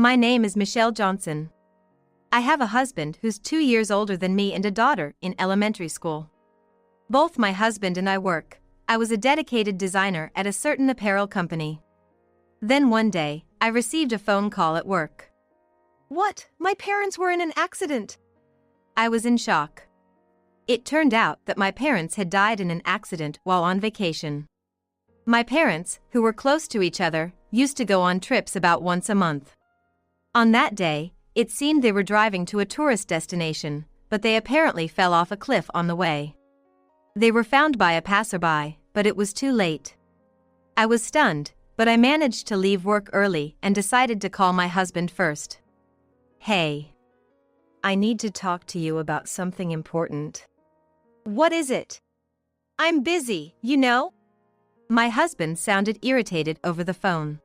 My name is Michelle Johnson. I have a husband who's 2 years older than me and a daughter in elementary school. Both my husband and I work. I was a dedicated designer at a certain apparel company. Then one day, I received a phone call at work. What? My parents were in an accident. I was in shock. It turned out that my parents had died in an accident while on vacation. My parents, who were close to each other, used to go on trips about once a month. On that day, it seemed they were driving to a tourist destination, but they apparently fell off a cliff on the way. They were found by a passerby, but it was too late. I was stunned, but I managed to leave work early and decided to call my husband first. Hey. I need to talk to you about something important. What is it? I'm busy, you know? My husband sounded irritated over the phone.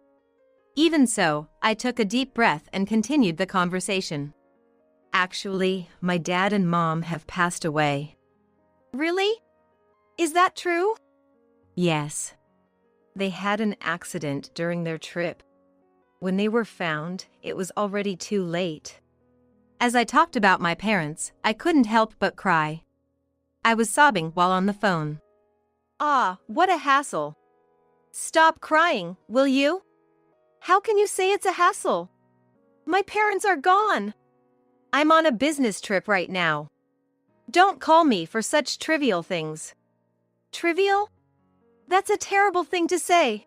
Even so, I took a deep breath and continued the conversation. Actually, my dad and mom have passed away. Really? Is that true? Yes. They had an accident during their trip. When they were found, it was already too late. As I talked about my parents, I couldn't help but cry. I was sobbing while on the phone. Ah, what a hassle. Stop crying, will you? How can you say it's a hassle? My parents are gone. I'm on a business trip right now. Don't call me for such trivial things. Trivial? That's a terrible thing to say.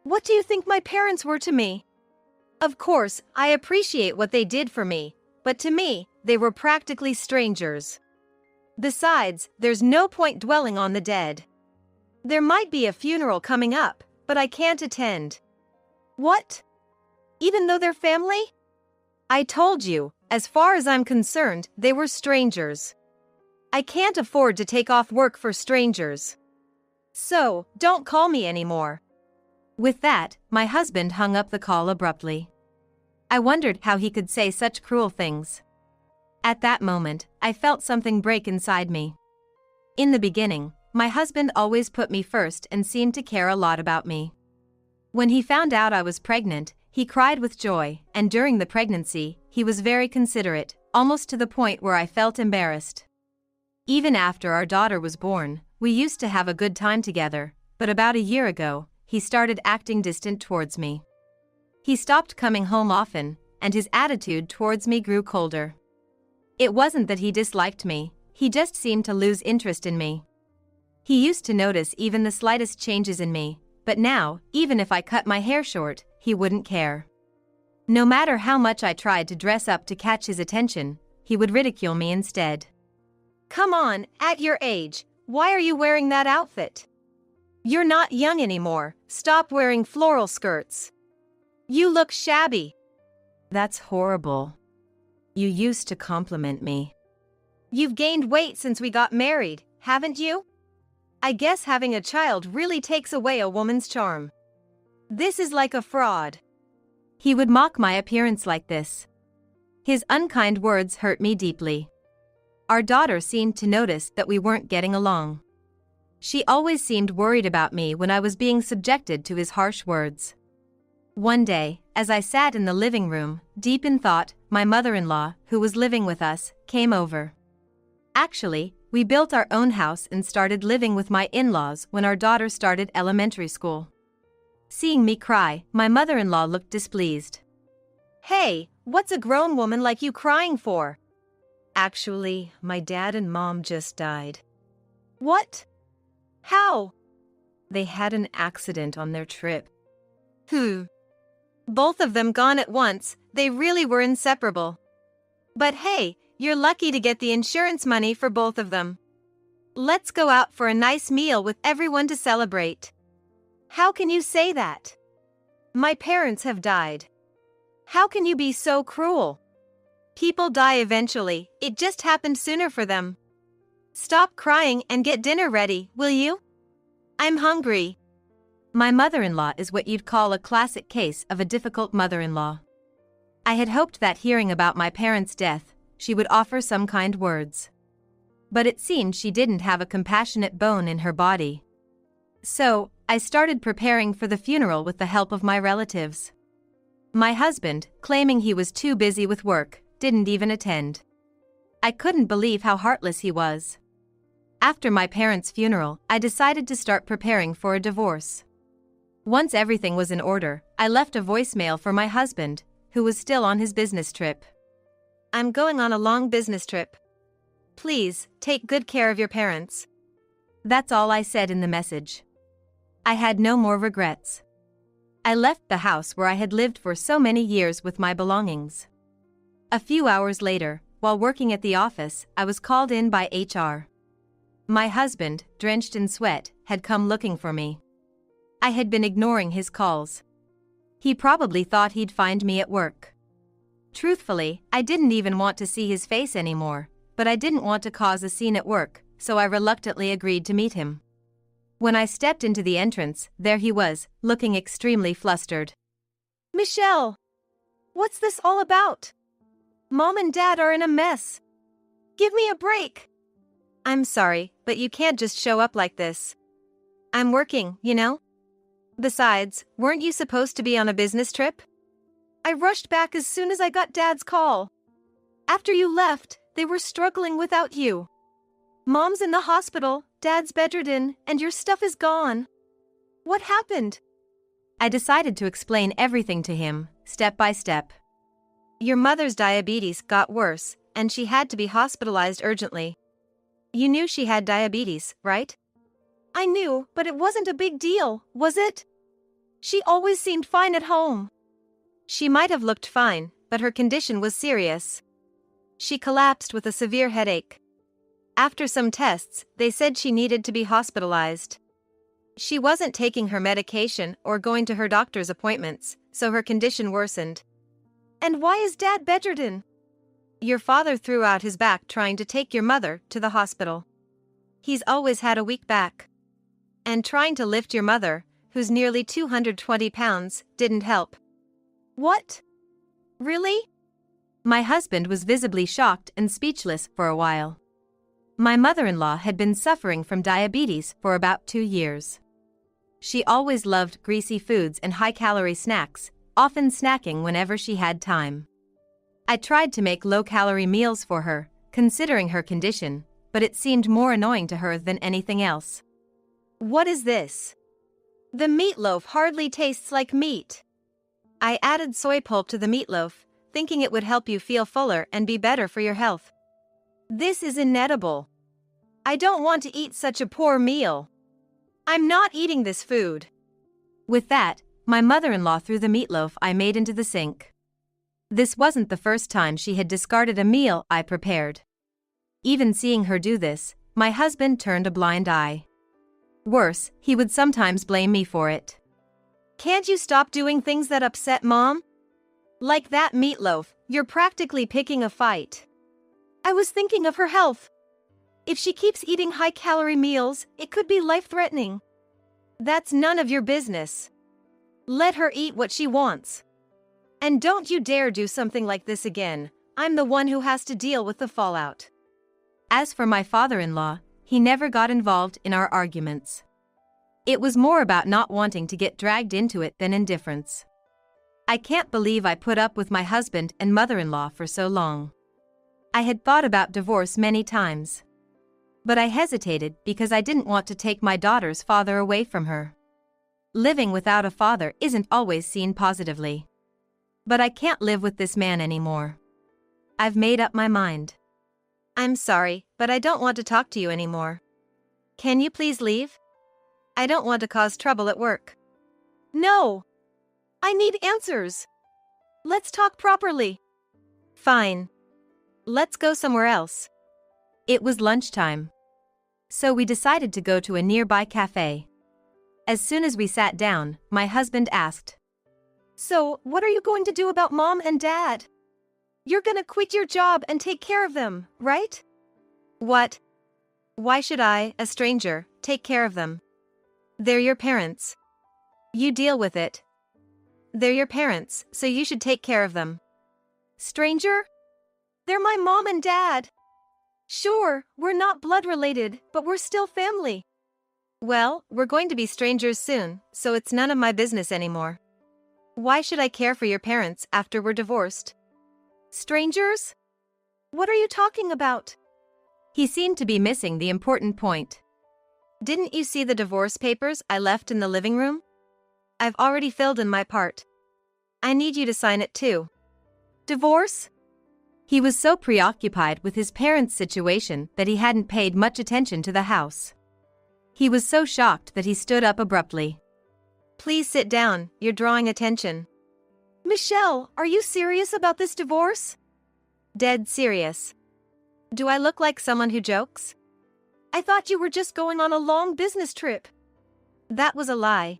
What do you think my parents were to me? Of course, I appreciate what they did for me, but to me, they were practically strangers. Besides, there's no point dwelling on the dead. There might be a funeral coming up, but I can't attend. What? Even though they're family? I told you, as far as I'm concerned, they were strangers. I can't afford to take off work for strangers. So, don't call me anymore. With that, my husband hung up the call abruptly. I wondered how he could say such cruel things. At that moment, I felt something break inside me. In the beginning, my husband always put me first and seemed to care a lot about me. When he found out I was pregnant, he cried with joy, and during the pregnancy, he was very considerate, almost to the point where I felt embarrassed. Even after our daughter was born, we used to have a good time together, but about a year ago, he started acting distant towards me. He stopped coming home often, and his attitude towards me grew colder. It wasn't that he disliked me, he just seemed to lose interest in me. He used to notice even the slightest changes in me, but now, even if I cut my hair short, he wouldn't care. No matter how much I tried to dress up to catch his attention, he would ridicule me instead. Come on, at your age, why are you wearing that outfit? You're not young anymore, stop wearing floral skirts. You look shabby. That's horrible. You used to compliment me. You've gained weight since we got married, haven't you? I guess having a child really takes away a woman's charm. This is like a fraud. He would mock my appearance like this. His unkind words hurt me deeply. Our daughter seemed to notice that we weren't getting along. She always seemed worried about me when I was being subjected to his harsh words. One day, as I sat in the living room, deep in thought, my mother-in-law, who was living with us, came over. Actually, we built our own house and started living with my in-laws when our daughter started elementary school. Seeing me cry, my mother-in-law looked displeased. Hey, what's a grown woman like you crying for? Actually, my dad and mom just died. What? How? They had an accident on their trip. Both of them gone at once, they really were inseparable. But hey, you're lucky to get the insurance money for both of them. Let's go out for a nice meal with everyone to celebrate. How can you say that? My parents have died. How can you be so cruel? People die eventually, it just happened sooner for them. Stop crying and get dinner ready, will you? I'm hungry. My mother-in-law is what you'd call a classic case of a difficult mother-in-law. I had hoped that hearing about my parents' death, she would offer some kind words. But it seemed she didn't have a compassionate bone in her body. So, I started preparing for the funeral with the help of my relatives. My husband, claiming he was too busy with work, didn't even attend. I couldn't believe how heartless he was. After my parents' funeral, I decided to start preparing for a divorce. Once everything was in order, I left a voicemail for my husband, who was still on his business trip. I'm going on a long business trip. Please, take good care of your parents. That's all I said in the message. I had no more regrets. I left the house where I had lived for so many years with my belongings. A few hours later, while working at the office, I was called in by HR. My husband, drenched in sweat, had come looking for me. I had been ignoring his calls. He probably thought he'd find me at work. Truthfully, I didn't even want to see his face anymore, but I didn't want to cause a scene at work, so I reluctantly agreed to meet him. When I stepped into the entrance, there he was, looking extremely flustered. Michelle! What's this all about? Mom and Dad are in a mess. Give me a break. I'm sorry, but you can't just show up like this. I'm working, you know? Besides, weren't you supposed to be on a business trip? I rushed back as soon as I got Dad's call. After you left, they were struggling without you. Mom's in the hospital, Dad's bedridden, and your stuff is gone. What happened? I decided to explain everything to him, step by step. Your mother's diabetes got worse, and she had to be hospitalized urgently. You knew she had diabetes, right? I knew, but it wasn't a big deal, was it? She always seemed fine at home. She might have looked fine, but her condition was serious. She collapsed with a severe headache. After some tests, they said she needed to be hospitalized. She wasn't taking her medication or going to her doctor's appointments, so her condition worsened. And why is Dad bedridden? Your father threw out his back trying to take your mother to the hospital. He's always had a weak back. And trying to lift your mother, who's nearly 220 pounds, didn't help. What? Really? My husband was visibly shocked and speechless for a while. My mother-in-law had been suffering from diabetes for about 2 years. She always loved greasy foods and high-calorie snacks, often snacking whenever she had time. I tried to make low-calorie meals for her, considering her condition, but it seemed more annoying to her than anything else. What is this? The meatloaf hardly tastes like meat. I added soy pulp to the meatloaf, thinking it would help you feel fuller and be better for your health. This is inedible. I don't want to eat such a poor meal. I'm not eating this food. With that, my mother-in-law threw the meatloaf I made into the sink. This wasn't the first time she had discarded a meal I prepared. Even seeing her do this, my husband turned a blind eye. Worse, he would sometimes blame me for it. Can't you stop doing things that upset Mom? Like that meatloaf, you're practically picking a fight. I was thinking of her health. If she keeps eating high-calorie meals, it could be life-threatening. That's none of your business. Let her eat what she wants. And don't you dare do something like this again. I'm the one who has to deal with the fallout. As for my father-in-law, he never got involved in our arguments. It was more about not wanting to get dragged into it than indifference. I can't believe I put up with my husband and mother-in-law for so long. I had thought about divorce many times. But I hesitated because I didn't want to take my daughter's father away from her. Living without a father isn't always seen positively. But I can't live with this man anymore. I've made up my mind. I'm sorry, but I don't want to talk to you anymore. Can you please leave? I don't want to cause trouble at work. No! I need answers. Let's talk properly. Fine. Let's go somewhere else. It was lunchtime. So we decided to go to a nearby cafe. As soon as we sat down, my husband asked, So, what are you going to do about Mom and Dad? You're gonna quit your job and take care of them, right? What? Why should I, a stranger, take care of them? They're your parents. You deal with it. They're your parents, so you should take care of them. Stranger? They're my mom and dad. Sure, we're not blood related, but we're still family. Well, we're going to be strangers soon, so it's none of my business anymore. Why should I care for your parents after we're divorced? Strangers? What are you talking about? He seemed to be missing the important point. Didn't you see the divorce papers I left in the living room? I've already filled in my part. I need you to sign it too. Divorce? He was so preoccupied with his parents' situation that he hadn't paid much attention to the house. He was so shocked that he stood up abruptly. Please sit down, you're drawing attention. Michelle, are you serious about this divorce? Dead serious. Do I look like someone who jokes? I thought you were just going on a long business trip. That was a lie.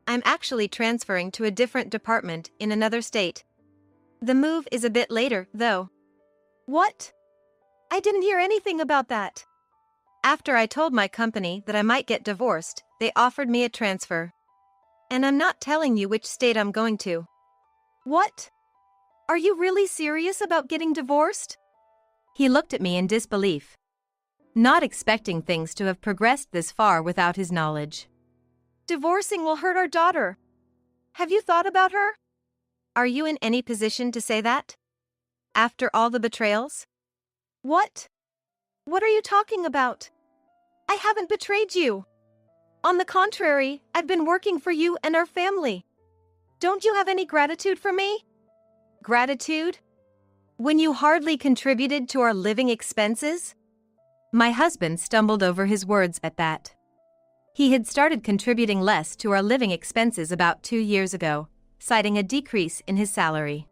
I'm actually transferring to a different department in another state. The move is a bit later, though. What? I didn't hear anything about that. After I told my company that I might get divorced, they offered me a transfer. And I'm not telling you which state I'm going to. What? Are you really serious about getting divorced? He looked at me in disbelief, not expecting things to have progressed this far without his knowledge. Divorcing will hurt our daughter. Have you thought about her? Are you in any position to say that? After all the betrayals? What? What are you talking about? I haven't betrayed you. On the contrary, I've been working for you and our family. Don't you have any gratitude for me? Gratitude? When you hardly contributed to our living expenses? My husband stumbled over his words at that. He had started contributing less to our living expenses about 2 years ago, citing a decrease in his salary.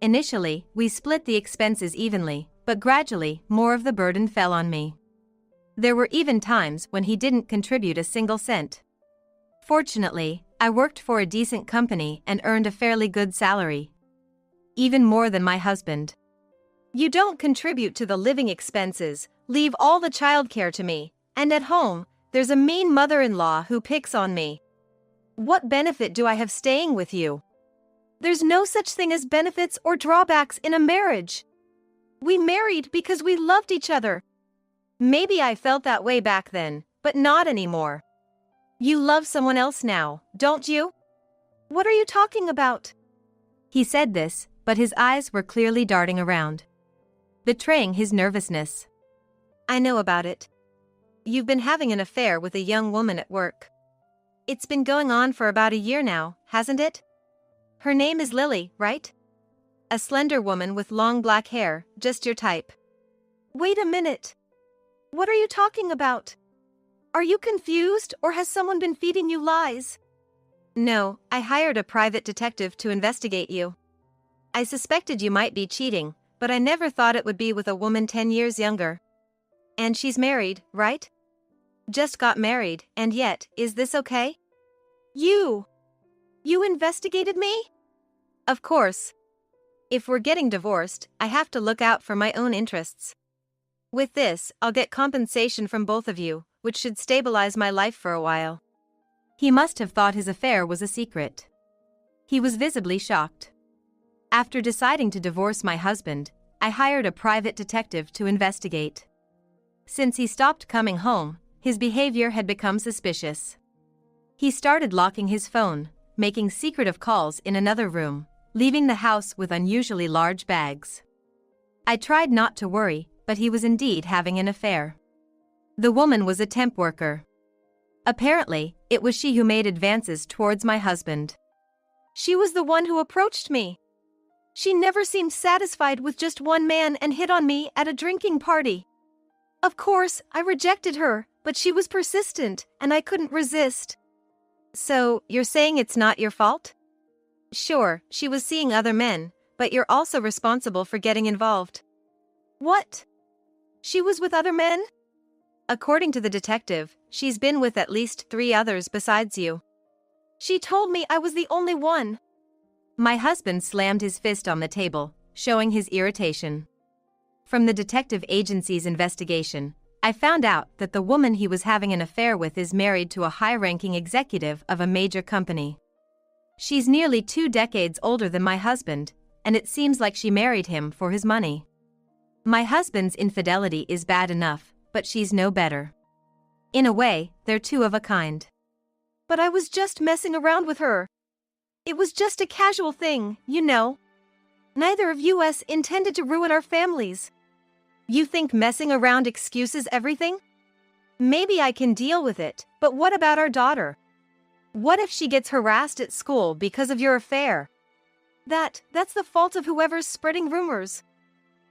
Initially, we split the expenses evenly, but gradually, more of the burden fell on me. There were even times when he didn't contribute a single cent. Fortunately, I worked for a decent company and earned a fairly good salary. Even more than my husband. You don't contribute to the living expenses, leave all the childcare to me, and at home, there's a mean mother-in-law who picks on me. What benefit do I have staying with you? There's no such thing as benefits or drawbacks in a marriage. We married because we loved each other. Maybe I felt that way back then, but not anymore. You love someone else now, don't you? What are you talking about? He said this, but his eyes were clearly darting around, betraying his nervousness. I know about it. You've been having an affair with a young woman at work. It's been going on for about a year now, hasn't it? Her name is Lily, right? A slender woman with long black hair, just your type. Wait a minute. What are you talking about? Are you confused or has someone been feeding you lies? No, I hired a private detective to investigate you. I suspected you might be cheating, but I never thought it would be with a woman 10 years younger. And she's married, right? Just got married, and yet, is this okay? You investigated me? Of course. If we're getting divorced, I have to look out for my own interests. With this, I'll get compensation from both of you, which should stabilize my life for a while. He must have thought his affair was a secret. He was visibly shocked. After deciding to divorce my husband, I hired a private detective to investigate. Since he stopped coming home, his behavior had become suspicious. He started locking his phone, making secretive calls in another room, leaving the house with unusually large bags. I tried not to worry, but he was indeed having an affair. The woman was a temp worker. Apparently, it was she who made advances towards my husband. She was the one who approached me. She never seemed satisfied with just one man and hit on me at a drinking party. Of course, I rejected her, but she was persistent, and I couldn't resist. So, you're saying it's not your fault? Sure, she was seeing other men, but you're also responsible for getting involved. What? She was with other men? According to the detective, she's been with at least 3 others besides you. She told me I was the only one. My husband slammed his fist on the table, showing his irritation. From the detective agency's investigation, I found out that the woman he was having an affair with is married to a high-ranking executive of a major company. She's nearly 2 decades older than my husband, and it seems like she married him for his money. My husband's infidelity is bad enough, but she's no better. In a way, they're two of a kind. But I was just messing around with her. It was just a casual thing, you know. Neither of us intended to ruin our families. You think messing around excuses everything? Maybe I can deal with it, but what about our daughter? What if she gets harassed at school because of your affair? That's the fault of whoever's spreading rumors.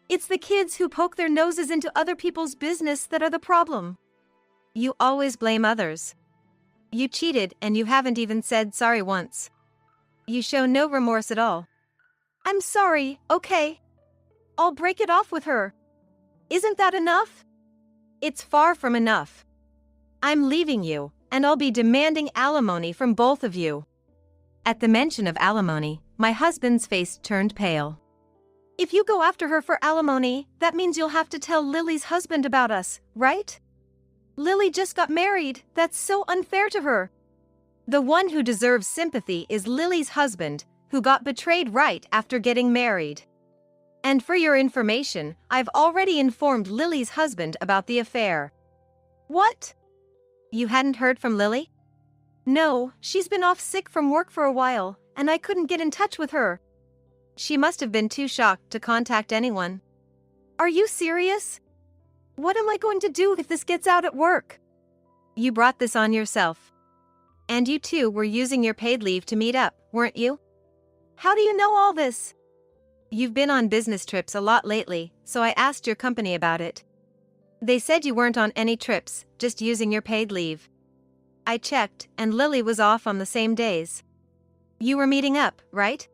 It's the kids who poke their noses into other people's business that are the problem. You always blame others. You cheated and you haven't even said sorry once. You show no remorse at all. I'm sorry, okay. I'll break it off with her. Isn't that enough? It's far from enough. I'm leaving you, and I'll be demanding alimony from both of you. At the mention of alimony, my husband's face turned pale. If you go after her for alimony, that means you'll have to tell Lily's husband about us, right? Lily just got married, that's so unfair to her. The one who deserves sympathy is Lily's husband, who got betrayed right after getting married. And for your information, I've already informed Lily's husband about the affair. What? You hadn't heard from Lily? No, she's been off sick from work for a while, and I couldn't get in touch with her. She must have been too shocked to contact anyone. Are you serious? What am I going to do if this gets out at work? You brought this on yourself. And you two were using your paid leave to meet up, weren't you? How do you know all this? You've been on business trips a lot lately, so I asked your company about it. They said you weren't on any trips, just using your paid leave. I checked, and Lily was off on the same days. You were meeting up, right?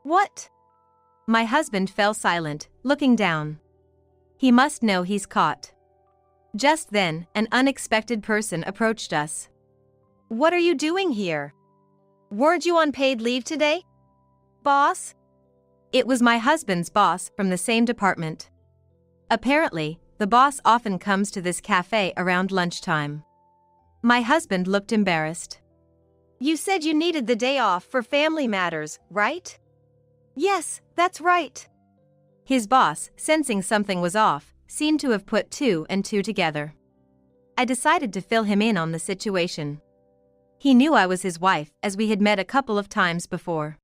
What? My husband fell silent, looking down. He must know he's caught. Just then, an unexpected person approached us. What are you doing here? Weren't you on paid leave today? Boss? It was my husband's boss from the same department. Apparently, the boss often comes to this cafe around lunchtime. My husband looked embarrassed. You said you needed the day off for family matters, right? Yes, that's right. His boss, sensing something was off, seemed to have put two and two together. I decided to fill him in on the situation. He knew I was his wife, as we had met a couple of times before.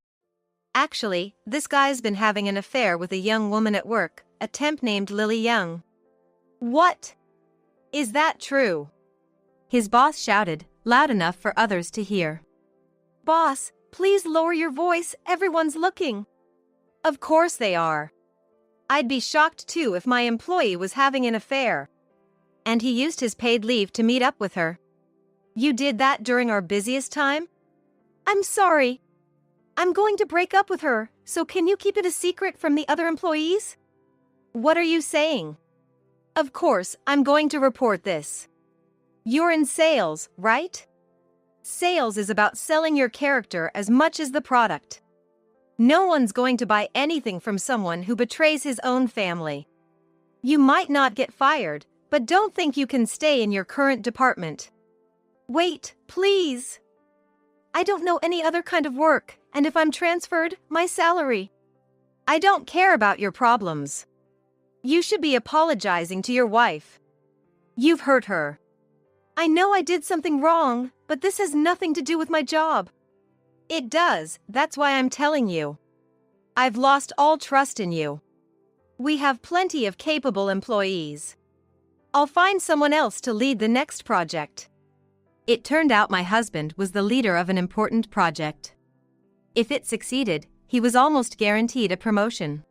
Actually, this guy's been having an affair with a young woman at work, a temp named Lily Young. What? Is that true? His boss shouted, loud enough for others to hear. Boss, please lower your voice, everyone's looking. Of course they are. I'd be shocked too if my employee was having an affair. And he used his paid leave to meet up with her. You did that during our busiest time? I'm sorry. I'm going to break up with her, so can you keep it a secret from the other employees? What are you saying? Of course, I'm going to report this. You're in sales, right? Sales is about selling your character as much as the product. No one's going to buy anything from someone who betrays his own family. You might not get fired, but don't think you can stay in your current department. Wait, please. I don't know any other kind of work, and if I'm transferred, my salary. I don't care about your problems. You should be apologizing to your wife. You've hurt her. I know I did something wrong, but this has nothing to do with my job. It does, that's why I'm telling you. I've lost all trust in you. We have plenty of capable employees. I'll find someone else to lead the next project. It turned out my husband was the leader of an important project. If it succeeded, he was almost guaranteed a promotion.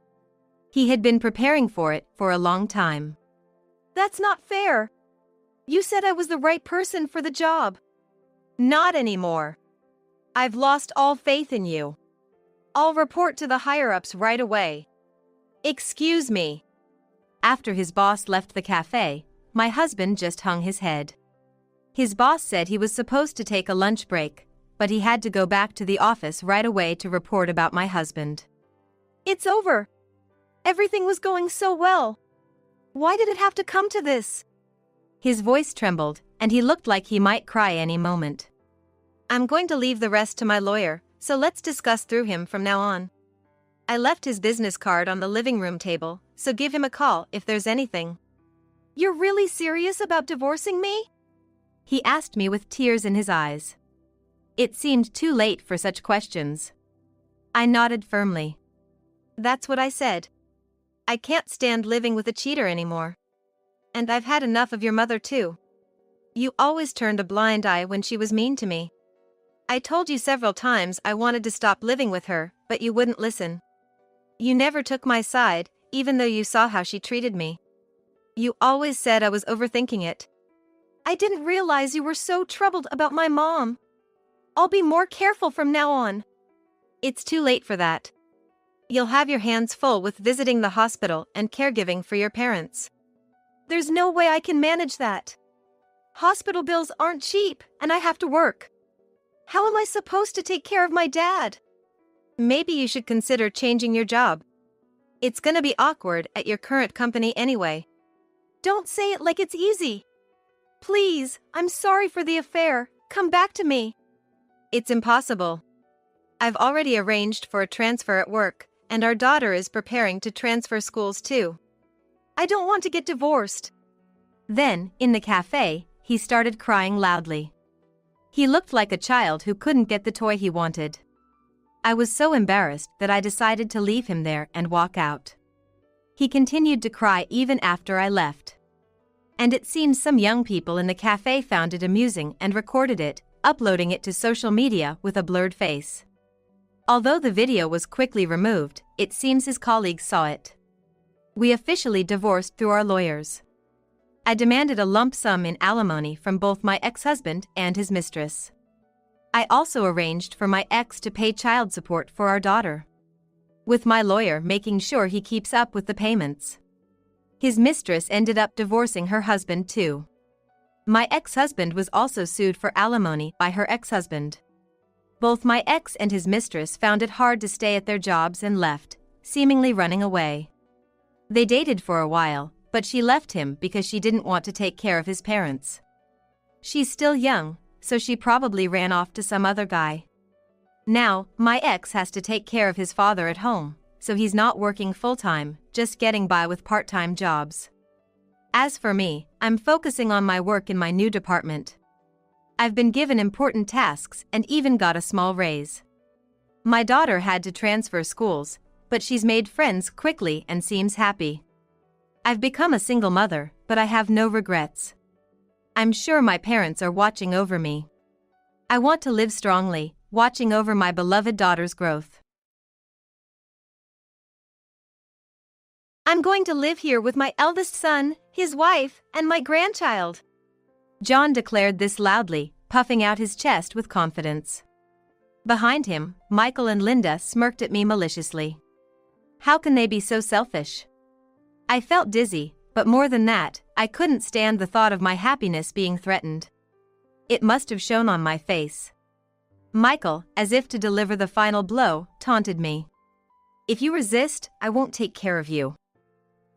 He had been preparing for it for a long time. That's not fair. You said I was the right person for the job. Not anymore. I've lost all faith in you. I'll report to the higher-ups right away. Excuse me. After his boss left the cafe, my husband just hung his head. His boss said he was supposed to take a lunch break, but he had to go back to the office right away to report about my husband. It's over. Everything was going so well. Why did it have to come to this? His voice trembled, and he looked like he might cry any moment. I'm going to leave the rest to my lawyer, so let's discuss through him from now on. I left his business card on the living room table, so give him a call if there's anything. You're really serious about divorcing me? He asked me with tears in his eyes. It seemed too late for such questions. I nodded firmly. That's what I said. I can't stand living with a cheater anymore. And I've had enough of your mother too. You always turned a blind eye when she was mean to me. I told you several times I wanted to stop living with her, but you wouldn't listen. You never took my side, even though you saw how she treated me. You always said I was overthinking it. I didn't realize you were so troubled about my mom. I'll be more careful from now on. It's too late for that. You'll have your hands full with visiting the hospital and caregiving for your parents. There's no way I can manage that. Hospital bills aren't cheap, and I have to work. How am I supposed to take care of my dad? Maybe you should consider changing your job. It's gonna be awkward at your current company anyway. Don't say it like it's easy. Please, I'm sorry for the affair. Come back to me. It's impossible. I've already arranged for a transfer at work, and our daughter is preparing to transfer schools too. I don't want to get divorced. Then, in the cafe, he started crying loudly. He looked like a child who couldn't get the toy he wanted. I was so embarrassed that I decided to leave him there and walk out. He continued to cry even after I left. And it seems some young people in the cafe found it amusing and recorded it, uploading it to social media with a blurred face. Although the video was quickly removed, it seems his colleagues saw it. We officially divorced through our lawyers. I demanded a lump sum in alimony from both my ex-husband and his mistress. I also arranged for my ex to pay child support for our daughter, with my lawyer making sure he keeps up with the payments. His mistress ended up divorcing her husband too. My ex-husband was also sued for alimony by her ex-husband. Both my ex and his mistress found it hard to stay at their jobs and left, seemingly running away. They dated for a while, but she left him because she didn't want to take care of his parents. She's still young, so she probably ran off to some other guy. Now, my ex has to take care of his father at home, so he's not working full-time, just getting by with part-time jobs. As for me, I'm focusing on my work in my new department. I've been given important tasks and even got a small raise. My daughter had to transfer schools, but she's made friends quickly and seems happy. I've become a single mother, but I have no regrets. I'm sure my parents are watching over me. I want to live strongly, watching over my beloved daughter's growth. I'm going to live here with my eldest son, his wife, and my grandchild. John declared this loudly, puffing out his chest with confidence. Behind him, Michael and Linda smirked at me maliciously. How can they be so selfish? I felt dizzy, but more than that, I couldn't stand the thought of my happiness being threatened. It must have shown on my face. Michael, as if to deliver the final blow, taunted me. If you resist, I won't take care of you.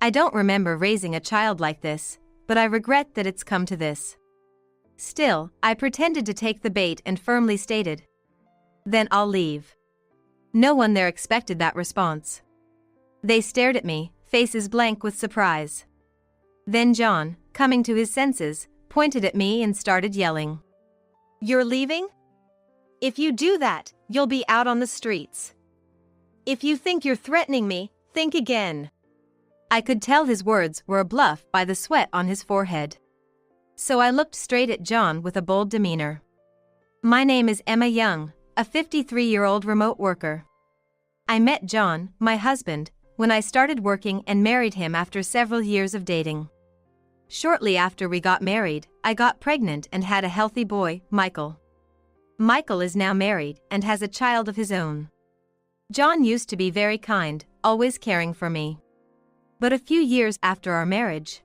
I don't remember raising a child like this, but I regret that it's come to this. Still, I pretended to take the bait and firmly stated, "Then I'll leave." No one there expected that response. They stared at me, faces blank with surprise. Then John, coming to his senses, pointed at me and started yelling. You're leaving? If you do that, you'll be out on the streets. If you think you're threatening me, think again. I could tell his words were a bluff by the sweat on his forehead. So I looked straight at John with a bold demeanor. My name is Emma Young, a 53-year-old remote worker. I met John, my husband, when I started working and married him after several years of dating. Shortly after we got married, I got pregnant and had a healthy boy, Michael. Michael is now married and has a child of his own. John used to be very kind, always caring for me. But a few years after our marriage,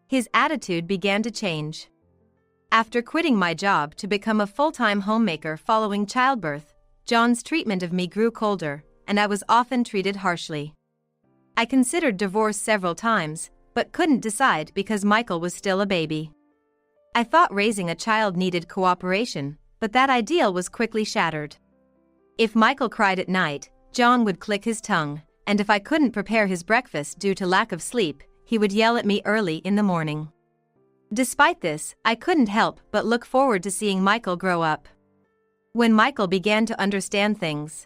his attitude began to change. After quitting my job to become a full-time homemaker following childbirth, John's treatment of me grew colder, and I was often treated harshly. I considered divorce several times, but couldn't decide because Michael was still a baby. I thought raising a child needed cooperation, but that ideal was quickly shattered. If Michael cried at night, John would click his tongue, and if I couldn't prepare his breakfast due to lack of sleep, he would yell at me early in the morning. Despite this, I couldn't help but look forward to seeing Michael grow up. When Michael began to understand things,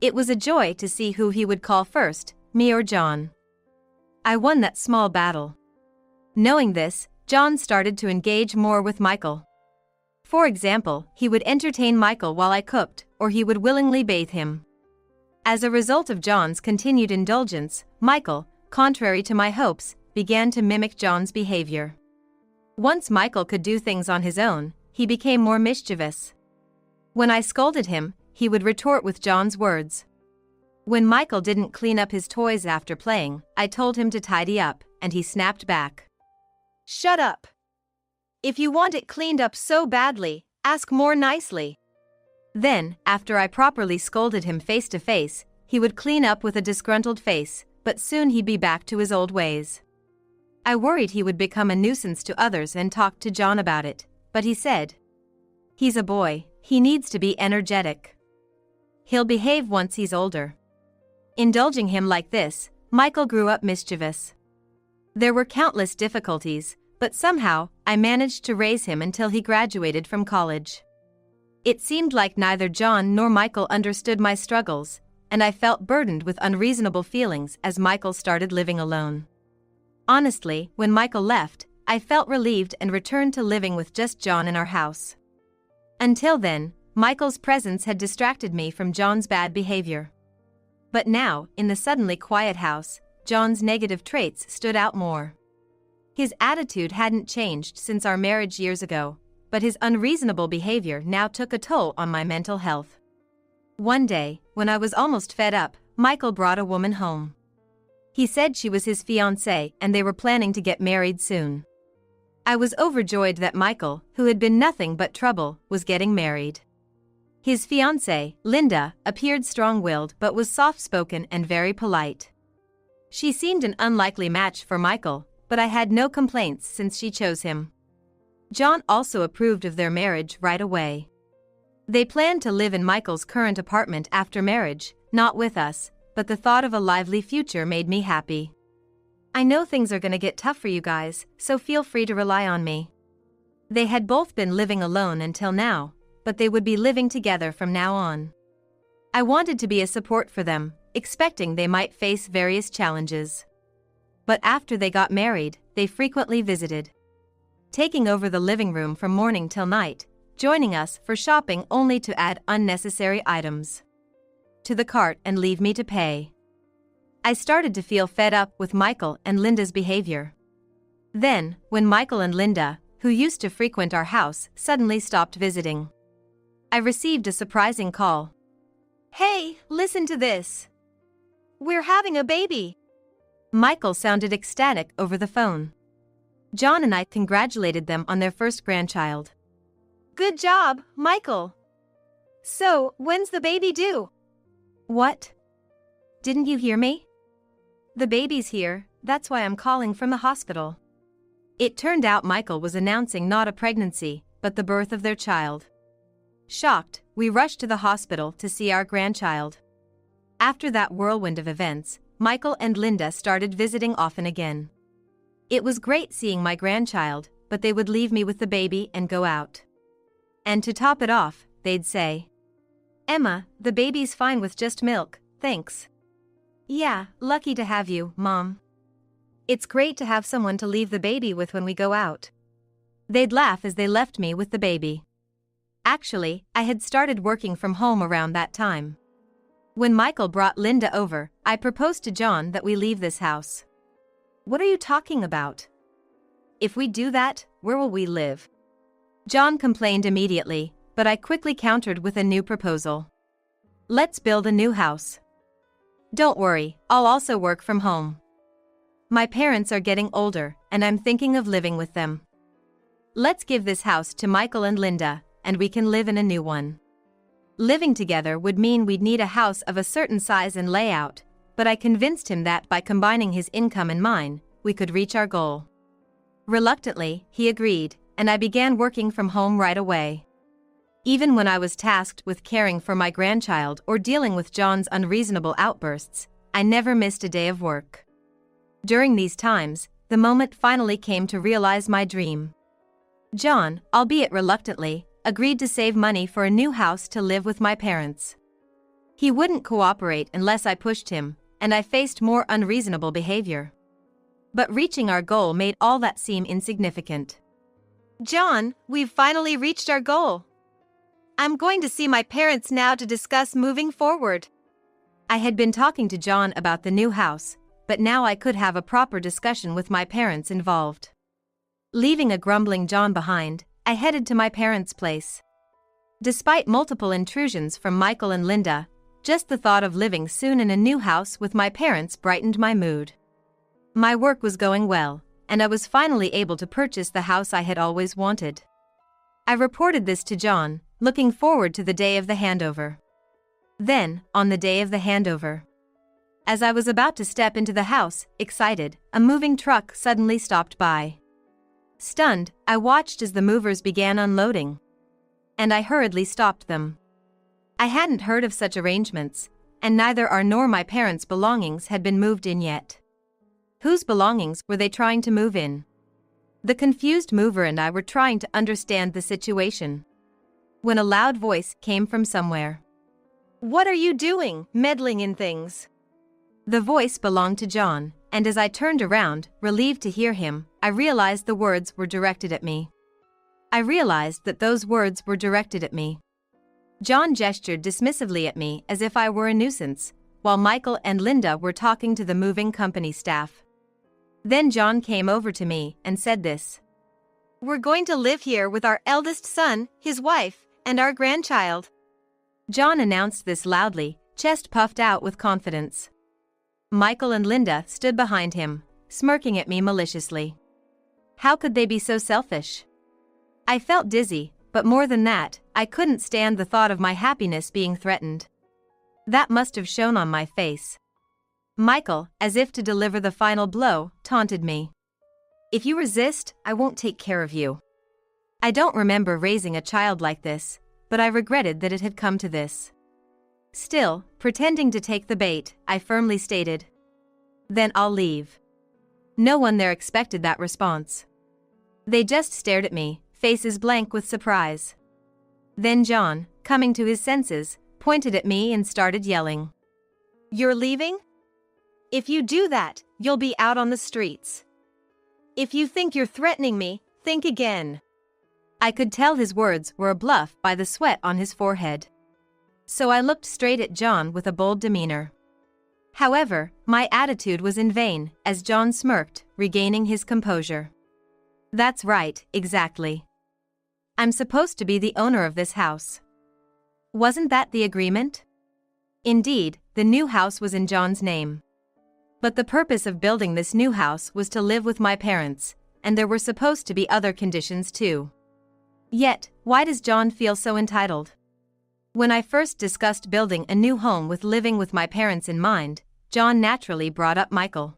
it was a joy to see who he would call first, me or John. I won that small battle. Knowing this, John started to engage more with Michael. For example, he would entertain Michael while I cooked, or he would willingly bathe him. As a result of John's continued indulgence, Michael, contrary to my hopes, began to mimic John's behavior. Once Michael could do things on his own, he became more mischievous. When I scolded him, he would retort with John's words. When Michael didn't clean up his toys after playing, I told him to tidy up, and he snapped back. Shut up. If you want it cleaned up so badly, ask more nicely. Then, after I properly scolded him face to face, he would clean up with a disgruntled face, but soon he'd be back to his old ways. I worried he would become a nuisance to others and talked to John about it, but he said, "He's a boy, he needs to be energetic. He'll behave once he's older." Indulging him like this, Michael grew up mischievous. There were countless difficulties, but somehow, I managed to raise him until he graduated from college. It seemed like neither John nor Michael understood my struggles, and I felt burdened with unreasonable feelings as Michael started living alone. Honestly, when Michael left, I felt relieved and returned to living with just John in our house. Until then, Michael's presence had distracted me from John's bad behavior. But now, in the suddenly quiet house, John's negative traits stood out more. His attitude hadn't changed since our marriage years ago, but his unreasonable behavior now took a toll on my mental health. One day, when I was almost fed up, Michael brought a woman home. He said she was his fiancé and they were planning to get married soon. I was overjoyed that Michael, who had been nothing but trouble, was getting married. His fiancée, Linda, appeared strong-willed but was soft-spoken and very polite. She seemed an unlikely match for Michael, but I had no complaints since she chose him. John also approved of their marriage right away. They planned to live in Michael's current apartment after marriage, not with us, but the thought of a lively future made me happy. I know things are gonna get tough for you guys, so feel free to rely on me. They had both been living alone until now, but they would be living together from now on. I wanted to be a support for them, expecting they might face various challenges. But after they got married, they frequently visited, taking over the living room from morning till night, joining us for shopping only to add unnecessary items to the cart and leave me to pay. I started to feel fed up with Michael and Linda's behavior. Then, when Michael and Linda, who used to frequent our house, suddenly stopped visiting, I received a surprising call. Hey, listen to this. We're having a baby. Michael sounded ecstatic over the phone. John and I congratulated them on their first grandchild. Good job, Michael. So, when's the baby due? What? Didn't you hear me? The baby's here, that's why I'm calling from the hospital. It turned out Michael was announcing not a pregnancy, but the birth of their child. Shocked, we rushed to the hospital to see our grandchild. After that whirlwind of events, Michael and Linda started visiting often again. It was great seeing my grandchild, but they would leave me with the baby and go out. And to top it off, they'd say, "Emma, the baby's fine with just milk, thanks." Yeah, lucky to have you, Mom. It's great to have someone to leave the baby with when we go out. They'd laugh as they left me with the baby. Actually, I had started working from home around that time. When Michael brought Linda over, I proposed to John that we leave this house. What are you talking about? If we do that, where will we live? John complained immediately, but I quickly countered with a new proposal. Let's build a new house. Don't worry, I'll also work from home. My parents are getting older, and I'm thinking of living with them. Let's give this house to Michael and Linda, and we can live in a new one. Living together would mean we'd need a house of a certain size and layout, but I convinced him that by combining his income and mine, we could reach our goal. Reluctantly, he agreed, and I began working from home right away. Even when I was tasked with caring for my grandchild or dealing with John's unreasonable outbursts, I never missed a day of work. During these times, the moment finally came to realize my dream. John, albeit reluctantly, agreed to save money for a new house to live with my parents. He wouldn't cooperate unless I pushed him, and I faced more unreasonable behavior. But reaching our goal made all that seem insignificant. John, we've finally reached our goal. I'm going to see my parents now to discuss moving forward. I had been talking to John about the new house, but now I could have a proper discussion with my parents involved. Leaving a grumbling John behind, I headed to my parents' place. Despite multiple intrusions from Michael and Linda, just the thought of living soon in a new house with my parents brightened my mood. My work was going well, and I was finally able to purchase the house I had always wanted. I reported this to John, looking forward to the day of the handover. Then, on the day of the handover, as I was about to step into the house, excited, a moving truck suddenly stopped by. Stunned, I watched as the movers began unloading. And I hurriedly stopped them. I hadn't heard of such arrangements, and neither our nor my parents' belongings had been moved in yet. Whose belongings were they trying to move in? The confused mover and I were trying to understand the situation, when a loud voice came from somewhere. What are you doing, meddling in things? The voice belonged to John, and as I turned around, relieved to hear him, I realized the words were directed at me. I realized that those words were directed at me. John gestured dismissively at me as if I were a nuisance, while Michael and Linda were talking to the moving company staff. Then John came over to me and said this. We're going to live here with our eldest son, his wife, and our grandchild. John announced this loudly, chest puffed out with confidence. Michael and Linda stood behind him, smirking at me maliciously. How could they be so selfish? I felt dizzy, but more than that, I couldn't stand the thought of my happiness being threatened. That must have shown on my face. Michael, as if to deliver the final blow, taunted me. If you resist, I won't take care of you. I don't remember raising a child like this, but I regretted that it had come to this. Still, pretending to take the bait, I firmly stated. Then I'll leave. No one there expected that response. They just stared at me, faces blank with surprise. Then John, coming to his senses, pointed at me and started yelling. You're leaving? If you do that, you'll be out on the streets. If you think you're threatening me, think again. I could tell his words were a bluff by the sweat on his forehead. So I looked straight at John with a bold demeanor. However, my attitude was in vain, as John smirked, regaining his composure. That's right, exactly. I'm supposed to be the owner of this house. Wasn't that the agreement? Indeed, the new house was in John's name. But the purpose of building this new house was to live with my parents, and there were supposed to be other conditions too. Yet, why does John feel so entitled? When I first discussed building a new home with living with my parents in mind, John naturally brought up Michael.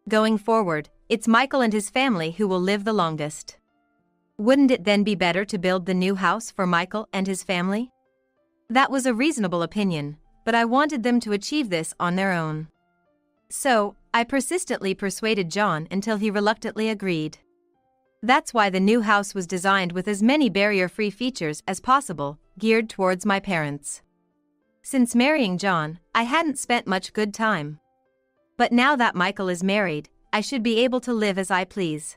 Going forward, it's Michael and his family who will live the longest. Wouldn't it then be better to build the new house for Michael and his family? That was a reasonable opinion, but I wanted them to achieve this on their own. So, I persistently persuaded John until he reluctantly agreed. That's why the new house was designed with as many barrier-free features as possible, geared towards my parents. Since marrying John, I hadn't spent much good time. But now that Michael is married, I should be able to live as I please.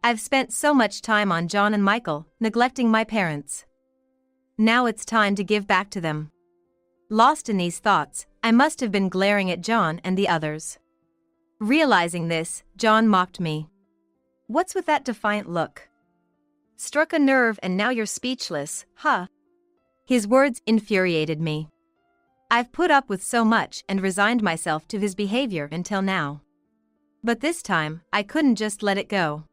I've spent so much time on John and Michael, neglecting my parents. Now it's time to give back to them. Lost in these thoughts, I must have been glaring at John and the others. Realizing this, John mocked me. What's with that defiant look? Struck a nerve and now you're speechless, huh? His words infuriated me. I've put up with so much and resigned myself to his behavior until now. But this time, I couldn't just let it go.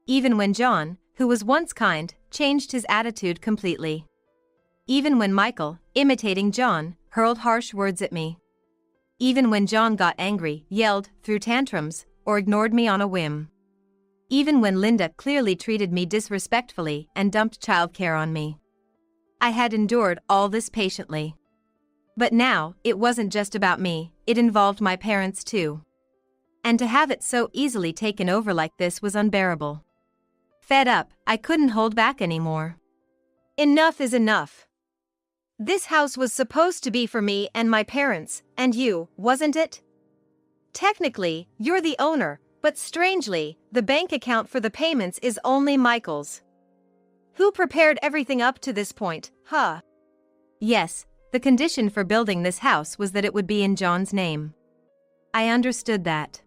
Even when John, who was once kind, changed his attitude completely. Even when Michael, imitating John, hurled harsh words at me. Even when John got angry, yelled, threw tantrums, or ignored me on a whim. Even when Linda clearly treated me disrespectfully and dumped childcare on me. I had endured all this patiently. But now, it wasn't just about me, it involved my parents too. And to have it so easily taken over like this was unbearable. Fed up, I couldn't hold back anymore. Enough is enough. This house was supposed to be for me and my parents, and you, wasn't it? Technically, you're the owner, but strangely, the bank account for the payments is only Michael's. Who prepared everything up to this point, huh? Yes, the condition for building this house was that it would be in John's name. I understood that.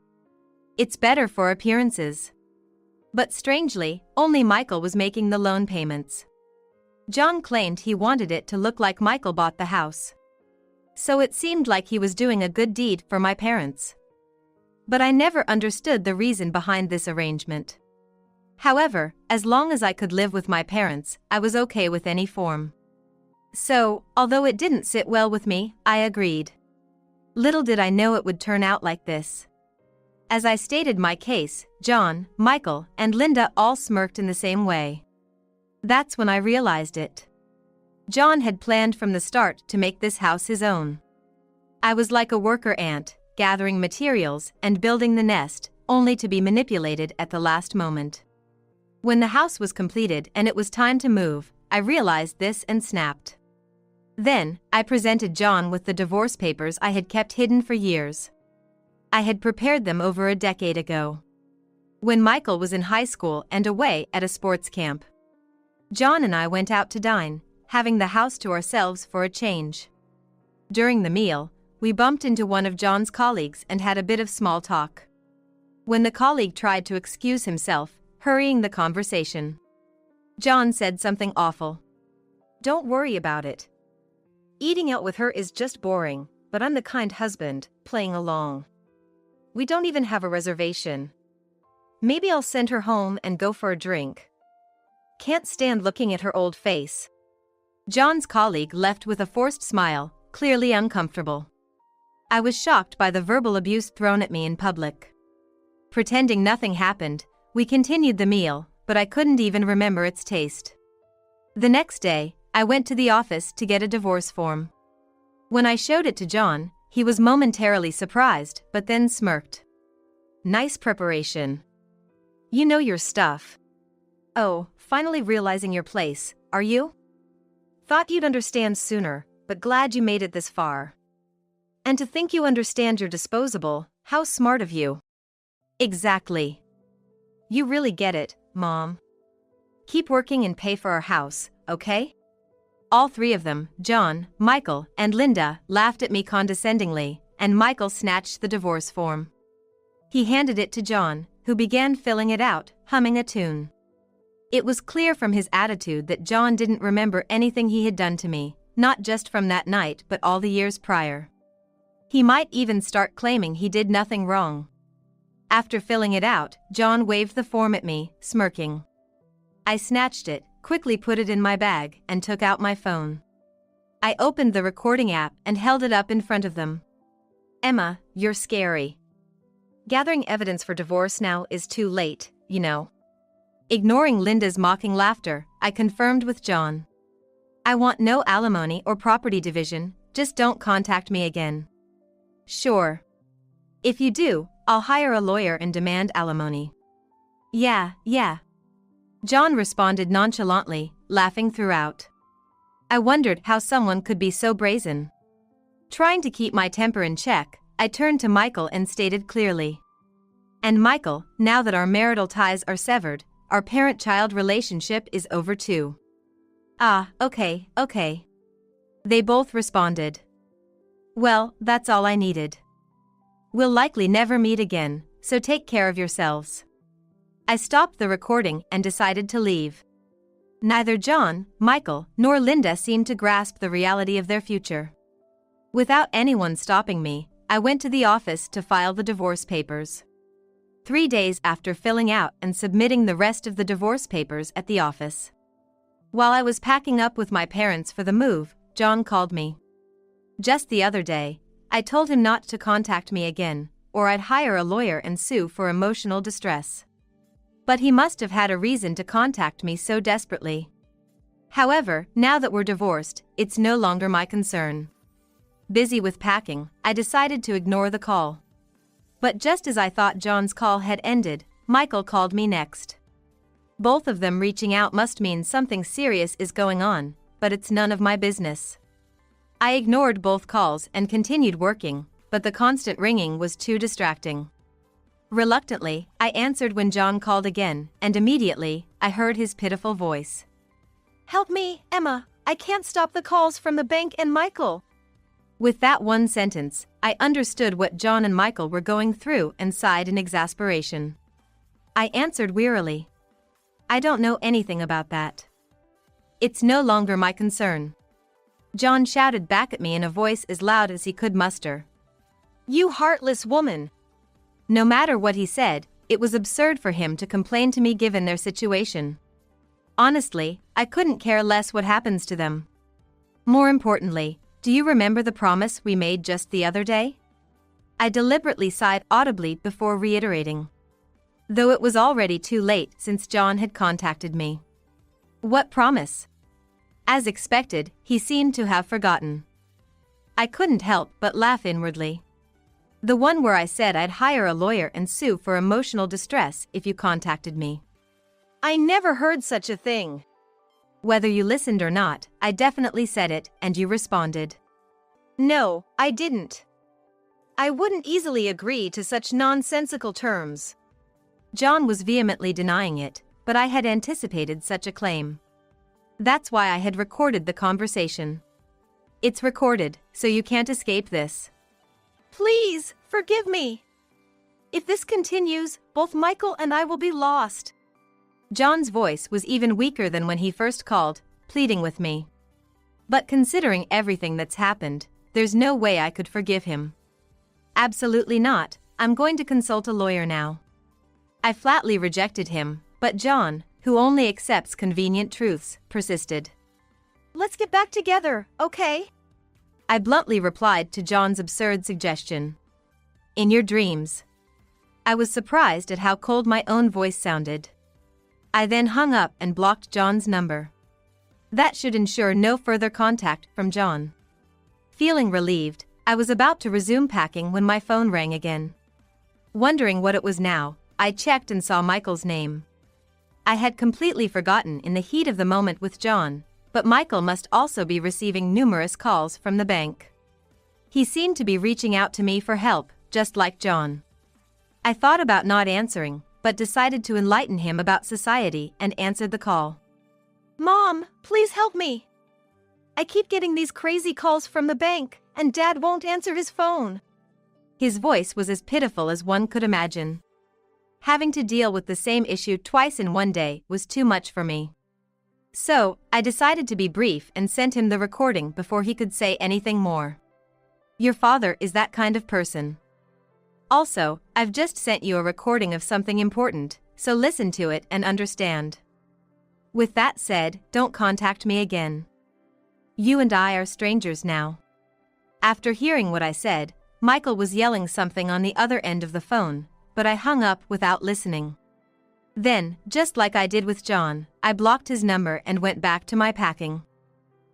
It's better for appearances. But strangely, only Michael was making the loan payments. John claimed he wanted it to look like Michael bought the house. So it seemed like he was doing a good deed for my parents. But I never understood the reason behind this arrangement. However, as long as I could live with my parents, I was okay with any form. So, although it didn't sit well with me, I agreed. Little did I know it would turn out like this. As I stated my case, John, Michael, and Linda all smirked in the same way. That's when I realized it. John had planned from the start to make this house his own. I was like a worker ant, gathering materials and building the nest, only to be manipulated at the last moment. When the house was completed and it was time to move, I realized this and snapped. Then, I presented John with the divorce papers I had kept hidden for years. I had prepared them over a decade ago, when Michael was in high school and away at a sports camp. John and I went out to dine, having the house to ourselves for a change. During the meal, we bumped into one of John's colleagues and had a bit of small talk. When the colleague tried to excuse himself, hurrying the conversation, John said something awful. Don't worry about it. Eating out with her is just boring, but I'm the kind husband, playing along. We don't even have a reservation. Maybe I'll send her home and go for a drink. Can't stand looking at her old face. John's colleague left with a forced smile, clearly uncomfortable. I was shocked by the verbal abuse thrown at me in public. Pretending nothing happened, we continued the meal, but I couldn't even remember its taste. The next day, I went to the office to get a divorce form. When I showed it to John, he was momentarily surprised, but then smirked. Nice preparation. You know your stuff. Oh, finally realizing your place, are you? Thought you'd understand sooner, but glad you made it this far. And to think you understand you're disposable, how smart of you. Exactly. You really get it, Mom. Keep working and pay for our house, okay? All three of them, John, Michael, and Linda, laughed at me condescendingly, and Michael snatched the divorce form. He handed it to John, who began filling it out, humming a tune. It was clear from his attitude that John didn't remember anything he had done to me, not just from that night but all the years prior. He might even start claiming he did nothing wrong. After filling it out, John waved the form at me, smirking. I snatched it, quickly put it in my bag, and took out my phone. I opened the recording app and held it up in front of them. Emma, you're scary. Gathering evidence for divorce now is too late, you know. Ignoring Linda's mocking laughter, I confirmed with John. I want no alimony or property division, just don't contact me again. Sure. If you do, I'll hire a lawyer and demand alimony. Yeah. John responded nonchalantly, laughing throughout. I wondered how someone could be so brazen. Trying to keep my temper in check, I turned to Michael and stated clearly. And Michael, now that our marital ties are severed, our parent-child relationship is over too. Ah, okay. They both responded. Well, that's all I needed. We'll likely never meet again, so take care of yourselves. I stopped the recording and decided to leave. Neither John, Michael, nor Linda seemed to grasp the reality of their future. Without anyone stopping me, I went to the office to file the divorce papers. 3 days after filling out and submitting the rest of the divorce papers at the office. While I was packing up with my parents for the move, John called me. Just the other day, I told him not to contact me again, or I'd hire a lawyer and sue for emotional distress. But he must have had a reason to contact me so desperately. However, now that we're divorced, it's no longer my concern. Busy with packing, I decided to ignore the call. But just as I thought John's call had ended, Michael called me next. Both of them reaching out must mean something serious is going on, but it's none of my business. I ignored both calls and continued working, but the constant ringing was too distracting. Reluctantly, I answered when John called again, and immediately, I heard his pitiful voice. Help me, Emma, I can't stop the calls from the bank and Michael. With that one sentence, I understood what John and Michael were going through and sighed in exasperation. I answered wearily. I don't know anything about that. It's no longer my concern. John shouted back at me in a voice as loud as he could muster. You heartless woman! No matter what he said, it was absurd for him to complain to me given their situation. Honestly, I couldn't care less what happens to them. More importantly, do you remember the promise we made just the other day? I deliberately sighed audibly before reiterating. Though it was already too late since John had contacted me. What promise? As expected, he seemed to have forgotten. I couldn't help but laugh inwardly. The one where I said I'd hire a lawyer and sue for emotional distress if you contacted me. I never heard such a thing. Whether you listened or not, I definitely said it, and you responded. No, I didn't. I wouldn't easily agree to such nonsensical terms. John was vehemently denying it, but I had anticipated such a claim. That's why I had recorded the conversation. It's recorded, so you can't escape this. Please, forgive me. If this continues, both Michael and I will be lost. John's voice was even weaker than when he first called, pleading with me. But considering everything that's happened, there's no way I could forgive him. Absolutely not, I'm going to consult a lawyer now. I flatly rejected him, but John, who only accepts convenient truths, persisted. Let's get back together, okay? I bluntly replied to John's absurd suggestion. In your dreams. I was surprised at how cold my own voice sounded. I then hung up and blocked John's number. That should ensure no further contact from John. Feeling relieved, I was about to resume packing when my phone rang again. Wondering what it was now, I checked and saw Michael's name. I had completely forgotten in the heat of the moment with John, but Michael must also be receiving numerous calls from the bank. He seemed to be reaching out to me for help, just like John. I thought about not answering, but decided to enlighten him about society and answered the call. Mom, please help me. I keep getting these crazy calls from the bank, and Dad won't answer his phone. His voice was as pitiful as one could imagine. Having to deal with the same issue twice in one day was too much for me. So, I decided to be brief and sent him the recording before he could say anything more. Your father is that kind of person. Also, I've just sent you a recording of something important, so listen to it and understand. With that said, don't contact me again. You and I are strangers now. After hearing what I said, Michael was yelling something on the other end of the phone, but I hung up without listening. Then, just like I did with John, I blocked his number and went back to my packing.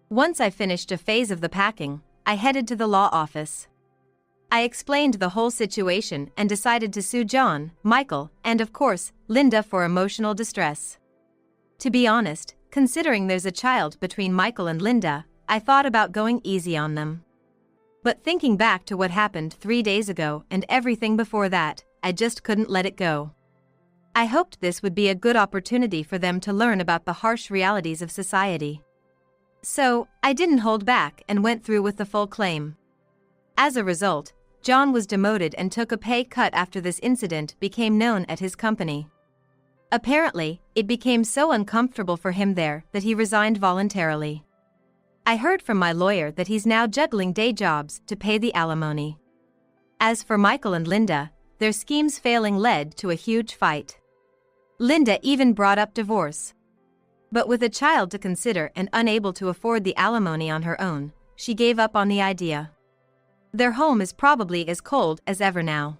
Once I finished a phase of the packing, I headed to the law office. I explained the whole situation and decided to sue John, Michael, and of course, Linda for emotional distress. To be honest, considering there's a child between Michael and Linda, I thought about going easy on them. But thinking back to what happened 3 days ago and everything before that, I just couldn't let it go. I hoped this would be a good opportunity for them to learn about the harsh realities of society. So, I didn't hold back and went through with the full claim. As a result, John was demoted and took a pay cut after this incident became known at his company. Apparently, it became so uncomfortable for him there that he resigned voluntarily. I heard from my lawyer that he's now juggling day jobs to pay the alimony. As for Michael and Linda, their schemes failing led to a huge fight. Linda even brought up divorce. But with a child to consider and unable to afford the alimony on her own, she gave up on the idea. Their home is probably as cold as ever now.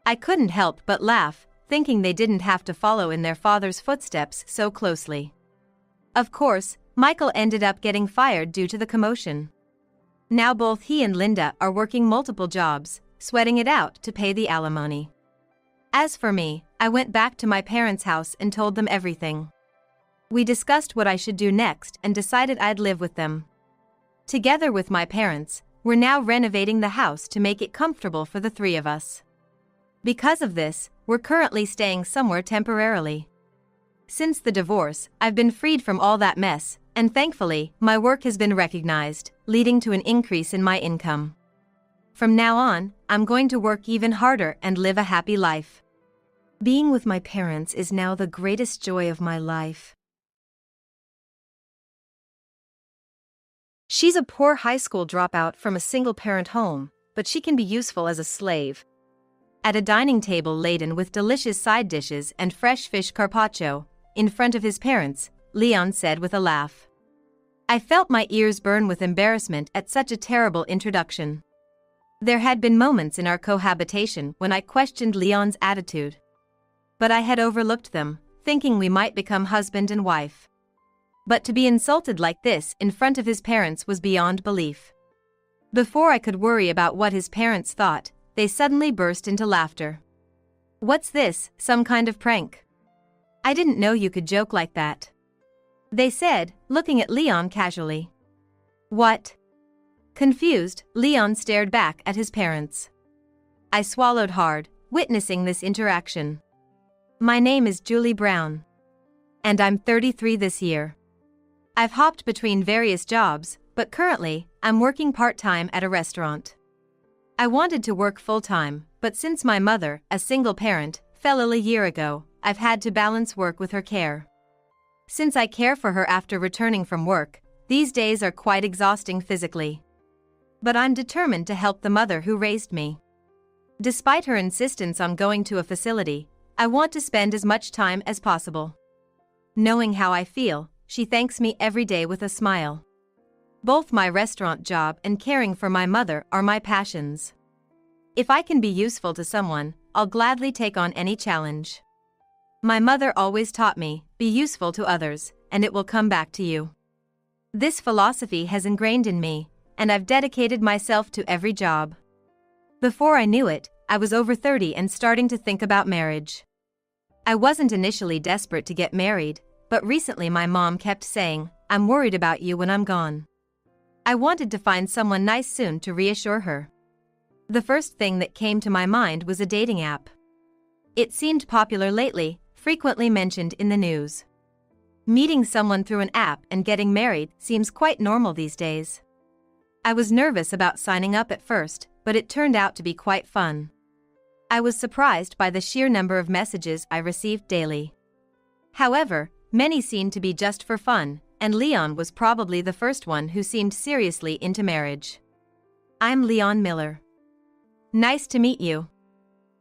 I couldn't help but laugh, thinking they didn't have to follow in their father's footsteps so closely. Of course, Michael ended up getting fired due to the commotion. Now both he and Linda are working multiple jobs, sweating it out to pay the alimony. As for me, I went back to my parents' house and told them everything. We discussed what I should do next and decided I'd live with them. Together with my parents, we're now renovating the house to make it comfortable for the three of us. Because of this, we're currently staying somewhere temporarily. Since the divorce, I've been freed from all that mess, and thankfully, my work has been recognized, leading to an increase in my income. From now on, I'm going to work even harder and live a happy life. Being with my parents is now the greatest joy of my life. She's a poor high school dropout from a single-parent home, but she can be useful as a slave. At a dining table laden with delicious side dishes and fresh fish carpaccio, in front of his parents, Leon said with a laugh. I felt my ears burn with embarrassment at such a terrible introduction. There had been moments in our cohabitation when I questioned Leon's attitude. But I had overlooked them, thinking we might become husband and wife. But to be insulted like this in front of his parents was beyond belief. Before I could worry about what his parents thought, they suddenly burst into laughter. What's this, some kind of prank? I didn't know you could joke like that. They said, looking at Leon casually. What? Confused, Leon stared back at his parents. I swallowed hard, witnessing this interaction. My name is Julie Brown. And I'm 33 this year. I've hopped between various jobs, but currently, I'm working part-time at a restaurant. I wanted to work full-time, but since my mother, a single parent, fell ill a year ago, I've had to balance work with her care. Since I care for her after returning from work, these days are quite exhausting physically. But I'm determined to help the mother who raised me. Despite her insistence on going to a facility, I want to spend as much time as possible. Knowing how I feel, she thanks me every day with a smile. Both my restaurant job and caring for my mother are my passions. If I can be useful to someone, I'll gladly take on any challenge. My mother always taught me, be useful to others, and it will come back to you. This philosophy has ingrained in me, and I've dedicated myself to every job. Before I knew it, I was over 30 and starting to think about marriage. I wasn't initially desperate to get married, but recently my mom kept saying, I'm worried about you when I'm gone. I wanted to find someone nice soon to reassure her. The first thing that came to my mind was a dating app. It seemed popular lately, frequently mentioned in the news. Meeting someone through an app and getting married seems quite normal these days. I was nervous about signing up at first, but it turned out to be quite fun. I was surprised by the sheer number of messages I received daily. However, many seemed to be just for fun, and Leon was probably the first one who seemed seriously into marriage. I'm Leon Miller. Nice to meet you.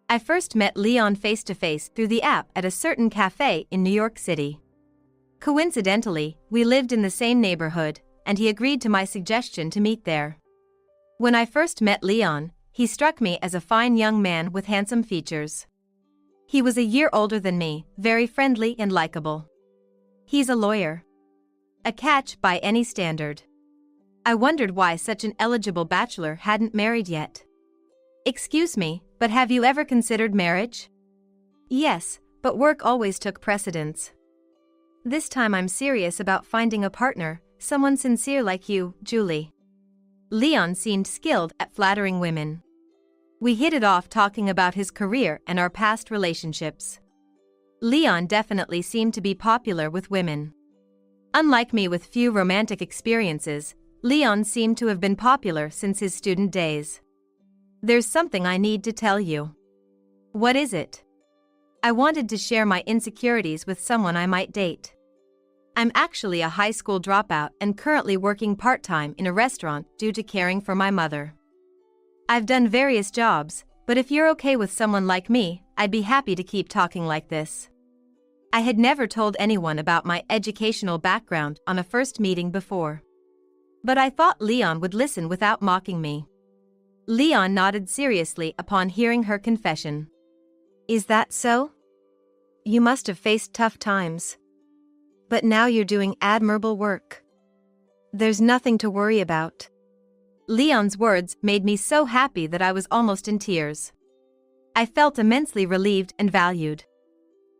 I first met Leon face-to-face through the app at a certain cafe in New York City. Coincidentally, we lived in the same neighborhood, and he agreed to my suggestion to meet there. When I first met Leon, he struck me as a fine young man with handsome features. He was a year older than me, very friendly and likable. He's a lawyer. A catch by any standard. I wondered why such an eligible bachelor hadn't married yet. Excuse me, but have you ever considered marriage? Yes, but work always took precedence. This time I'm serious about finding a partner, someone sincere like you, Julie. Leon seemed skilled at flattering women. We hit it off talking about his career and our past relationships. Leon definitely seemed to be popular with women. Unlike me with few romantic experiences, Leon seemed to have been popular since his student days. There's something I need to tell you. What is it? I wanted to share my insecurities with someone I might date. I'm actually a high school dropout and currently working part-time in a restaurant due to caring for my mother. I've done various jobs, but if you're okay with someone like me, I'd be happy to keep talking like this. I had never told anyone about my educational background on a first meeting before. But I thought Leon would listen without mocking me. Leon nodded seriously upon hearing her confession. Is that so? You must have faced tough times. But now you're doing admirable work. There's nothing to worry about. Leon's words made me so happy that I was almost in tears. I felt immensely relieved and valued,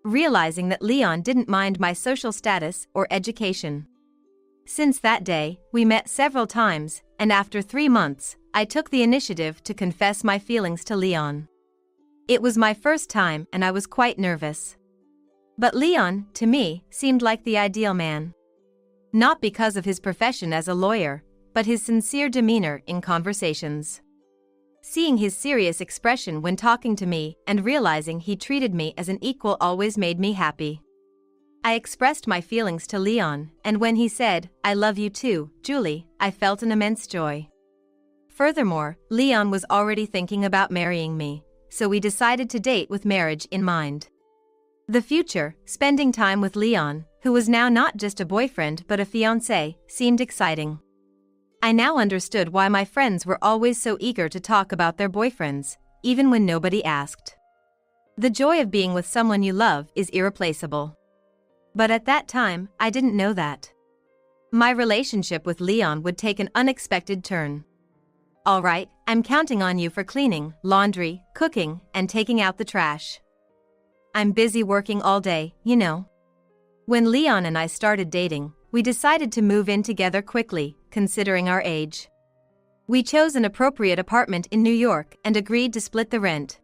realizing that Leon didn't mind my social status or education. Since that day, we met several times, and after 3 months, I took the initiative to confess my feelings to Leon. It was my first time and I was quite nervous. But Leon, to me, seemed like the ideal man. Not because of his profession as a lawyer, but his sincere demeanor in conversations. Seeing his serious expression when talking to me and realizing he treated me as an equal always made me happy. I expressed my feelings to Leon, and when he said, "I love you too, Julie," I felt an immense joy. Furthermore, Leon was already thinking about marrying me, so we decided to date with marriage in mind. The future, spending time with Leon, who was now not just a boyfriend but a fiancé, seemed exciting. I now understood why my friends were always so eager to talk about their boyfriends, even when nobody asked. The joy of being with someone you love is irreplaceable. But at that time, I didn't know that. My relationship with Leon would take an unexpected turn. "All right, I'm counting on you for cleaning, laundry, cooking, and taking out the trash. I'm busy working all day, you know." When Leon and I started dating, we decided to move in together quickly, considering our age. We chose an appropriate apartment in New York and agreed to split the rent.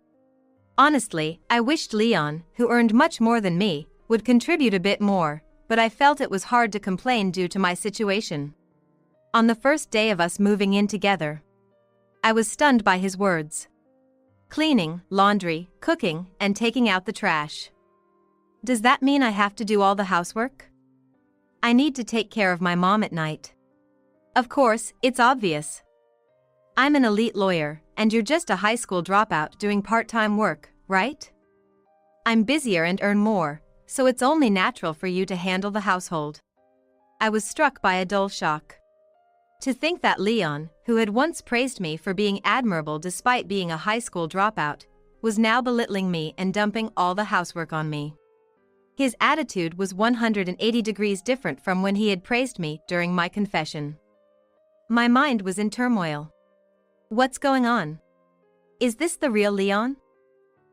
Honestly, I wished Leon, who earned much more than me, would contribute a bit more, but I felt it was hard to complain due to my situation. On the first day of us moving in together, I was stunned by his words. Cleaning, laundry, cooking, and taking out the trash. Does that mean I have to do all the housework? I need to take care of my mom at night. Of course, it's obvious. I'm an elite lawyer, and you're just a high school dropout doing part-time work, right? I'm busier and earn more, so it's only natural for you to handle the household. I was struck by a dull shock. To think that Leon, who had once praised me for being admirable despite being a high school dropout, was now belittling me and dumping all the housework on me. His attitude was 180 degrees different from when he had praised me during my confession. My mind was in turmoil. What's going on? Is this the real Leon?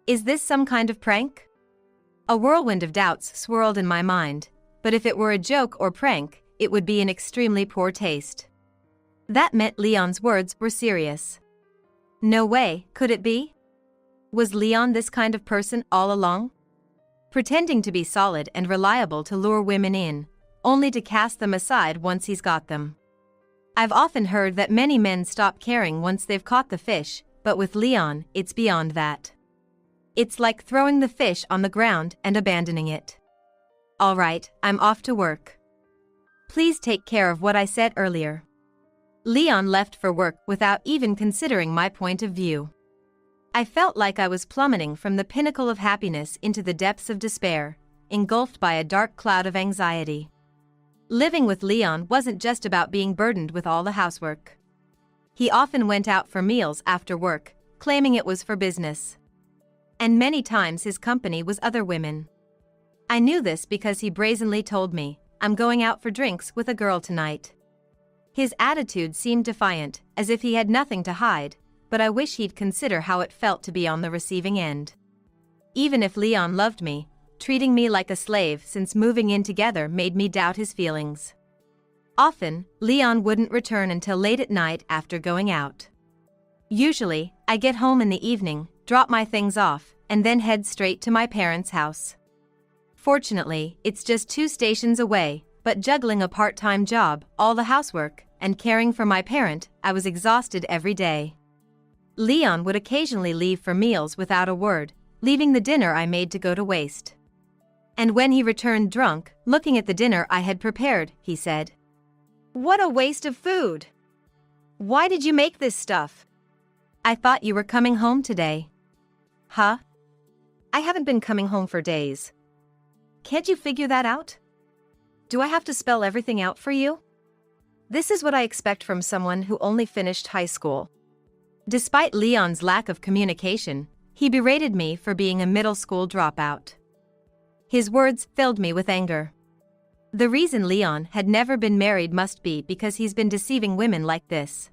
Is this some kind of prank? A whirlwind of doubts swirled in my mind, but if it were a joke or prank, it would be in extremely poor taste. That meant Leon's words were serious. No way, could it be? Was Leon this kind of person all along? Pretending to be solid and reliable to lure women in, only to cast them aside once he's got them. I've often heard that many men stop caring once they've caught the fish, but with Leon, it's beyond that. It's like throwing the fish on the ground and abandoning it. All right, I'm off to work. Please take care of what I said earlier. Leon left for work without even considering my point of view. I felt like I was plummeting from the pinnacle of happiness into the depths of despair, engulfed by a dark cloud of anxiety. Living with Leon wasn't just about being burdened with all the housework. He often went out for meals after work, claiming it was for business. And many times his company was other women. I knew this because he brazenly told me, "I'm going out for drinks with a girl tonight." His attitude seemed defiant, as if he had nothing to hide, but I wish he'd consider how it felt to be on the receiving end. Even if Leon loved me, treating me like a slave since moving in together made me doubt his feelings. Often, Leon wouldn't return until late at night after going out. Usually, I get home in the evening, drop my things off, and then head straight to my parents' house. Fortunately, it's just 2 stations away, but juggling a part-time job, all the housework, and caring for my parent, I was exhausted every day. Leon would occasionally leave for meals without a word, leaving the dinner I made to go to waste. And when he returned drunk, looking at the dinner I had prepared, he said, "What a waste of food! Why did you make this stuff?" "I thought you were coming home today." "Huh? I haven't been coming home for days. Can't you figure that out? Do I have to spell everything out for you? This is what I expect from someone who only finished high school." Despite Leon's lack of communication, he berated me for being a middle school dropout. His words filled me with anger. The reason Leon had never been married must be because he's been deceiving women like this.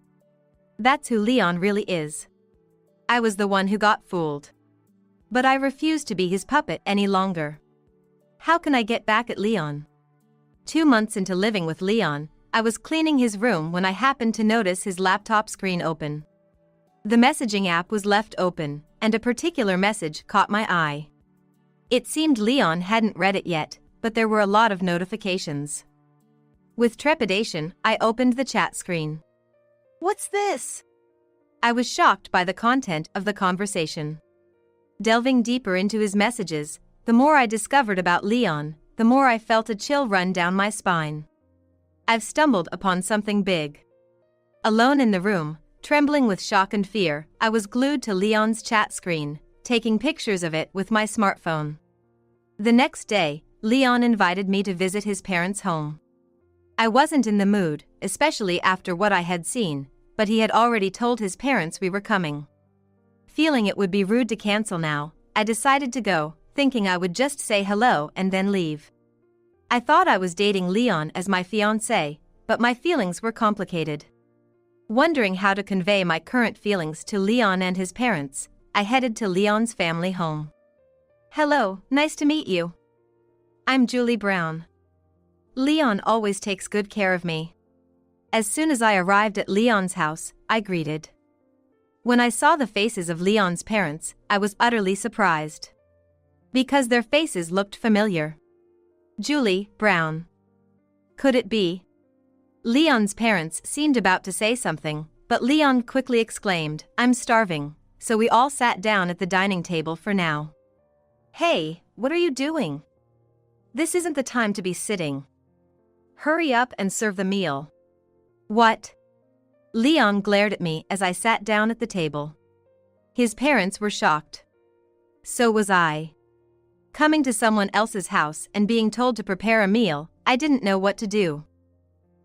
That's who Leon really is. I was the one who got fooled. But I refuse to be his puppet any longer. How can I get back at Leon? 2 months into living with Leon, I was cleaning his room when I happened to notice his laptop screen open. The messaging app was left open, and a particular message caught my eye. It seemed Leon hadn't read it yet, but there were a lot of notifications. With trepidation, I opened the chat screen. What's this? I was shocked by the content of the conversation. Delving deeper into his messages, the more I discovered about Leon, the more I felt a chill run down my spine. I've stumbled upon something big. Alone in the room, trembling with shock and fear, I was glued to Leon's chat screen, taking pictures of it with my smartphone. The next day, Leon invited me to visit his parents' home. I wasn't in the mood, especially after what I had seen, but he had already told his parents we were coming. Feeling it would be rude to cancel now, I decided to go, thinking I would just say hello and then leave. I thought I was dating Leon as my fiancé, but my feelings were complicated. Wondering how to convey my current feelings to Leon and his parents, I headed to Leon's family home. Hello, nice to meet you. I'm Julie Brown. Leon always takes good care of me. As soon as I arrived at Leon's house, I greeted. When I saw the faces of Leon's parents, I was utterly surprised. Because their faces looked familiar. Julie Brown. Could it be? Leon's parents seemed about to say something, but Leon quickly exclaimed, "I'm starving," so we all sat down at the dining table for now. Hey, what are you doing? This isn't the time to be sitting. Hurry up and serve the meal. What? Leon glared at me as I sat down at the table. His parents were shocked. So was I. Coming to someone else's house and being told to prepare a meal, I didn't know what to do.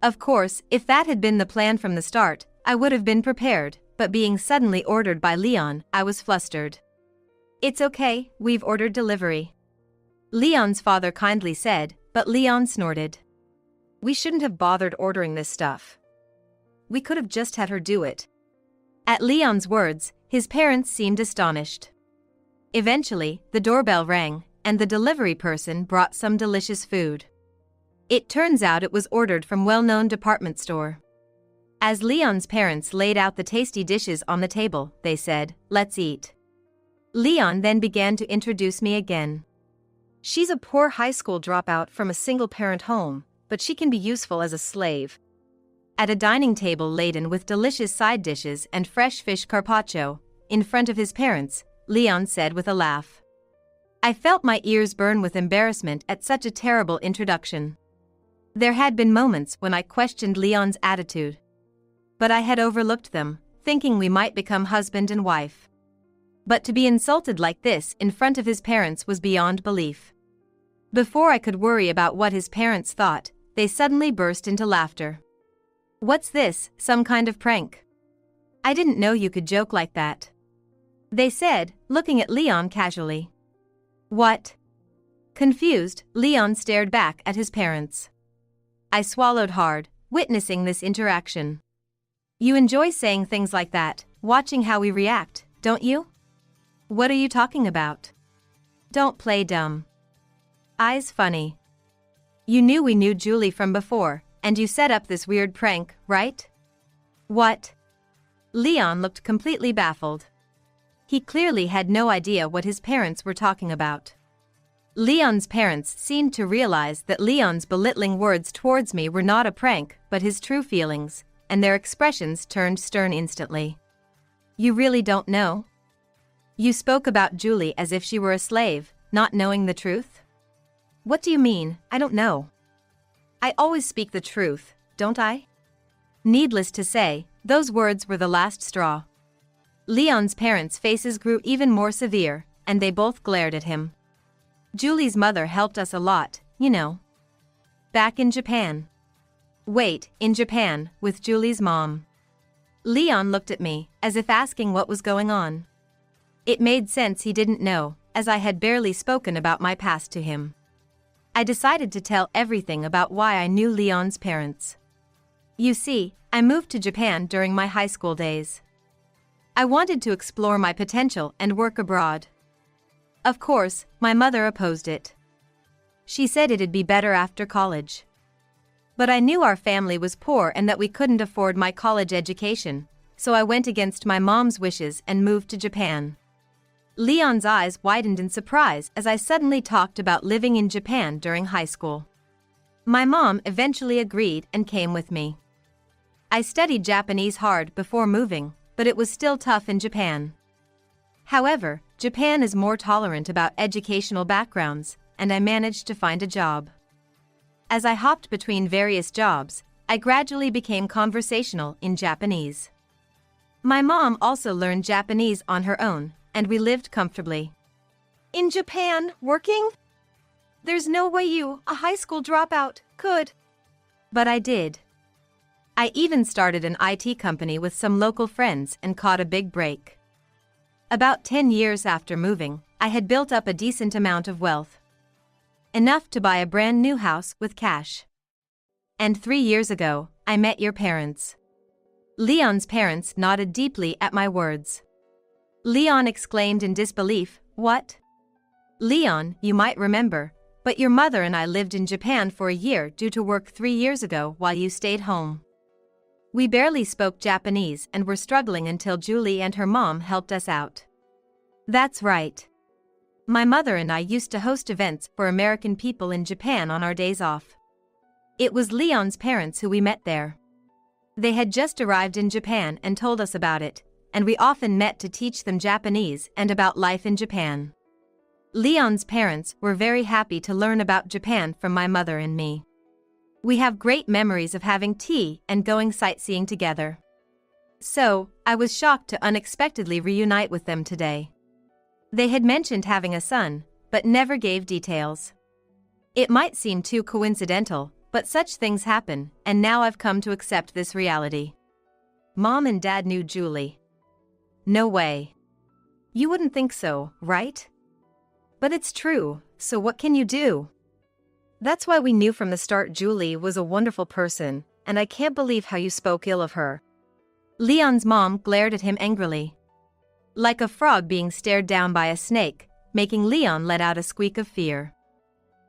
Of course, if that had been the plan from the start, I would have been prepared, but being suddenly ordered by Leon, I was flustered. "It's okay, we've ordered delivery," Leon's father kindly said, but Leon snorted. "We shouldn't have bothered ordering this stuff. We could have just had her do it." At Leon's words, his parents seemed astonished. Eventually, the doorbell rang, and the delivery person brought some delicious food. It turns out it was ordered from well-known department store. As Leon's parents laid out the tasty dishes on the table, they said, "Let's eat." Leon then began to introduce me again. "She's a poor high school dropout from a single-parent home, but she can be useful as a slave." At a dining table laden with delicious side dishes and fresh fish carpaccio, in front of his parents, Leon said with a laugh. I felt my ears burn with embarrassment at such a terrible introduction. There had been moments when I questioned Leon's attitude. But I had overlooked them, thinking we might become husband and wife. But to be insulted like this in front of his parents was beyond belief. Before I could worry about what his parents thought, they suddenly burst into laughter. "What's this, some kind of prank? I didn't know you could joke like that," they said, looking at Leon casually. "What?" Confused, Leon stared back at his parents. I swallowed hard, witnessing this interaction. "You enjoy saying things like that, watching how we react, don't you? What are you talking about? Don't play dumb. Eyes funny. You knew we knew Julie from before, and you set up this weird prank, right?" "What?" Leon looked completely baffled. He clearly had no idea what his parents were talking about. Leon's parents seemed to realize that Leon's belittling words towards me were not a prank but his true feelings, and their expressions turned stern instantly. "You really don't know? You spoke about Julie as if she were a slave, not knowing the truth?" "What do you mean, I don't know? I always speak the truth, don't I?" Needless to say, those words were the last straw. Leon's parents' faces grew even more severe, and they both glared at him. "Julie's mother helped us a lot, you know. Back in Japan." "Wait, in Japan, with Julie's mom?" Leon looked at me, as if asking what was going on. It made sense he didn't know, as I had barely spoken about my past to him. I decided to tell everything about why I knew Leon's parents. You see, I moved to Japan during my high school days. I wanted to explore my potential and work abroad. Of course, my mother opposed it. She said it'd be better after college. But I knew our family was poor and that we couldn't afford my college education, so I went against my mom's wishes and moved to Japan. Leon's eyes widened in surprise as I suddenly talked about living in Japan during high school. My mom eventually agreed and came with me. I studied Japanese hard before moving, but it was still tough in Japan. However, Japan is more tolerant about educational backgrounds, and I managed to find a job. As I hopped between various jobs, I gradually became conversational in Japanese. My mom also learned Japanese on her own, and we lived comfortably. In Japan, working? There's no way you, a high school dropout, could. But I did. I even started an IT company with some local friends and caught a big break. About 10 years after moving, I had built up a decent amount of wealth. Enough to buy a brand new house with cash. And 3 years ago, I met your parents. Leon's parents nodded deeply at my words. Leon exclaimed in disbelief, "What?" Leon, you might remember, but your mother and I lived in Japan for a year due to work 3 years ago while you stayed home. We barely spoke Japanese and were struggling until Julie and her mom helped us out. That's right. My mother and I used to host events for American people in Japan on our days off. It was Leon's parents who we met there. They had just arrived in Japan and told us about it, and we often met to teach them Japanese and about life in Japan. Leon's parents were very happy to learn about Japan from my mother and me. We have great memories of having tea and going sightseeing together. So, I was shocked to unexpectedly reunite with them today. They had mentioned having a son, but never gave details. It might seem too coincidental, but such things happen, and now I've come to accept this reality. Mom and Dad knew Julie. No way. You wouldn't think so, right? But it's true, so what can you do? That's why we knew from the start Julie was a wonderful person, and I can't believe how you spoke ill of her. Leon's mom glared at him angrily. Like a frog being stared down by a snake, making Leon let out a squeak of fear.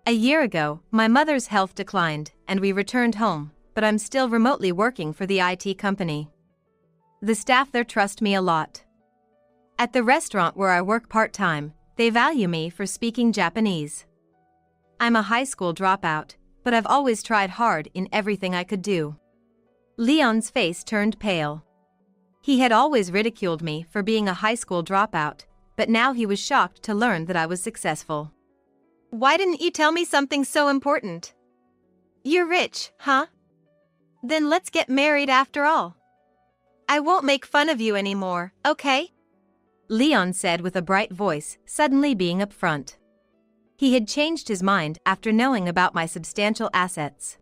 A year ago, my mother's health declined, and we returned home, but I'm still remotely working for the IT company. The staff there trust me a lot. At the restaurant where I work part-time, they value me for speaking Japanese. I'm a high school dropout, but I've always tried hard in everything I could do. Leon's face turned pale. He had always ridiculed me for being a high school dropout, but now he was shocked to learn that I was successful. Why didn't you tell me something so important? You're rich, huh? Then let's get married after all. I won't make fun of you anymore, okay? Leon said with a bright voice, suddenly being upfront. He had changed his mind after knowing about my substantial assets.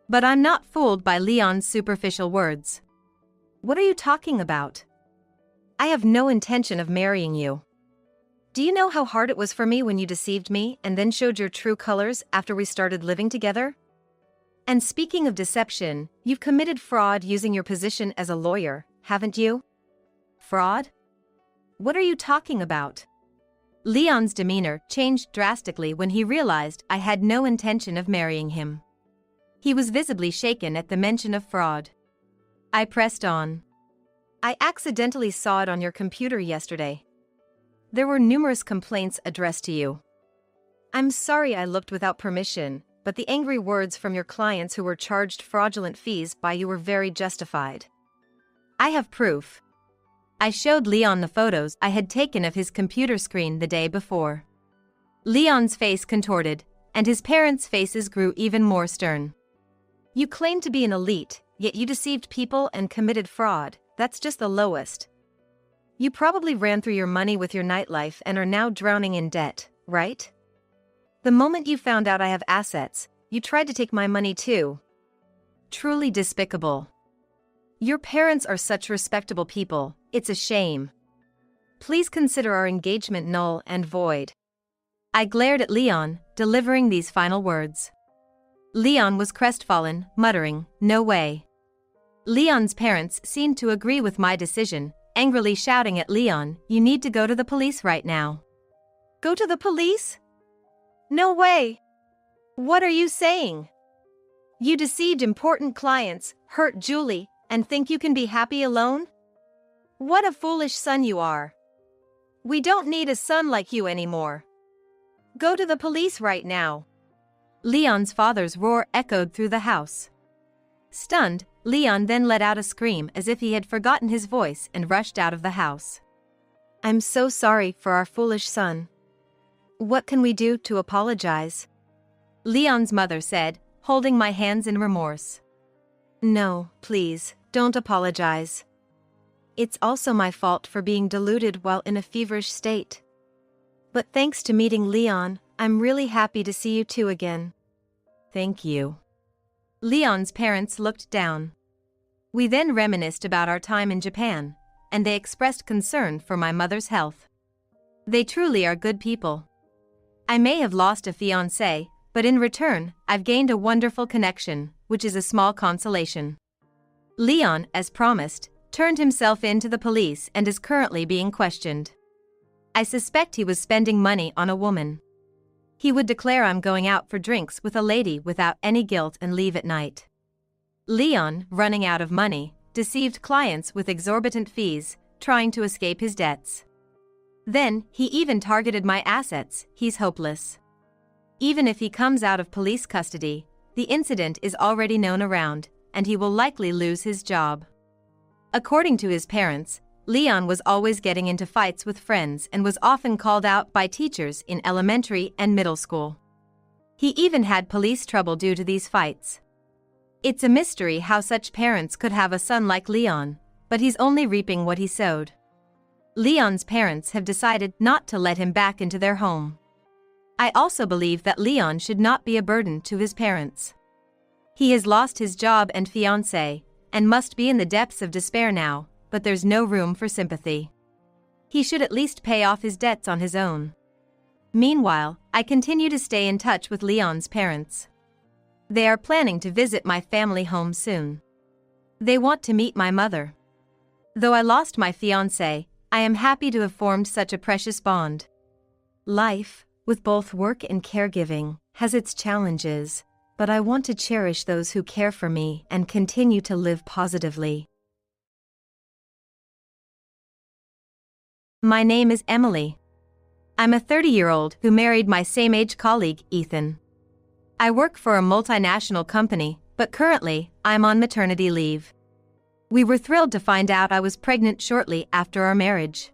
But I'm not fooled by Leon's superficial words. What are you talking about? I have no intention of marrying you. Do you know how hard it was for me when you deceived me and then showed your true colors after we started living together? And speaking of deception, you've committed fraud using your position as a lawyer, haven't you? Fraud? What are you talking about? Leon's demeanor changed drastically when he realized I had no intention of marrying him. He was visibly shaken at the mention of fraud. I pressed on. I accidentally saw it on your computer yesterday. There were numerous complaints addressed to you. I'm sorry I looked without permission, but the angry words from your clients who were charged fraudulent fees by you were very justified. I have proof. I showed Leon the photos I had taken of his computer screen the day before. Leon's face contorted, and his parents' faces grew even more stern. You claim to be an elite, yet you deceived people and committed fraud. That's just the lowest. You probably ran through your money with your nightlife and are now drowning in debt, right? The moment you found out I have assets, you tried to take my money too. Truly despicable. Your parents are such respectable people, it's a shame. Please consider our engagement null and void. I glared at Leon, delivering these final words. Leon was crestfallen, muttering, "No way." Leon's parents seemed to agree with my decision, angrily shouting at Leon, "You need to go to the police right now." Go to the police? No way. What are you saying? You deceived important clients, hurt Julie, and think you can be happy alone? What a foolish son you are. We don't need a son like you anymore. Go to the police right now. Leon's father's roar echoed through the house. Stunned, Leon then let out a scream as if he had forgotten his voice and rushed out of the house. I'm so sorry for our foolish son. What can we do to apologize? Leon's mother said, holding my hands in remorse. No, please, don't apologize. It's also my fault for being deluded while in a feverish state. But thanks to meeting Leon, I'm really happy to see you two again. Thank you. Leon's parents looked down. We then reminisced about our time in Japan, and they expressed concern for my mother's health. They truly are good people. I may have lost a fiancé, but in return, I've gained a wonderful connection, which is a small consolation. Leon, as promised, turned himself in to the police and is currently being questioned. I suspect he was spending money on a woman. He would declare I'm going out for drinks with a lady without any guilt and leave at night. Leon, running out of money, deceived clients with exorbitant fees, trying to escape his debts. Then, he even targeted my assets. He's hopeless. Even if he comes out of police custody, the incident is already known around, and he will likely lose his job. According to his parents, Leon was always getting into fights with friends and was often called out by teachers in elementary and middle school. He even had police trouble due to these fights. It's a mystery how such parents could have a son like Leon, but he's only reaping what he sowed. Leon's parents have decided not to let him back into their home. I also believe that Leon should not be a burden to his parents. He has lost his job and fiancé, and must be in the depths of despair now, but there's no room for sympathy. He should at least pay off his debts on his own. Meanwhile, I continue to stay in touch with Leon's parents. They are planning to visit my family home soon. They want to meet my mother. Though I lost my fiancé, I am happy to have formed such a precious bond. Life, with both work and caregiving, has its challenges, but I want to cherish those who care for me and continue to live positively. My name is Emily. I'm a 30-year-old who married my same-age colleague, Ethan. I work for a multinational company, but currently, I'm on maternity leave. We were thrilled to find out I was pregnant shortly after our marriage.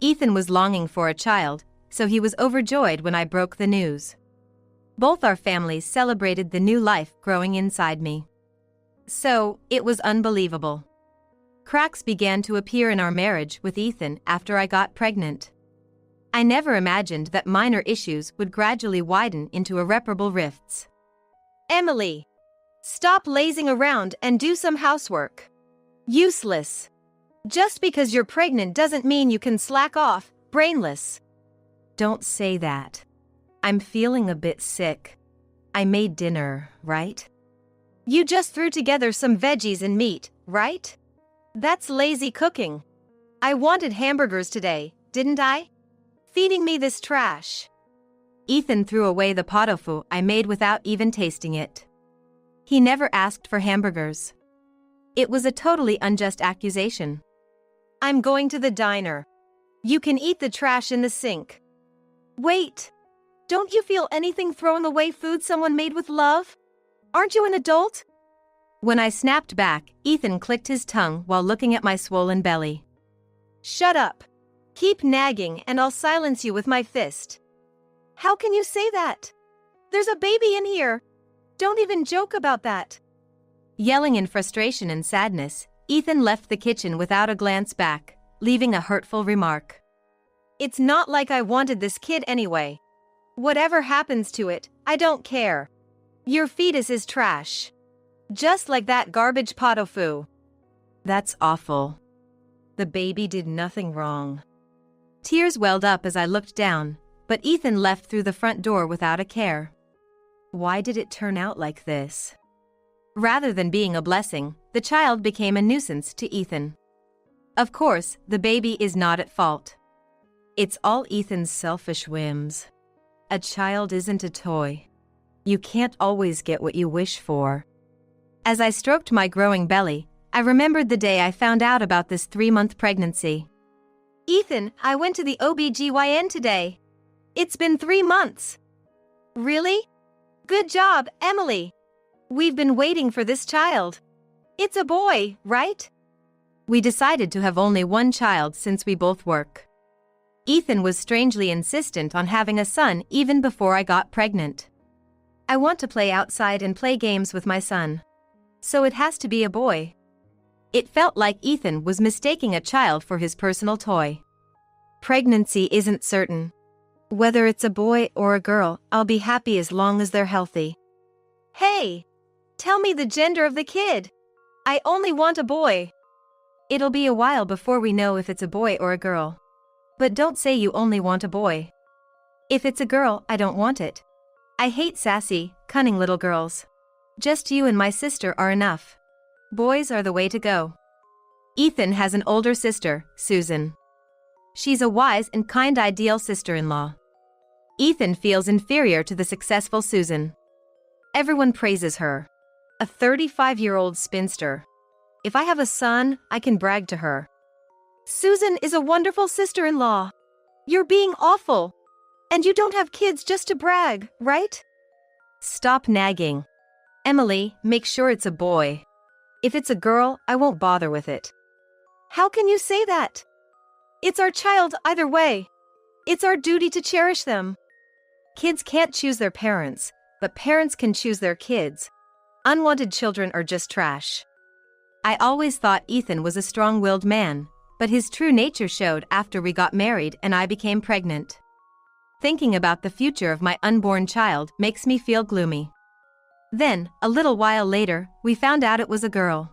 Ethan was longing for a child, so he was overjoyed when I broke the news. Both our families celebrated the new life growing inside me. So, it was unbelievable. Cracks began to appear in our marriage with Ethan after I got pregnant. I never imagined that minor issues would gradually widen into irreparable rifts. Emily, stop lazing around and do some housework. Useless. Just because you're pregnant doesn't mean you can slack off, brainless. Don't say that. I'm feeling a bit sick. I made dinner, right? You just threw together some veggies and meat, right? That's lazy cooking. I wanted hamburgers today, didn't I? Feeding me this trash. Ethan threw away the pot au feu I made without even tasting it. He never asked for hamburgers. It was a totally unjust accusation. I'm going to the diner. You can eat the trash in the sink. Wait. Don't you feel anything throwing away food someone made with love? Aren't you an adult? When I snapped back, Ethan clicked his tongue while looking at my swollen belly. Shut up. Keep nagging and I'll silence you with my fist. How can you say that? There's a baby in here. Don't even joke about that. Yelling in frustration and sadness, Ethan left the kitchen without a glance back, leaving a hurtful remark. It's not like I wanted this kid anyway. Whatever happens to it, I don't care. Your fetus is trash. Just like that garbage pot au feu. That's awful. The baby did nothing wrong. Tears welled up as I looked down, but Ethan left through the front door without a care. Why did it turn out like this? Rather than being a blessing, the child became a nuisance to Ethan. Of course, the baby is not at fault. It's all Ethan's selfish whims. A child isn't a toy. You can't always get what you wish for. As I stroked my growing belly, I remembered the day I found out about this 3-month pregnancy. Ethan, I went to the OB/GYN today. It's been 3 months. Really? Good job, Emily. We've been waiting for this child. It's a boy, right? We decided to have only one child since we both work. Ethan was strangely insistent on having a son even before I got pregnant. I want to play outside and play games with my son. So it has to be a boy. It felt like Ethan was mistaking a child for his personal toy. Pregnancy isn't certain. Whether it's a boy or a girl, I'll be happy as long as they're healthy. Hey! Tell me the gender of the kid. I only want a boy. It'll be a while before we know if it's a boy or a girl. But don't say you only want a boy. If it's a girl, I don't want it. I hate sassy, cunning little girls. Just you and my sister are enough. Boys are the way to go. Ethan has an older sister, Susan. She's a wise and kind ideal sister-in-law. Ethan feels inferior to the successful Susan. Everyone praises her. A 35-year-old spinster. If I have a son, I can brag to her. Susan is a wonderful sister-in-law. You're being awful. And you don't have kids just to brag, right? Stop nagging. Emily, make sure it's a boy. If it's a girl, I won't bother with it. How can you say that? It's our child either way. It's our duty to cherish them. Kids can't choose their parents, but parents can choose their kids. Unwanted children are just trash. I always thought Ethan was a strong-willed man, but his true nature showed after we got married and I became pregnant. Thinking about the future of my unborn child makes me feel gloomy. Then, a little while later, we found out it was a girl.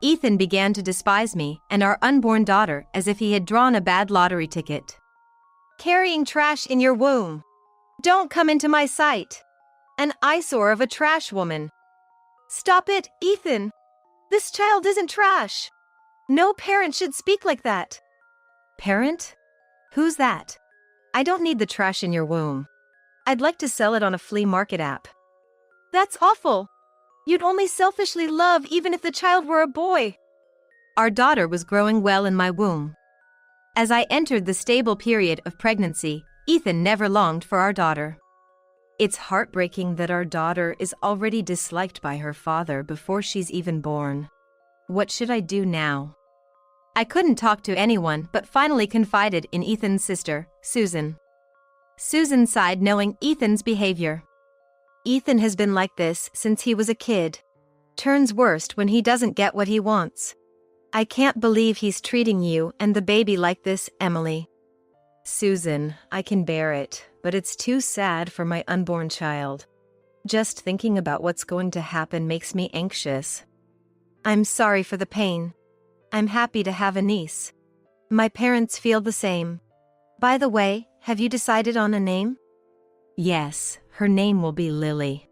Ethan began to despise me and our unborn daughter as if he had drawn a bad lottery ticket. Carrying trash in your womb. Don't come into my sight. An eyesore of a trash woman. Stop it, Ethan. This child isn't trash. No parent should speak like that. Parent? Who's that? I don't need the trash in your womb. I'd like to sell it on a flea market app. That's awful. You'd only selfishly love even if the child were a boy. Our daughter was growing well in my womb. As I entered the stable period of pregnancy, Ethan never longed for our daughter. It's heartbreaking that our daughter is already disliked by her father before she's even born. What should I do now? I couldn't talk to anyone but finally confided in Ethan's sister, Susan. Susan sighed knowing Ethan's behavior. Ethan has been like this since he was a kid. Turns worst when he doesn't get what he wants. I can't believe he's treating you and the baby like this, Emily. Susan, I can bear it, but it's too sad for my unborn child. Just thinking about what's going to happen makes me anxious. I'm sorry for the pain. I'm happy to have a niece. My parents feel the same. By the way, have you decided on a name? Yes, her name will be Lily.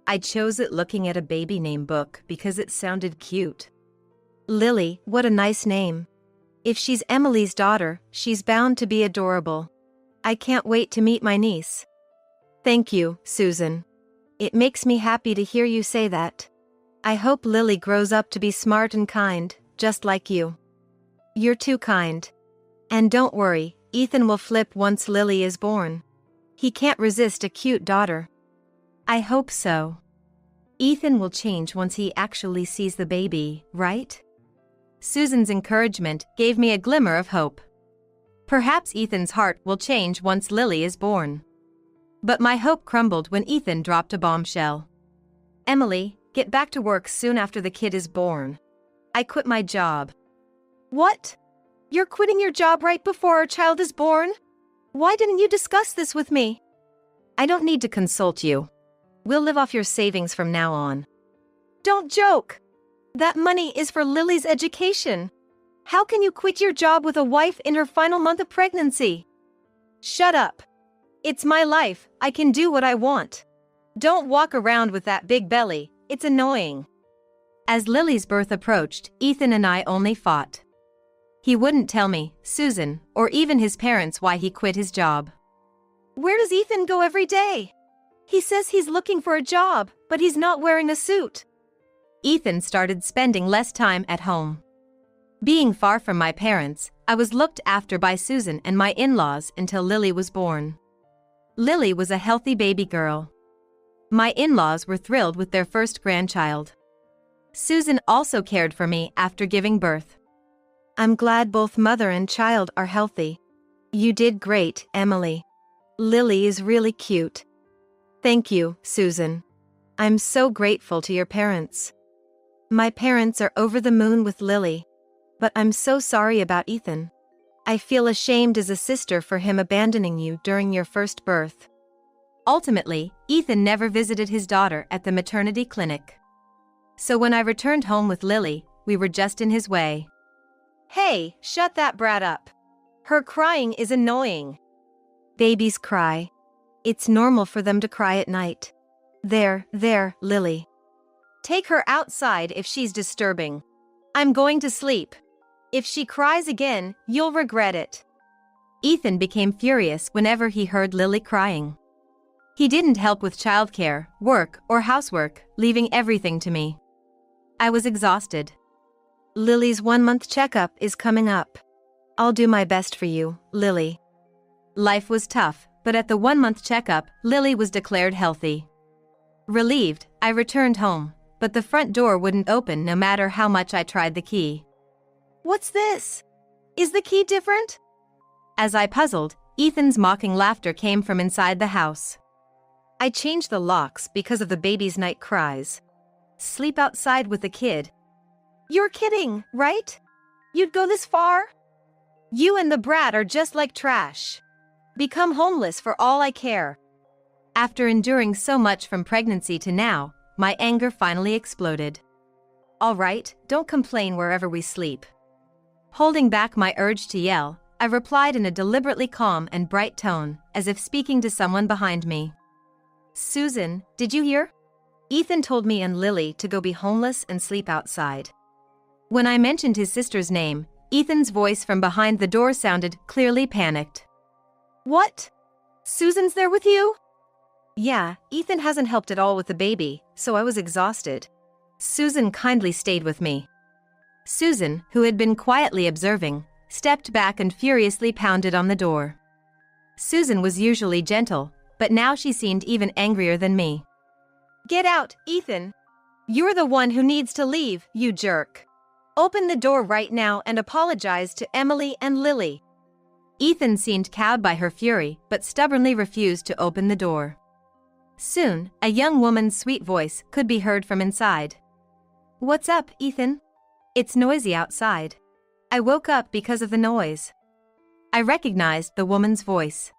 I chose it looking at a baby name book because it sounded cute. Lily, what a nice name. If she's Emily's daughter, she's bound to be adorable. I can't wait to meet my niece. Thank you, Susan. It makes me happy to hear you say that. I hope Lily grows up to be smart and kind, just like you. You're too kind. And don't worry, Ethan will flip once Lily is born. He can't resist a cute daughter. I hope so. Ethan will change once he actually sees the baby, right? Susan's encouragement gave me a glimmer of hope. Perhaps Ethan's heart will change once Lily is born. But my hope crumbled when Ethan dropped a bombshell. Emily, get back to work soon after the kid is born. I quit my job. What? You're quitting your job right before our child is born? Why didn't you discuss this with me? I don't need to consult you. We'll live off your savings from now on. Don't joke. That money is for Lily's education. How can you quit your job with a wife in her final month of pregnancy? Shut up. It's my life, I can do what I want. Don't walk around with that big belly, it's annoying. As Lily's birth approached, Ethan and I only fought. He wouldn't tell me, Susan, or even his parents why he quit his job. Where does Ethan go every day? He says he's looking for a job, but he's not wearing a suit. Ethan started spending less time at home. Being far from my parents, I was looked after by Susan and my in-laws until Lily was born. Lily was a healthy baby girl. My in-laws were thrilled with their first grandchild. Susan also cared for me after giving birth. I'm glad both mother and child are healthy. You did great, Emily. Lily is really cute. Thank you, Susan. I'm so grateful to your parents. My parents are over the moon with Lily. But I'm so sorry about Ethan. I feel ashamed as a sister for him abandoning you during your first birth. Ultimately, Ethan never visited his daughter at the maternity clinic. So when I returned home with Lily, we were just in his way. Hey, shut that brat up. Her crying is annoying. Babies cry. It's normal for them to cry at night. There, Lily. Take her outside if she's disturbing. I'm going to sleep. If she cries again, you'll regret it. Ethan became furious whenever he heard Lily crying. He didn't help with childcare, work, or housework, leaving everything to me. I was exhausted. Lily's 1-month checkup is coming up. I'll do my best for you, Lily. Life was tough, but at the 1-month checkup, Lily was declared healthy. Relieved, I returned home, but the front door wouldn't open no matter how much I tried the key. What's this? Is the key different? As I puzzled, Ethan's mocking laughter came from inside the house. I changed the locks because of the baby's night cries. Sleep outside with the kid. You're kidding, right? You'd go this far? You and the brat are just like trash. Become homeless for all I care. After enduring so much from pregnancy to now, my anger finally exploded. All right, don't complain wherever we sleep. Holding back my urge to yell, I replied in a deliberately calm and bright tone, as if speaking to someone behind me. Susan, did you hear? Ethan told me and Lily to go be homeless and sleep outside. When I mentioned his sister's name, Ethan's voice from behind the door sounded clearly panicked. What? Susan's there with you? Yeah, Ethan hasn't helped at all with the baby, so I was exhausted. Susan kindly stayed with me. Susan, who had been quietly observing, stepped back and furiously pounded on the door. Susan was usually gentle, but now she seemed even angrier than me. Get out, Ethan. You're the one who needs to leave, you jerk. Open the door right now and apologize to Emily and Lily. Ethan seemed cowed by her fury, but stubbornly refused to open the door. Soon, a young woman's sweet voice could be heard from inside. What's up, Ethan? It's noisy outside. I woke up because of the noise. I recognized the woman's voice.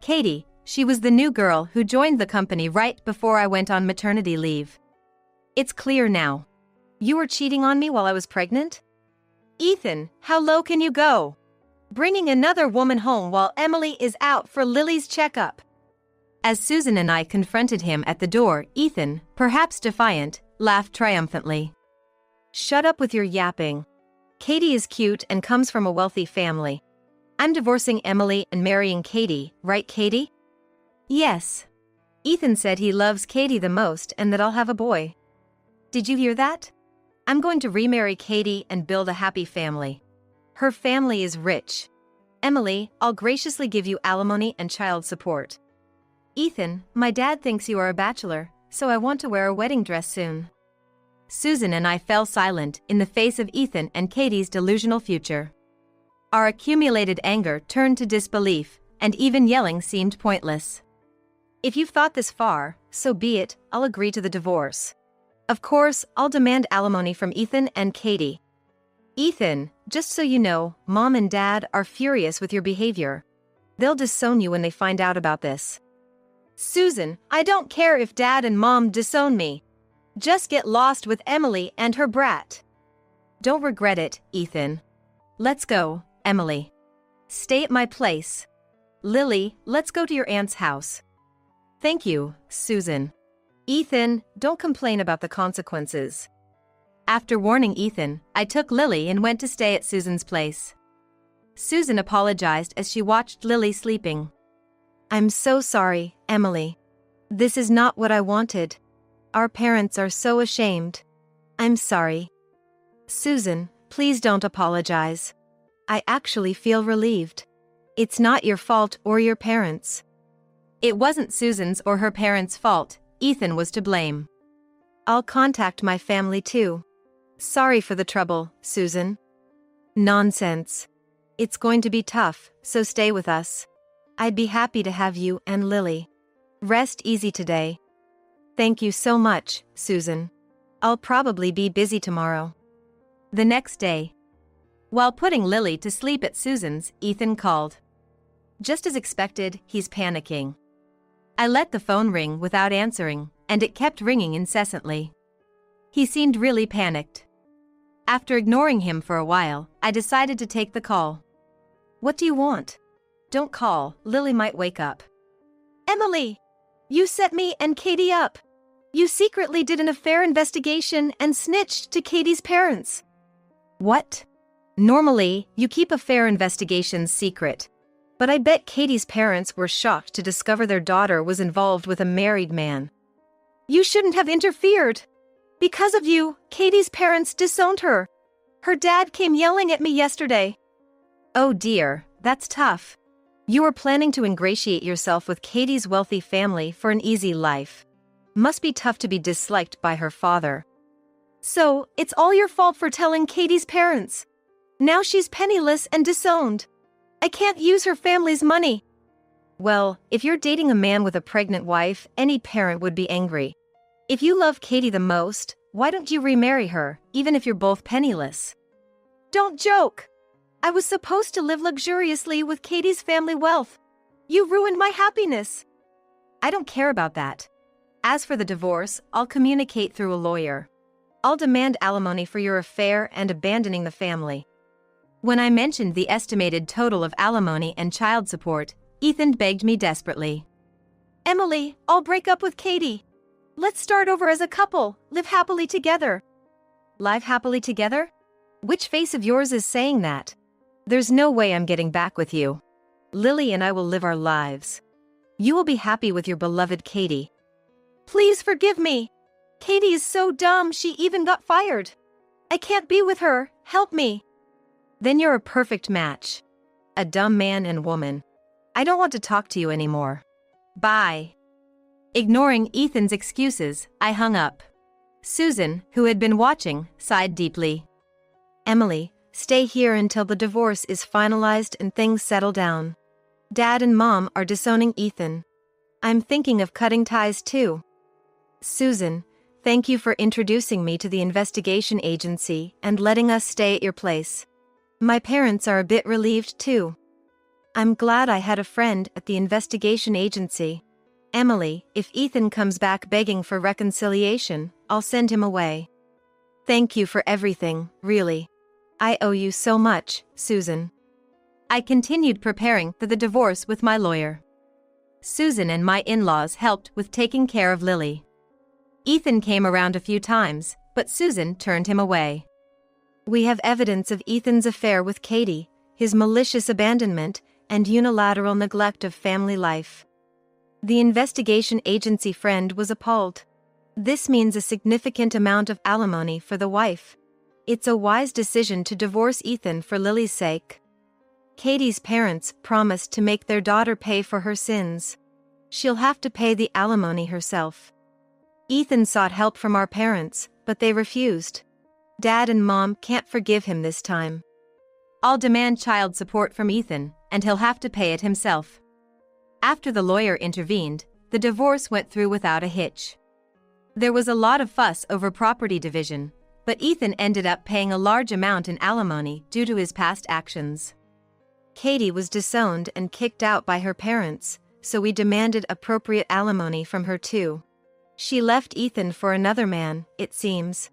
Katie, she was the new girl who joined the company right before I went on maternity leave. It's clear now. You were cheating on me while I was pregnant? Ethan, how low can you go? Bringing another woman home while Emily is out for Lily's checkup. As Susan and I confronted him at the door, Ethan, perhaps defiant, laughed triumphantly. Shut up with your yapping. Katie is cute and comes from a wealthy family. I'm divorcing Emily and marrying Katie, right, Katie? Yes. Ethan said he loves Katie the most and that I'll have a boy. Did you hear that? I'm going to remarry Katie and build a happy family. Her family is rich. Emily, I'll graciously give you alimony and child support. Ethan, my dad thinks you are a bachelor, so I want to wear a wedding dress soon. Susan and I fell silent in the face of Ethan and Katie's delusional future. Our accumulated anger turned to disbelief, and even yelling seemed pointless. If you've thought this far, so be it, I'll agree to the divorce. Of course, I'll demand alimony from Ethan and Katie. Ethan, just so you know, Mom and Dad are furious with your behavior. They'll disown you when they find out about this. Susan, I don't care if Dad and Mom disown me. Just get lost with Emily and her brat. Don't regret it, Ethan. Let's go, Emily. Stay at my place. Lily, let's go to your aunt's house. Thank you, Susan. Ethan, don't complain about the consequences. After warning Ethan, I took Lily and went to stay at Susan's place. Susan apologized as she watched Lily sleeping. I'm so sorry, Emily. This is not what I wanted. Our parents are so ashamed. I'm sorry. Susan, please don't apologize. I actually feel relieved. It's not your fault or your parents. It wasn't Susan's or her parents' fault. Ethan was to blame. I'll contact my family too. Sorry for the trouble, Susan. Nonsense. It's going to be tough, so stay with us. I'd be happy to have you and Lily. Rest easy today. Thank you so much, Susan. I'll probably be busy tomorrow. The next day, while putting Lily to sleep at Susan's, Ethan called. Just as expected, he's panicking. I let the phone ring without answering, and it kept ringing incessantly. He seemed really panicked. After ignoring him for a while, I decided to take the call. What do you want? Don't call, Lily might wake up. Emily! You set me and Katie up. You secretly did an affair investigation and snitched to Katie's parents. What? Normally, you keep affair investigations secret. But I bet Katie's parents were shocked to discover their daughter was involved with a married man. You shouldn't have interfered. Because of you, Katie's parents disowned her. Her dad came yelling at me yesterday. Oh dear, that's tough. You were planning to ingratiate yourself with Katie's wealthy family for an easy life. Must be tough to be disliked by her father. So, it's all your fault for telling Katie's parents. Now she's penniless and disowned. I can't use her family's money. Well, if you're dating a man with a pregnant wife, any parent would be angry. If you love Katie the most, why don't you remarry her, even if you're both penniless? Don't joke. I was supposed to live luxuriously with Katie's family wealth. You ruined my happiness. I don't care about that. As for the divorce, I'll communicate through a lawyer. I'll demand alimony for your affair and abandoning the family. When I mentioned the estimated total of alimony and child support, Ethan begged me desperately. Emily, I'll break up with Katie. Let's start over as a couple, live happily together. Live happily together? Which face of yours is saying that? There's no way I'm getting back with you. Lily and I will live our lives. You will be happy with your beloved Katie. Please forgive me. Katie is so dumb she even got fired. I can't be with her, help me. Then you're a perfect match. A dumb man and woman. I don't want to talk to you anymore. Bye. Ignoring Ethan's excuses, I hung up. Susan, who had been watching, sighed deeply. Emily, stay here until the divorce is finalized and things settle down. Dad and Mom are disowning Ethan. I'm thinking of cutting ties too. Susan, thank you for introducing me to the investigation agency and letting us stay at your place. My parents are a bit relieved too. I'm glad I had a friend at the investigation agency. Emily, if Ethan comes back begging for reconciliation, I'll send him away. Thank you for everything, really. I owe you so much, Susan. I continued preparing for the divorce with my lawyer. Susan and my in-laws helped with taking care of Lily. Ethan came around a few times, but Susan turned him away. We have evidence of Ethan's affair with Katie, his malicious abandonment, and unilateral neglect of family life. The investigation agency friend was appalled. This means a significant amount of alimony for the wife. It's a wise decision to divorce Ethan for Lily's sake. Katie's parents promised to make their daughter pay for her sins. She'll have to pay the alimony herself. Ethan sought help from our parents, but they refused. Dad and Mom can't forgive him this time. I'll demand child support from Ethan, and he'll have to pay it himself. After the lawyer intervened, the divorce went through without a hitch. There was a lot of fuss over property division, but Ethan ended up paying a large amount in alimony due to his past actions. Katie was disowned and kicked out by her parents, so we demanded appropriate alimony from her too. She left Ethan for another man, it seems.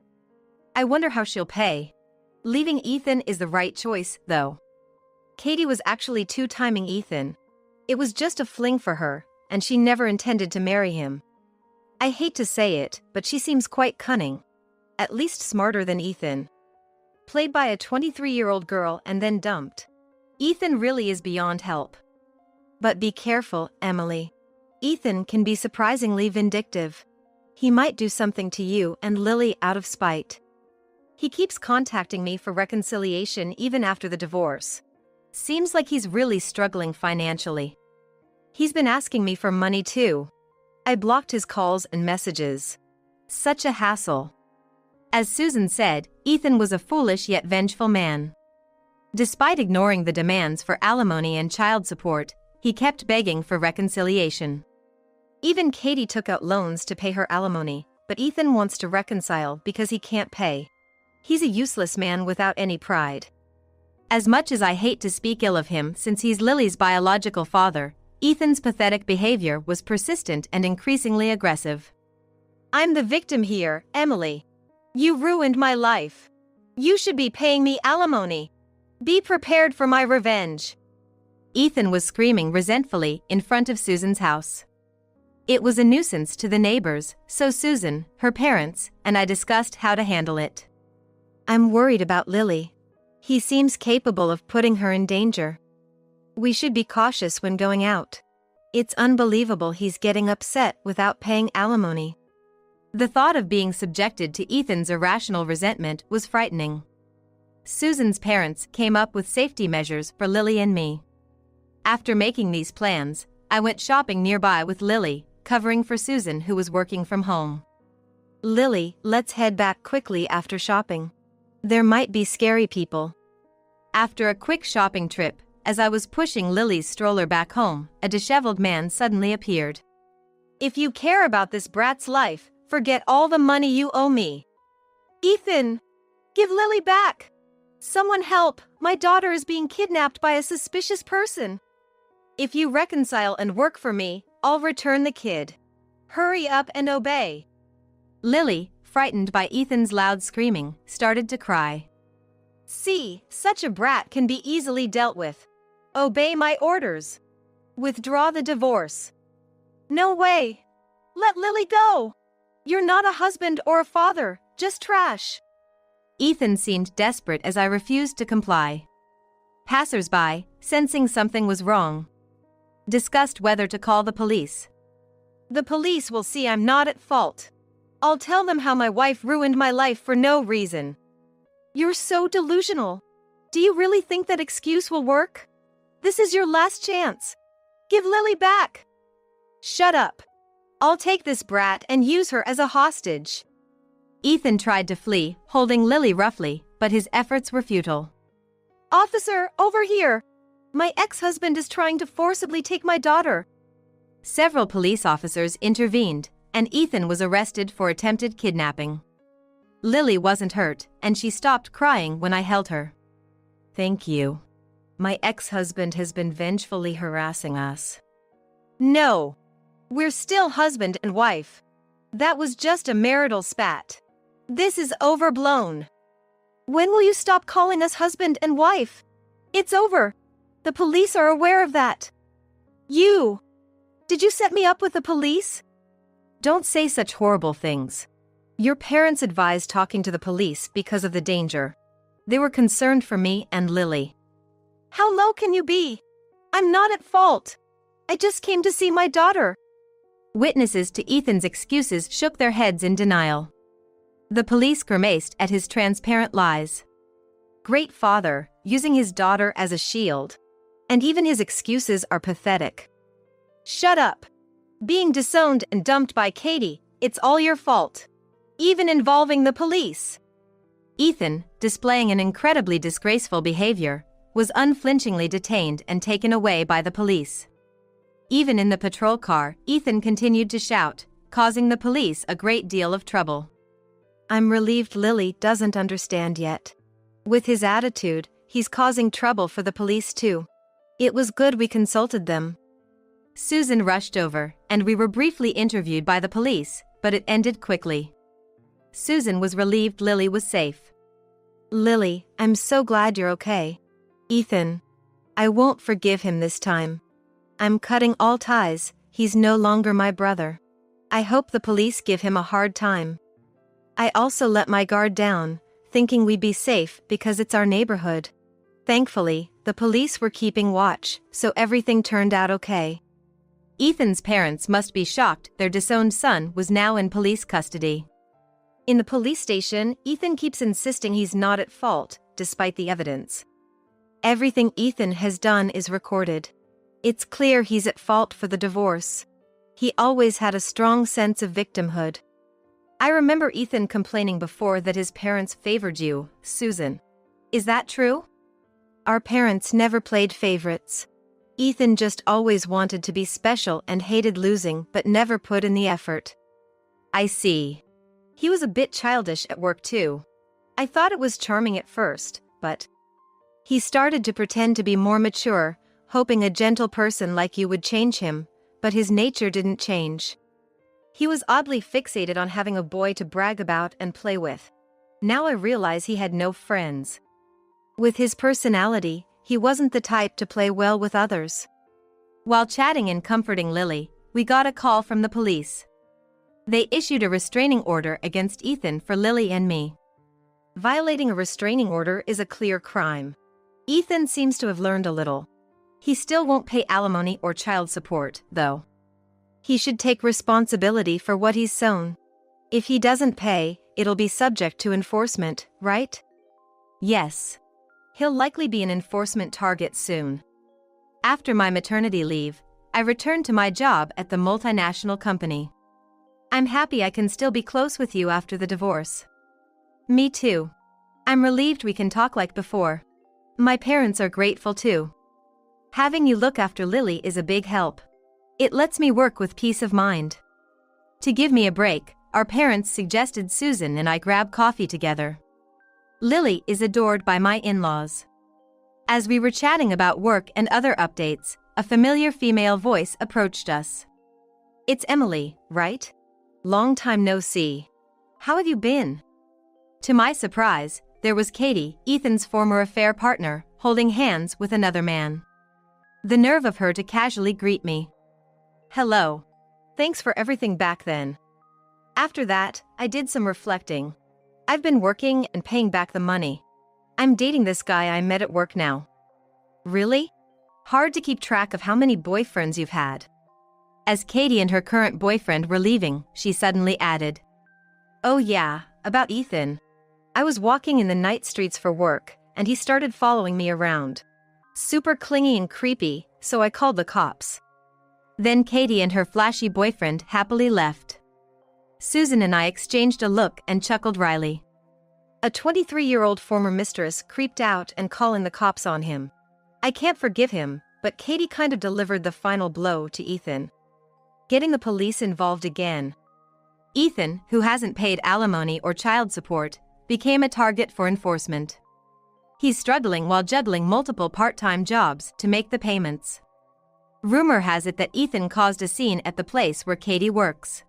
I wonder how she'll pay. Leaving Ethan is the right choice, though. Katie was actually two-timing Ethan. It was just a fling for her, and she never intended to marry him. I hate to say it, but she seems quite cunning. At least smarter than Ethan. Played by a 23-year-old girl and then dumped. Ethan really is beyond help. But be careful, Emily. Ethan can be surprisingly vindictive. He might do something to you and Lily out of spite. He keeps contacting me for reconciliation even after the divorce. Seems like he's really struggling financially. He's been asking me for money too. I blocked his calls and messages. Such a hassle. As Susan said, Ethan was a foolish yet vengeful man. Despite ignoring the demands for alimony and child support, he kept begging for reconciliation. Even Katie took out loans to pay her alimony, but Ethan wants to reconcile because he can't pay. He's a useless man without any pride. As much as I hate to speak ill of him since he's Lily's biological father, Ethan's pathetic behavior was persistent and increasingly aggressive. I'm the victim here, Emily. You ruined my life. You should be paying me alimony. Be prepared for my revenge. Ethan was screaming resentfully in front of Susan's house. It was a nuisance to the neighbors, so Susan, her parents, and I discussed how to handle it. I'm worried about Lily. He seems capable of putting her in danger. We should be cautious when going out. It's unbelievable he's getting upset without paying alimony. The thought of being subjected to Ethan's irrational resentment was frightening. Susan's parents came up with safety measures for Lily and me. After making these plans, I went shopping nearby with Lily, covering for Susan who was working from home. Lily, let's head back quickly after shopping. There might be scary people. After a quick shopping trip, as I was pushing Lily's stroller back home, a disheveled man suddenly appeared. If you care about this brat's life, forget all the money you owe me. Ethan! Give Lily back! Someone help! My daughter is being kidnapped by a suspicious person. If you reconcile and work for me, I'll return the kid. Hurry up and obey. Lily, frightened by Ethan's loud screaming, started to cry. See, such a brat can be easily dealt with. Obey my orders. Withdraw the divorce. No way. Let Lily go. You're not a husband or a father, just trash. Ethan seemed desperate as I refused to comply. Passers-by, sensing something was wrong, discussed whether to call the police. The police will see I'm not at fault. I'll tell them how my wife ruined my life for no reason. You're so delusional. Do you really think that excuse will work? This is your last chance. Give Lily back. Shut up. I'll take this brat and use her as a hostage. Ethan tried to flee, holding Lily roughly, but his efforts were futile. Officer, over here. My ex-husband is trying to forcibly take my daughter. Several police officers intervened, and Ethan was arrested for attempted kidnapping. Lily wasn't hurt, and she stopped crying when I held her. Thank you. My ex-husband has been vengefully harassing us. No. We're still husband and wife. That was just a marital spat. This is overblown. When will you stop calling us husband and wife? It's over. The police are aware of that. You. Did you set me up with the police? Don't say such horrible things. Your parents advised talking to the police because of the danger. They were concerned for me and Lily. How low can you be? I'm not at fault. I just came to see my daughter. Witnesses to Ethan's excuses shook their heads in denial. The police grimaced at his transparent lies. Great father, using his daughter as a shield. And even his excuses are pathetic. Shut up. Being disowned and dumped by Katie, it's all your fault. Even involving the police. Ethan, displaying an incredibly disgraceful behavior, was unflinchingly detained and taken away by the police. Even in the patrol car, Ethan continued to shout, causing the police a great deal of trouble. I'm relieved Lily doesn't understand yet. With his attitude, he's causing trouble for the police too. It was good we consulted them. Susan rushed over, and we were briefly interviewed by the police, but it ended quickly. Susan was relieved Lily was safe. Lily, I'm so glad you're okay. Ethan, I won't forgive him this time. I'm cutting all ties, he's no longer my brother. I hope the police give him a hard time. I also let my guard down, thinking we'd be safe because it's our neighborhood. Thankfully, the police were keeping watch, so everything turned out okay. Ethan's parents must be shocked their disowned son was now in police custody. In the police station, Ethan keeps insisting he's not at fault, despite the evidence. Everything Ethan has done is recorded. It's clear he's at fault for the divorce. He always had a strong sense of victimhood. I remember Ethan complaining before that his parents favored you, Susan. Is that true? Our parents never played favorites. Ethan just always wanted to be special and hated losing but never put in the effort. I see. He was a bit childish at work too. I thought it was charming at first, but he started to pretend to be more mature, hoping a gentle person like you would change him, but his nature didn't change. He was oddly fixated on having a boy to brag about and play with. Now I realize he had no friends. With his personality, he wasn't the type to play well with others. While chatting and comforting Lily, we got a call from the police. They issued a restraining order against Ethan for Lily and me. Violating a restraining order is a clear crime. Ethan seems to have learned a little. He still won't pay alimony or child support, though. He should take responsibility for what he's sown. If he doesn't pay, it'll be subject to enforcement, right? Yes. He'll likely be an enforcement target soon. After my maternity leave, I returned to my job at the multinational company. I'm happy I can still be close with you after the divorce. Me too. I'm relieved we can talk like before. My parents are grateful too. Having you look after Lily is a big help. It lets me work with peace of mind. To give me a break, our parents suggested Susan and I grab coffee together. Lily is adored by my in-laws. As we were chatting about work and other updates, a familiar female voice approached us. It's Emily, right? Long time no see. How have you been? To my surprise, there was Katie, Ethan's former affair partner, holding hands with another man. The nerve of her to casually greet me. Hello. Thanks for everything back then. After that, I did some reflecting. I've been working and paying back the money. I'm dating this guy I met at work now. Really? Hard to keep track of how many boyfriends you've had. As Katie and her current boyfriend were leaving, she suddenly added, Oh yeah, about Ethan. I was walking in the night streets for work, and he started following me around. Super clingy and creepy, so I called the cops. Then Katie and her flashy boyfriend happily left. Susan and I exchanged a look and chuckled wryly. A 23-year-old former mistress creeped out and calling the cops on him. I can't forgive him, but Katie kind of delivered the final blow to Ethan. Getting the police involved again. Ethan, who hasn't paid alimony or child support, became a target for enforcement. He's struggling while juggling multiple part-time jobs to make the payments. Rumor has it that Ethan caused a scene at the place where Katie works.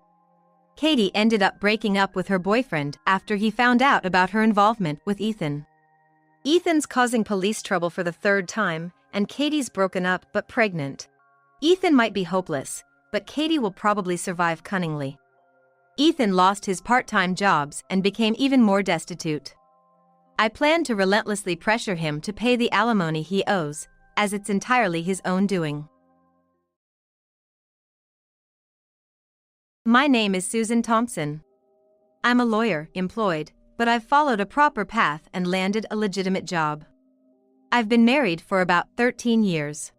Katie ended up breaking up with her boyfriend after he found out about her involvement with Ethan. Ethan's causing police trouble for the third time, and Katie's broken up but pregnant. Ethan might be hopeless, but Katie will probably survive cunningly. Ethan lost his part-time jobs and became even more destitute. I plan to relentlessly pressure him to pay the alimony he owes, as it's entirely his own doing. My name is Susan Thompson. I'm a lawyer, employed, but I've followed a proper path and landed a legitimate job. I've been married for about 13 years.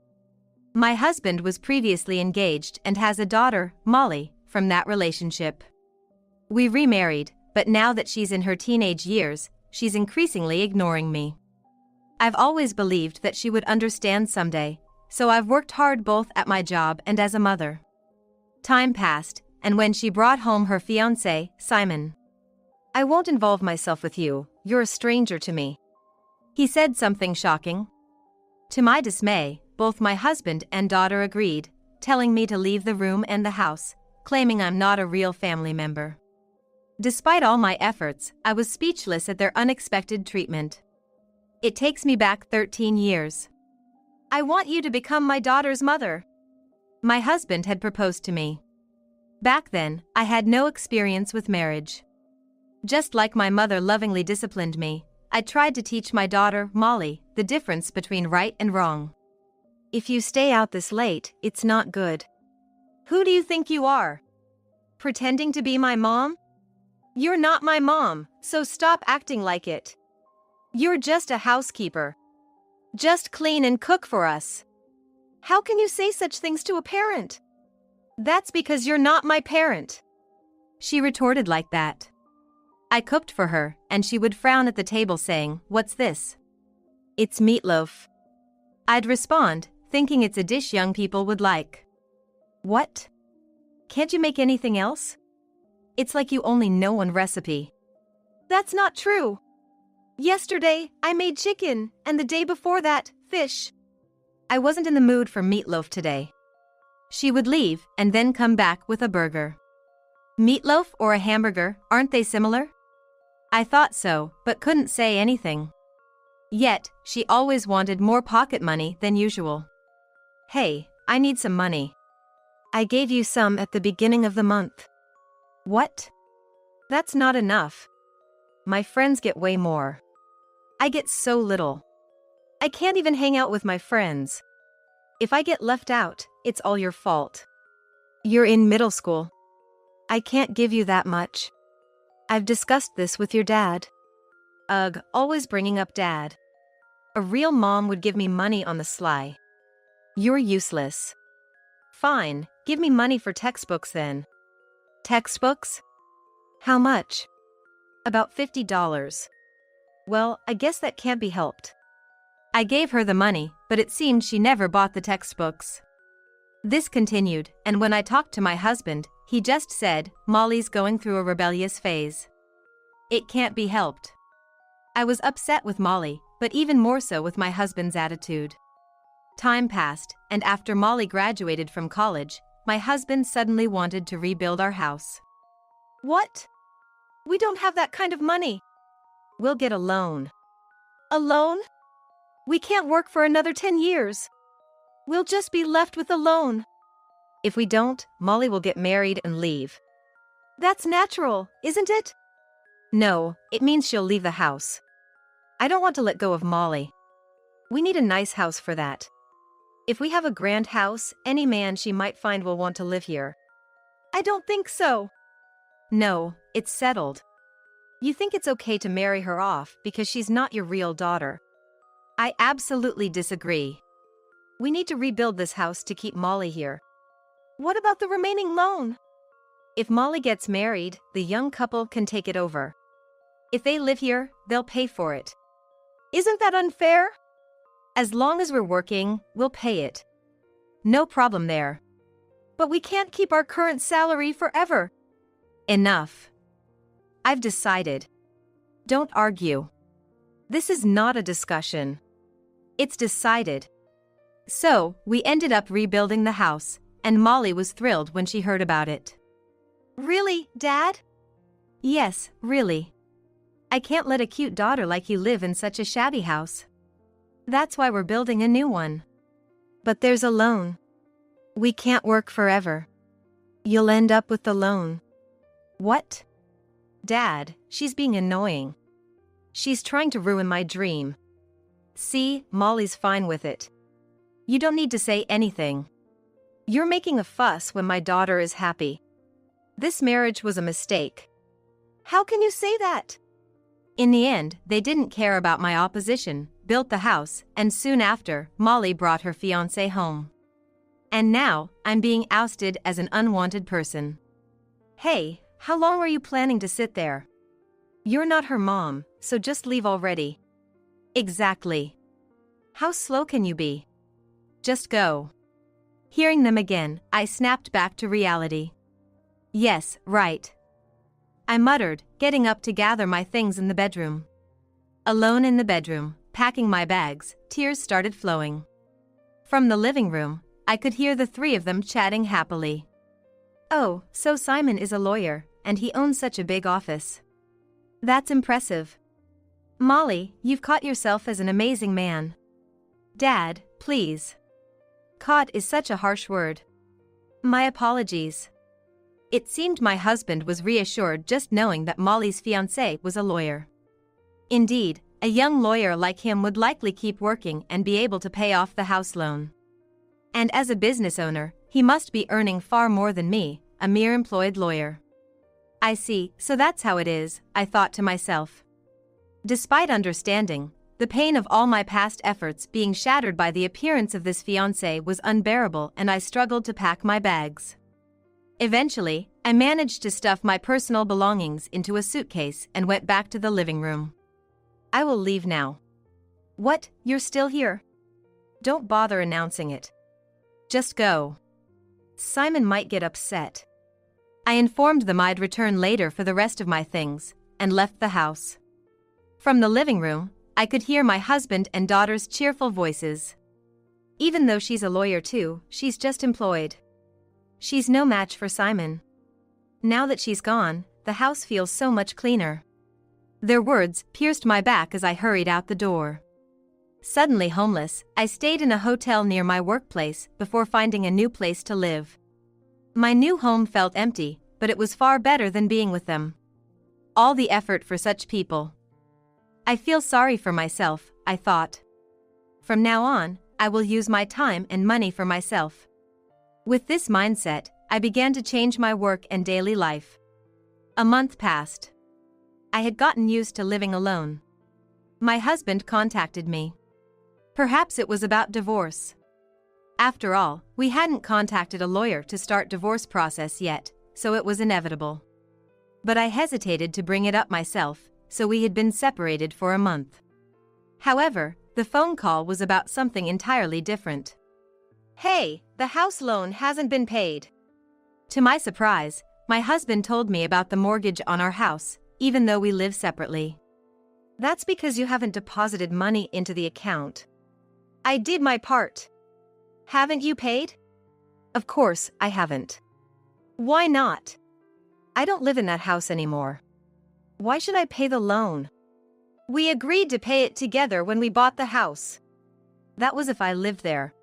My husband was previously engaged and has a daughter, Molly, from that relationship. We remarried, but now that she's in her teenage years, she's increasingly ignoring me. I've always believed that she would understand someday, so I've worked hard both at my job and as a mother. Time passed, and when she brought home her fiancé, Simon. I won't involve myself with you, you're a stranger to me. He said something shocking. To my dismay, both my husband and daughter agreed, telling me to leave the room and the house, claiming I'm not a real family member. Despite all my efforts, I was speechless at their unexpected treatment. It takes me back 13 years. I want you to become my daughter's mother. My husband had proposed to me. Back then, I had no experience with marriage. Just like my mother lovingly disciplined me, I tried to teach my daughter, Molly, the difference between right and wrong. If you stay out this late, it's not good. Who do you think you are? Pretending to be my mom? You're not my mom, so stop acting like it. You're just a housekeeper. Just clean and cook for us. How can you say such things to a parent? That's because you're not my parent. She retorted like that. I cooked for her, and she would frown at the table saying, "What's this?" It's meatloaf. I'd respond, thinking it's a dish young people would like. What? Can't you make anything else? It's like you only know one recipe. That's not true. Yesterday, I made chicken, and the day before that, fish. I wasn't in the mood for meatloaf today. She would leave and then come back with a burger. Meatloaf or a hamburger, aren't they similar? I thought so, but couldn't say anything. Yet, she always wanted more pocket money than usual. Hey, I need some money. I gave you some at the beginning of the month. What? That's not enough. My friends get way more. I get so little. I can't even hang out with my friends. If I get left out, it's all your fault. You're in middle school. I can't give you that much. I've discussed this with your dad. Ugh, always bringing up dad. A real mom would give me money on the sly. You're useless. Fine, give me money for textbooks then. Textbooks? How much? About $50. Well, I guess that can't be helped. I gave her the money, but it seemed she never bought the textbooks. This continued, and when I talked to my husband, he just said, "Molly's going through a rebellious phase. It can't be helped." I was upset with Molly, but even more so with my husband's attitude. Time passed, and after Molly graduated from college, my husband suddenly wanted to rebuild our house. What? We don't have that kind of money. We'll get a loan. A loan? We can't work for another 10 years. We'll just be left with a loan. If we don't, Molly will get married and leave. That's natural, isn't it? No, it means she'll leave the house. I don't want to let go of Molly. We need a nice house for that. If we have a grand house, any man she might find will want to live here. I don't think so. No, it's settled. You think it's okay to marry her off because she's not your real daughter. I absolutely disagree. We need to rebuild this house to keep Molly here. What about the remaining loan? If Molly gets married, the young couple can take it over. If they live here, they'll pay for it. Isn't that unfair? As long as we're working, we'll pay it. No problem there. But we can't keep our current salary forever. Enough. I've decided. Don't argue. This is not a discussion. It's decided. So, we ended up rebuilding the house, and Molly was thrilled when she heard about it. Really, Dad? Yes, really. I can't let a cute daughter like you live in such a shabby house. That's why we're building a new one. But there's a loan. We can't work forever. You'll end up with the loan. What? Dad, she's being annoying. She's trying to ruin my dream. See, Molly's fine with it. You don't need to say anything. You're making a fuss when my daughter is happy. This marriage was a mistake. How can you say that? In the end, they didn't care about my opposition, built the house, and soon after, Molly brought her fiancé home. And now, I'm being ousted as an unwanted person. Hey, how long are you planning to sit there? You're not her mom, so just leave already. Exactly. How slow can you be? Just go. Hearing them again, I snapped back to reality. Yes, right. I muttered, getting up to gather my things in the bedroom. Alone in the bedroom, packing my bags, tears started flowing. From the living room, I could hear the three of them chatting happily. Oh, so Simon is a lawyer, and he owns such a big office. That's impressive. Molly, you've caught yourself as an amazing man. Dad, please. Caught is such a harsh word. My apologies. It seemed my husband was reassured just knowing that Molly's fiancé was a lawyer. Indeed, a young lawyer like him would likely keep working and be able to pay off the house loan. And as a business owner, he must be earning far more than me, a mere employed lawyer. I see, so that's how it is, I thought to myself. Despite understanding, the pain of all my past efforts being shattered by the appearance of this fiancé was unbearable, and I struggled to pack my bags. Eventually, I managed to stuff my personal belongings into a suitcase and went back to the living room. I will leave now. What, you're still here? Don't bother announcing it. Just go. Simon might get upset. I informed them I'd return later for the rest of my things, and left the house. From the living room, I could hear my husband and daughter's cheerful voices. Even though she's a lawyer too, she's just employed. She's no match for Simon. Now that she's gone, the house feels so much cleaner. Their words pierced my back as I hurried out the door. Suddenly homeless, I stayed in a hotel near my workplace before finding a new place to live. My new home felt empty, but it was far better than being with them. All the effort for such people. I feel sorry for myself, I thought. From now on, I will use my time and money for myself. With this mindset, I began to change my work and daily life. A month passed. I had gotten used to living alone. My husband contacted me. Perhaps it was about divorce. After all, we hadn't contacted a lawyer to start divorce process yet, so it was inevitable. But I hesitated to bring it up myself, so we had been separated for a month. However, the phone call was about something entirely different. Hey, the house loan hasn't been paid. To my surprise, my husband told me about the mortgage on our house, even though we live separately. That's because you haven't deposited money into the account. I did my part. Haven't you paid? Of course, I haven't. Why not? I don't live in that house anymore. Why should I pay the loan? We agreed to pay it together when we bought the house. That was if I lived there.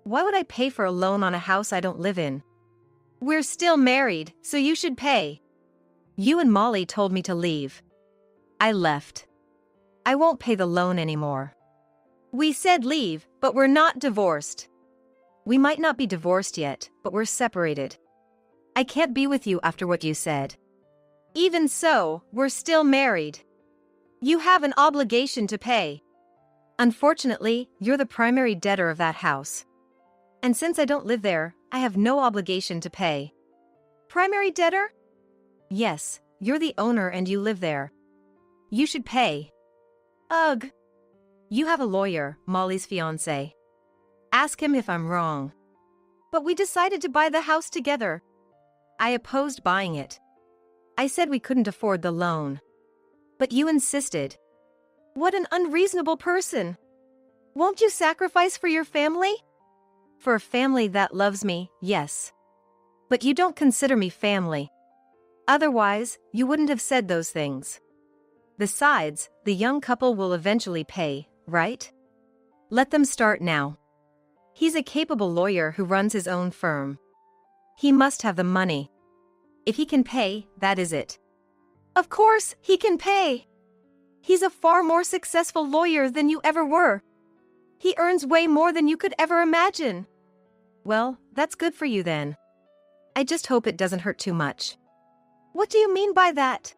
Why would I pay for a loan on a house I don't live in? We're still married, so you should pay. You and Molly told me to leave. I left. I won't pay the loan anymore. We said leave, but we're not divorced. We might not be divorced yet, but we're separated. I can't be with you after what you said. Even so, we're still married. You have an obligation to pay. Unfortunately, you're the primary debtor of that house. And since I don't live there, I have no obligation to pay. Primary debtor? Yes, you're the owner and you live there. You should pay. Ugh. You have a lawyer, Molly's fiancé. Ask him if I'm wrong. But we decided to buy the house together. I opposed buying it. I said we couldn't afford the loan. But you insisted. What an unreasonable person. Won't you sacrifice for your family? For a family that loves me, yes. But you don't consider me family. Otherwise, you wouldn't have said those things. Besides, the young couple will eventually pay, right? Let them start now. He's a capable lawyer who runs his own firm. He must have the money. If he can pay, that is it. Of course, he can pay. He's a far more successful lawyer than you ever were. He earns way more than you could ever imagine. Well, that's good for you then. I just hope it doesn't hurt too much. What do you mean by that?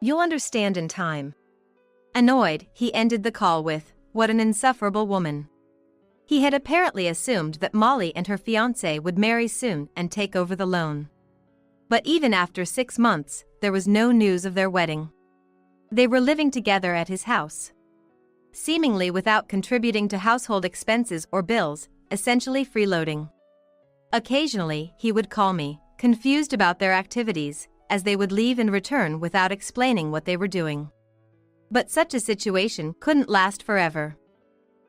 You'll understand in time. Annoyed, he ended the call with, "What an insufferable woman." He had apparently assumed that Molly and her fiancé would marry soon and take over the loan. But even after 6 months, there was no news of their wedding. They were living together at his house, seemingly without contributing to household expenses or bills, essentially freeloading. Occasionally, he would call me, confused about their activities, as they would leave and return without explaining what they were doing. But such a situation couldn't last forever.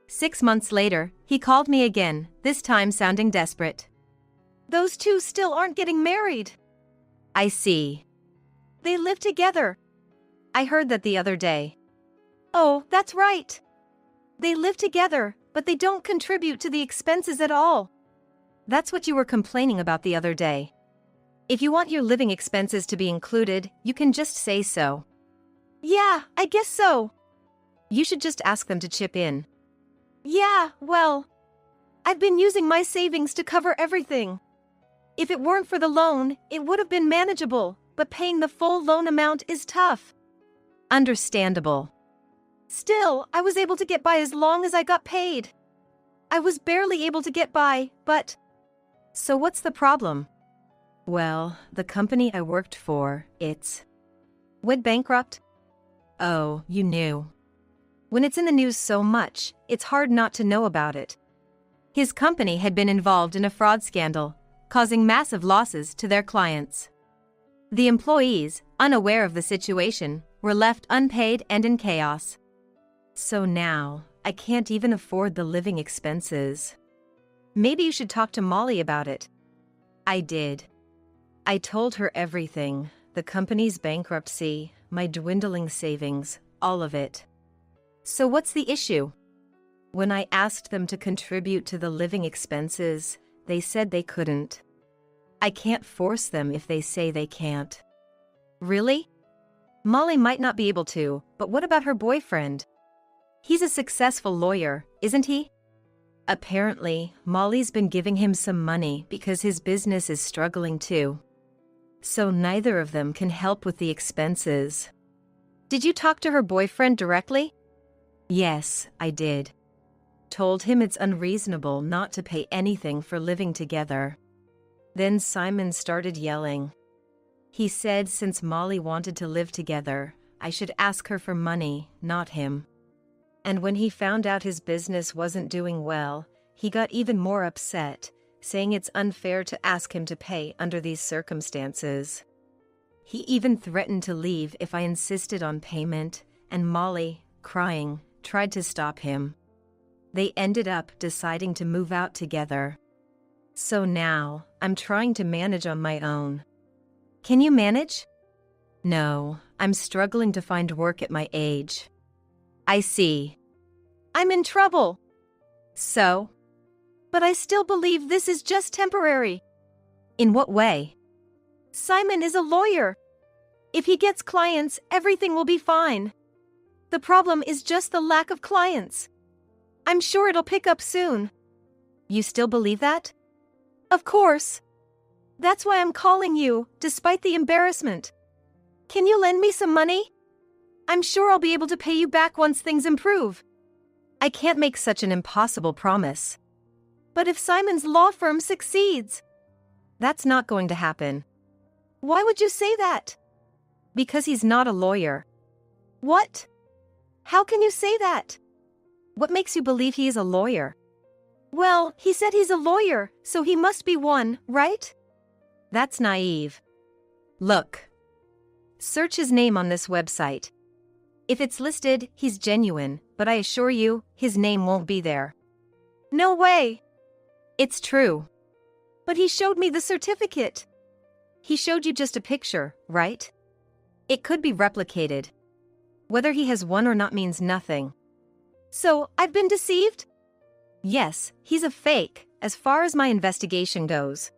6 months later, he called me again, this time sounding desperate. Those two still aren't getting married. I see. They live together. I heard that the other day. Oh, that's right. They live together, but they don't contribute to the expenses at all. That's what you were complaining about the other day. If you want your living expenses to be included, you can just say so. Yeah, I guess so. You should just ask them to chip in. Yeah, well, I've been using my savings to cover everything. If it weren't for the loan, it would have been manageable, but paying the full loan amount is tough. Understandable. Still, I was able to get by as long as I got paid. I was barely able to get by, but... So what's the problem? Well, the company I worked for, went bankrupt. Oh, you knew. When it's in the news so much, it's hard not to know about it. His company had been involved in a fraud scandal, causing massive losses to their clients. The employees, unaware of the situation, were left unpaid and in chaos. So now, I can't even afford the living expenses. Maybe you should talk to Molly about it. I did. I told her everything, the company's bankruptcy, my dwindling savings, all of it. So what's the issue? When I asked them to contribute to the living expenses, they said they couldn't. I can't force them if they say they can't. Really? Molly might not be able to, but what about her boyfriend? He's a successful lawyer, isn't he? Apparently, Molly's been giving him some money because his business is struggling too. So neither of them can help with the expenses. Did you talk to her boyfriend directly? Yes, I did. Told him it's unreasonable not to pay anything for living together. Then Simon started yelling. He said since Molly wanted to live together, I should ask her for money, not him. And when he found out his business wasn't doing well, he got even more upset, saying it's unfair to ask him to pay under these circumstances. He even threatened to leave if I insisted on payment, and Molly, crying, tried to stop him. They ended up deciding to move out together. So now, I'm trying to manage on my own. Can you manage? No, I'm struggling to find work at my age. I see. I'm in trouble. So? But I still believe this is just temporary. In what way? Simon is a lawyer. If he gets clients, everything will be fine. The problem is just the lack of clients. I'm sure it'll pick up soon. You still believe that? Of course. That's why I'm calling you, despite the embarrassment. Can you lend me some money? I'm sure I'll be able to pay you back once things improve. I can't make such an impossible promise. But if Simon's law firm succeeds... That's not going to happen. Why would you say that? Because he's not a lawyer. What? How can you say that? What makes you believe he is a lawyer? Well, he said he's a lawyer, so he must be one, right? That's naive. Look. Search his name on this website. If it's listed, he's genuine, but I assure you, his name won't be there. No way. It's true. But he showed me the certificate. He showed you just a picture, right? It could be replicated. Whether he has one or not means nothing. So, I've been deceived? Yes, he's a fake, as far as my investigation goes.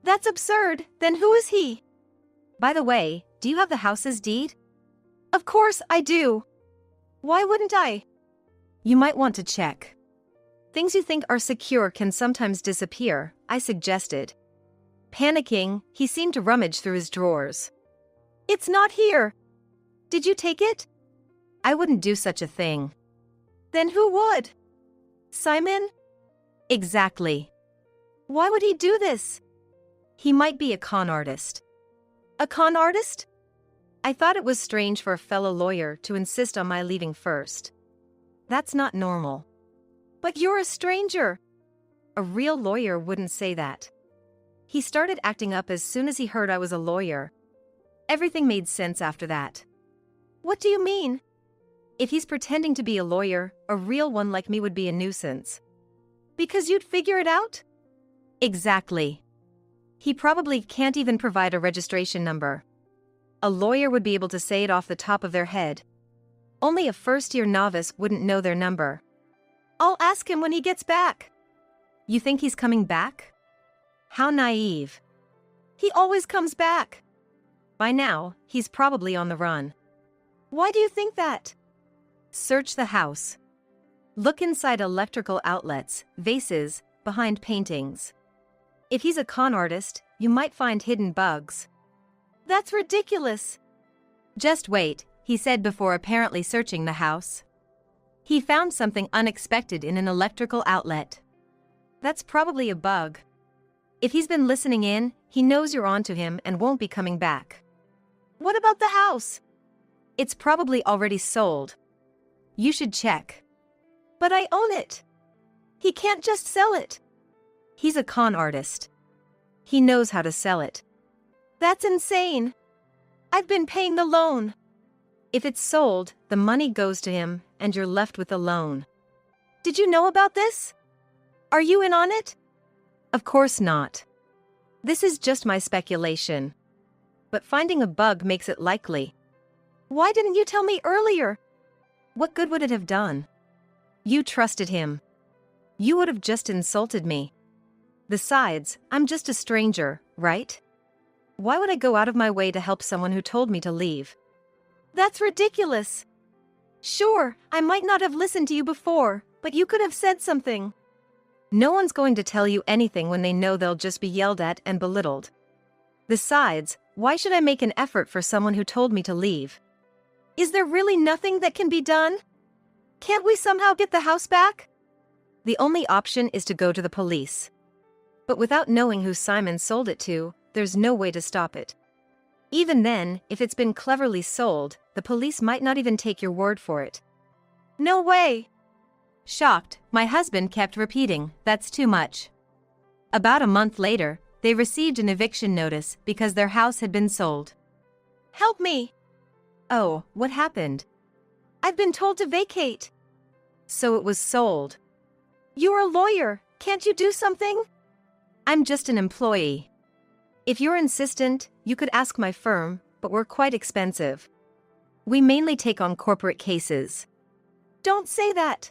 That's absurd. Then who is he? By the way, do you have the house's deed? Of course I do. Why wouldn't I? You might want to check. Things you think are secure can sometimes disappear, I suggested. Panicking, he seemed to rummage through his drawers. It's not here. Did you take it? I wouldn't do such a thing. Then who would? Simon? Exactly. Why would he do this? He might be a con artist. A con artist? I thought it was strange for a fellow lawyer to insist on my leaving first. That's not normal. But you're a stranger. A real lawyer wouldn't say that. He started acting up as soon as he heard I was a lawyer. Everything made sense after that. What do you mean? If he's pretending to be a lawyer, a real one like me would be a nuisance. Because you'd figure it out? Exactly. He probably can't even provide a registration number. A lawyer would be able to say it off the top of their head. Only a first-year novice wouldn't know their number. I'll ask him when he gets back. You think he's coming back? How naive. He always comes back. By now, he's probably on the run. Why do you think that? Search the house. Look inside electrical outlets, vases, behind paintings. If he's a con artist, you might find hidden bugs. That's ridiculous. Just wait, he said before apparently searching the house. He found something unexpected in an electrical outlet. That's probably a bug. If he's been listening in, he knows you're onto him and won't be coming back. What about the house? It's probably already sold. You should check. But I own it. He can't just sell it. He's a con artist. He knows how to sell it. That's insane. I've been paying the loan. If it's sold, the money goes to him, and you're left with the loan. Did you know about this? Are you in on it? Of course not. This is just my speculation. But finding a bug makes it likely. Why didn't you tell me earlier? What good would it have done? You trusted him. You would have just insulted me. Besides, I'm just a stranger, right? Why would I go out of my way to help someone who told me to leave? That's ridiculous. Sure, I might not have listened to you before, but you could have said something. No one's going to tell you anything when they know they'll just be yelled at and belittled. Besides, why should I make an effort for someone who told me to leave? Is there really nothing that can be done? Can't we somehow get the house back? The only option is to go to the police. But without knowing who Simon sold it to, there's no way to stop it. Even then, if it's been cleverly sold, the police might not even take your word for it. No way! Shocked, my husband kept repeating, "That's too much." About a month later, they received an eviction notice because their house had been sold. Help me! Oh, what happened? I've been told to vacate. So it was sold. You're a lawyer, can't you do something? I'm just an employee. If you're insistent, you could ask my firm, but we're quite expensive. We mainly take on corporate cases. Don't say that.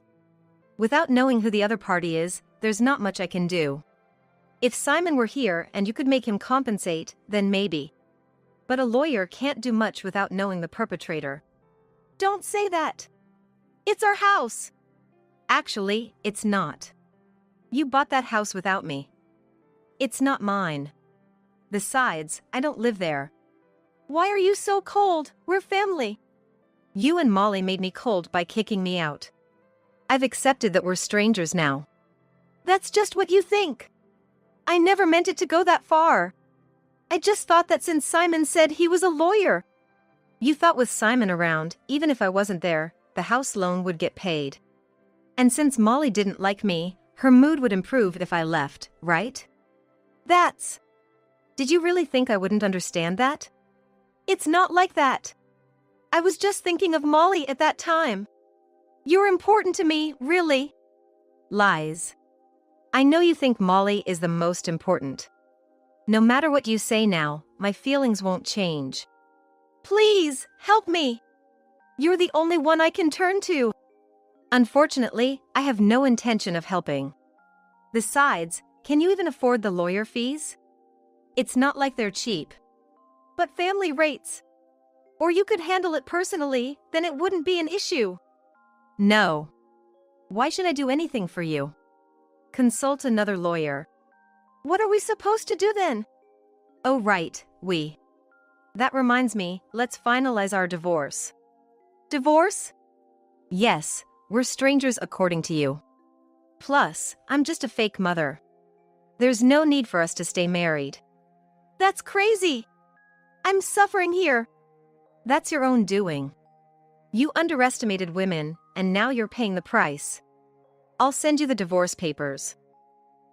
Without knowing who the other party is, there's not much I can do. If Simon were here and you could make him compensate, then maybe. But a lawyer can't do much without knowing the perpetrator. Don't say that. It's our house. Actually, it's not. You bought that house without me. It's not mine. Besides, I don't live there. Why are you so cold? We're family. You and Molly made me cold by kicking me out. I've accepted that we're strangers now. That's just what you think. I never meant it to go that far. I just thought that since Simon said he was a lawyer. You thought with Simon around, even if I wasn't there, the house loan would get paid. And since Molly didn't like me, her mood would improve if I left, right? That's... Did you really think I wouldn't understand that? It's not like that. I was just thinking of Molly at that time. You're important to me, really. Lies. I know you think Molly is the most important. No matter what you say now, my feelings won't change. Please, help me. You're the only one I can turn to. Unfortunately, I have no intention of helping. Besides, can you even afford the lawyer fees? It's not like they're cheap. But family rates. Or you could handle it personally, then it wouldn't be an issue. No. Why should I do anything for you? Consult another lawyer. What are we supposed to do then? Oh right, we. That reminds me, let's finalize our divorce. Divorce? Yes, we're strangers according to you. Plus, I'm just a fake mother. There's no need for us to stay married. That's crazy. I'm suffering here. That's your own doing. You underestimated women, and now you're paying the price. I'll send you the divorce papers.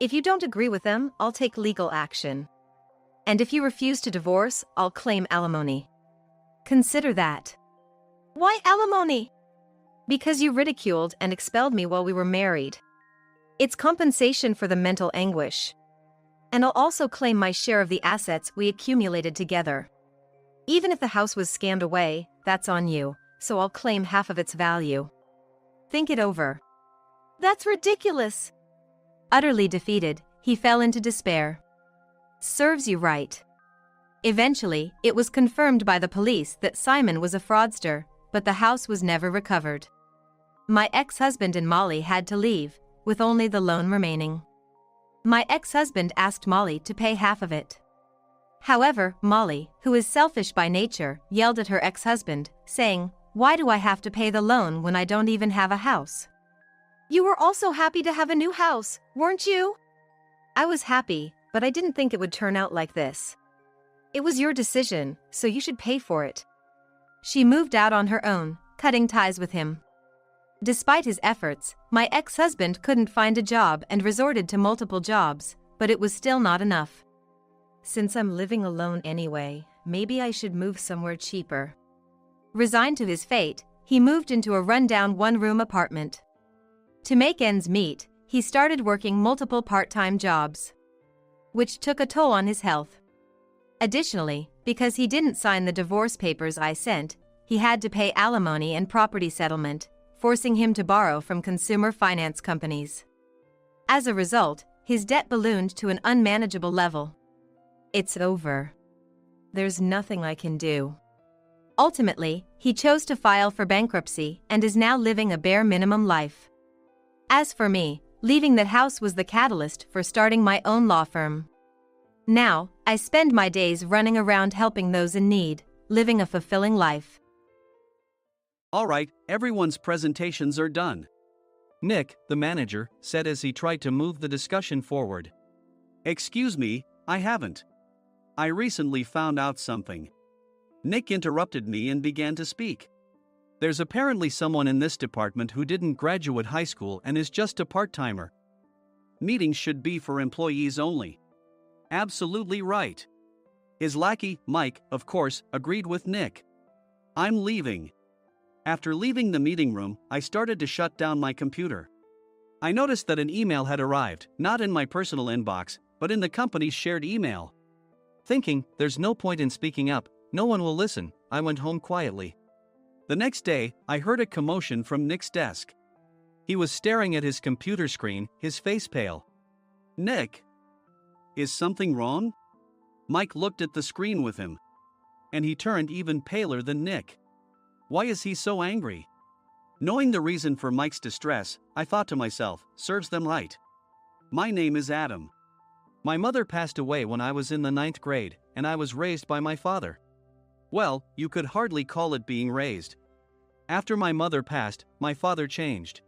If you don't agree with them, I'll take legal action. And if you refuse to divorce, I'll claim alimony. Consider that. Why alimony? Because you ridiculed and expelled me while we were married. It's compensation for the mental anguish. And I'll also claim my share of the assets we accumulated together. Even if the house was scammed away, that's on you, so I'll claim half of its value. Think it over. That's ridiculous. Utterly defeated, he fell into despair. Serves you right. Eventually, it was confirmed by the police that Simon was a fraudster, but the house was never recovered. My ex-husband and Molly had to leave, with only the loan remaining. My ex-husband asked Molly to pay half of it. However, Molly, who is selfish by nature, yelled at her ex-husband, saying, "Why do I have to pay the loan when I don't even have a house?" You were also happy to have a new house, weren't you? I was happy, but I didn't think it would turn out like this. It was your decision, so you should pay for it. She moved out on her own, cutting ties with him. Despite his efforts, my ex-husband couldn't find a job and resorted to multiple jobs, but it was still not enough. Since I'm living alone anyway, maybe I should move somewhere cheaper. Resigned to his fate, he moved into a rundown one-room apartment. To make ends meet, he started working multiple part-time jobs, which took a toll on his health. Additionally, because he didn't sign the divorce papers I sent, he had to pay alimony and property settlement, forcing him to borrow from consumer finance companies. As a result, his debt ballooned to an unmanageable level. It's over. There's nothing I can do. Ultimately, he chose to file for bankruptcy and is now living a bare minimum life. As for me, leaving that house was the catalyst for starting my own law firm. Now, I spend my days running around helping those in need, living a fulfilling life. Alright, everyone's presentations are done. Nick, the manager, said as he tried to move the discussion forward. Excuse me, I haven't. I recently found out something. Nick interrupted me and began to speak. There's apparently someone in this department who didn't graduate high school and is just a part-timer. Meetings should be for employees only. Absolutely right. His lackey, Mike, of course, agreed with Nick. I'm leaving. After leaving the meeting room, I started to shut down my computer. I noticed that an email had arrived, not in my personal inbox, but in the company's shared email. Thinking, there's no point in speaking up, no one will listen, I went home quietly. The next day, I heard a commotion from Nick's desk. He was staring at his computer screen, his face pale. Nick? Is something wrong? Mike looked at the screen with him. And he turned even paler than Nick. Why is he so angry? Knowing the reason for Mike's distress, I thought to myself, serves them right. My name is Adam. My mother passed away when I was in the 9th grade, and I was raised by my father. Well, you could hardly call it being raised. After my mother passed, my father changed.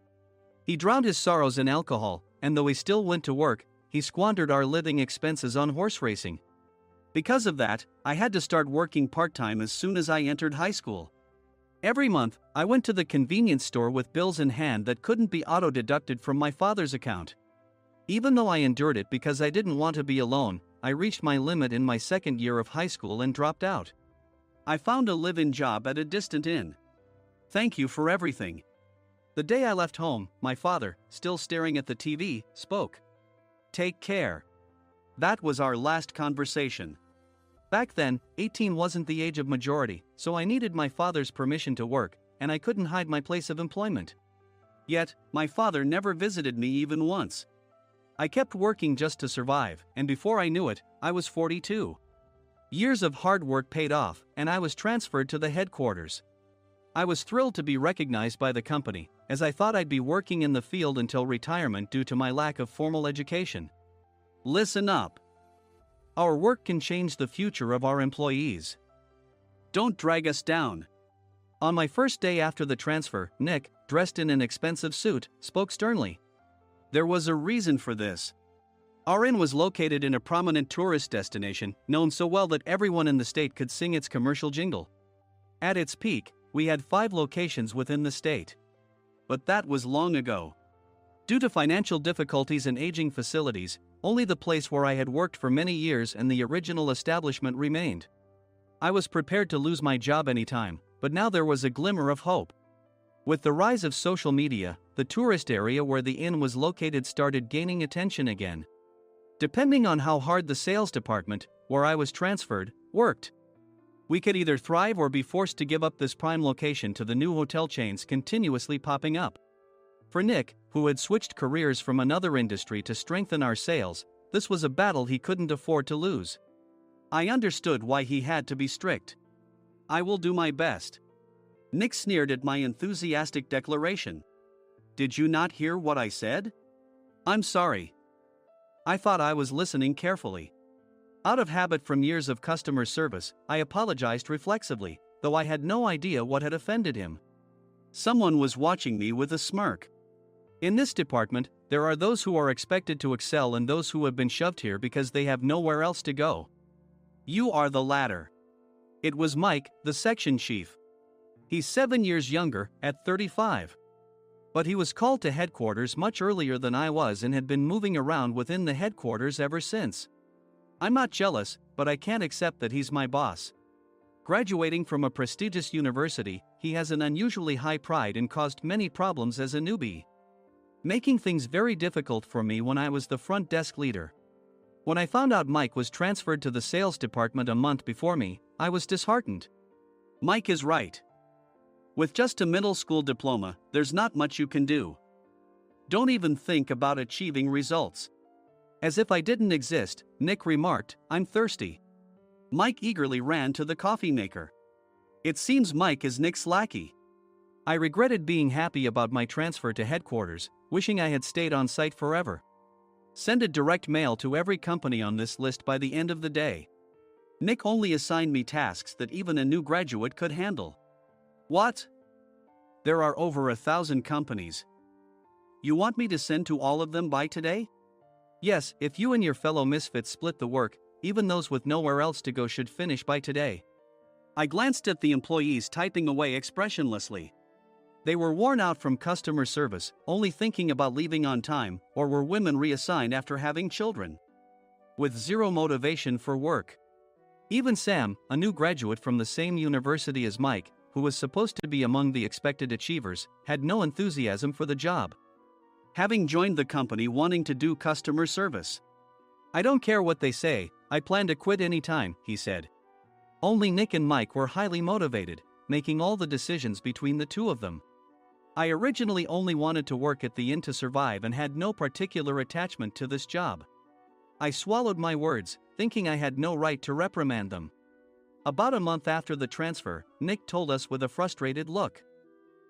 He drowned his sorrows in alcohol, and though he still went to work, he squandered our living expenses on horse racing. Because of that, I had to start working part-time as soon as I entered high school. Every month, I went to the convenience store with bills in hand that couldn't be auto-deducted from my father's account. Even though I endured it because I didn't want to be alone, I reached my limit in my second year of high school and dropped out. I found a live-in job at a distant inn. Thank you for everything. The day I left home, my father, still staring at the TV, spoke. Take care. That was our last conversation. Back then, 18 wasn't the age of majority, so I needed my father's permission to work, and I couldn't hide my place of employment. Yet, my father never visited me even once. I kept working just to survive, and before I knew it, I was 42. Years of hard work paid off, and I was transferred to the headquarters. I was thrilled to be recognized by the company, as I thought I'd be working in the field until retirement due to my lack of formal education. Listen up. Our work can change the future of our employees. Don't drag us down. On my first day after the transfer, Nick, dressed in an expensive suit, spoke sternly. There was a reason for this. Our inn was located in a prominent tourist destination, known so well that everyone in the state could sing its commercial jingle. At its peak, we had 5 locations within the state. But that was long ago. Due to financial difficulties and aging facilities, only the place where I had worked for many years and the original establishment remained. I was prepared to lose my job anytime, but now there was a glimmer of hope. With the rise of social media, the tourist area where the inn was located started gaining attention again. Depending on how hard the sales department, where I was transferred, worked, we could either thrive or be forced to give up this prime location to the new hotel chains continuously popping up. For Nick, who had switched careers from another industry to strengthen our sales, this was a battle he couldn't afford to lose. I understood why he had to be strict. I will do my best. Nick sneered at my enthusiastic declaration. Did you not hear what I said? I'm sorry. I thought I was listening carefully. Out of habit from years of customer service, I apologized reflexively, though I had no idea what had offended him. Someone was watching me with a smirk. In this department, there are those who are expected to excel and those who have been shoved here because they have nowhere else to go. You are the latter. It was Mike, the section chief. He's 7 years younger, at 35. But he was called to headquarters much earlier than I was and had been moving around within the headquarters ever since. I'm not jealous, but I can't accept that he's my boss. Graduating from a prestigious university, he has an unusually high pride and caused many problems as a newbie, making things very difficult for me when I was the front desk leader. When I found out Mike was transferred to the sales department a month before me, I was disheartened. Mike is right. With just a middle school diploma, there's not much you can do. Don't even think about achieving results. As if I didn't exist, Nick remarked, I'm thirsty. Mike eagerly ran to the coffee maker. It seems Mike is Nick's lackey. I regretted being happy about my transfer to headquarters, wishing I had stayed on site forever. Send a direct mail to every company on this list by the end of the day. Nick only assigned me tasks that even a new graduate could handle. What? There are over 1,000 companies. You want me to send to all of them by today? Yes, if you and your fellow misfits split the work, even those with nowhere else to go should finish by today. I glanced at the employees typing away expressionlessly. They were worn out from customer service, only thinking about leaving on time, or were women reassigned after having children, with zero motivation for work. Even Sam, a new graduate from the same university as Mike, who was supposed to be among the expected achievers, had no enthusiasm for the job, having joined the company wanting to do customer service. I don't care what they say, I plan to quit anytime, he said. Only Nick and Mike were highly motivated, making all the decisions between the two of them. I originally only wanted to work at the inn to survive and had no particular attachment to this job. I swallowed my words, thinking I had no right to reprimand them. About a month after the transfer, Nick told us with a frustrated look.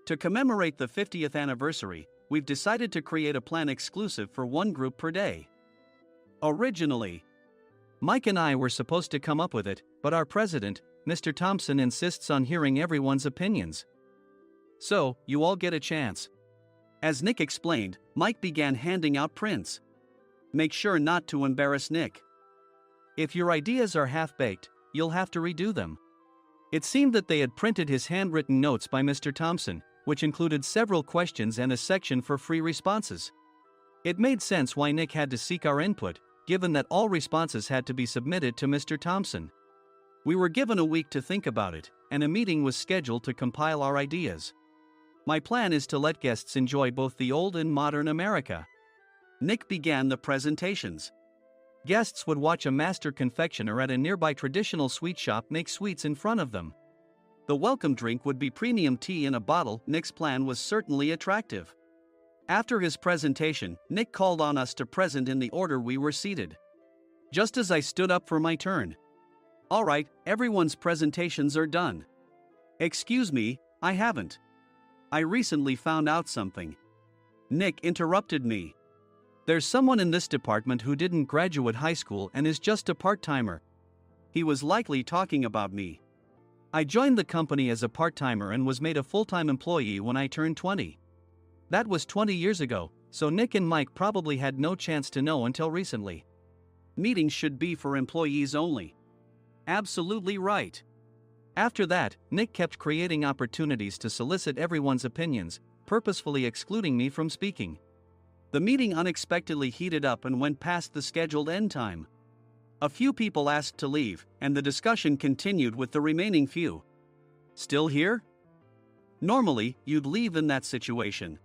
To commemorate the 50th anniversary, we've decided to create a plan exclusive for one group per day. Originally, Mike and I were supposed to come up with it, but our president, Mr. Thompson, insists on hearing everyone's opinions. So, you all get a chance. As Nick explained, Mike began handing out prints. Make sure not to embarrass Nick. If your ideas are half-baked, you'll have to redo them. It seemed that they had printed his handwritten notes by Mr. Thompson, which included several questions and a section for free responses. It made sense why Nick had to seek our input, given that all responses had to be submitted to Mr. Thompson. We were given a week to think about it, and a meeting was scheduled to compile our ideas. My plan is to let guests enjoy both the old and modern America. Nick began the presentations. Guests would watch a master confectioner at a nearby traditional sweet shop make sweets in front of them. The welcome drink would be premium tea in a bottle. Nick's plan was certainly attractive. After his presentation, Nick called on us to present in the order we were seated. Just as I stood up for my turn. All right, everyone's presentations are done. Excuse me, I haven't. I recently found out something. Nick interrupted me. There's someone in this department who didn't graduate high school and is just a part-timer. He was likely talking about me. I joined the company as a part-timer and was made a full-time employee when I turned 20. That was 20 years ago, so Nick and Mike probably had no chance to know until recently. Meetings should be for employees only. Absolutely right. After that, Nick kept creating opportunities to solicit everyone's opinions, purposefully excluding me from speaking. The meeting unexpectedly heated up and went past the scheduled end time. A few people asked to leave, and the discussion continued with the remaining few. Still here? Normally, you'd leave in that situation.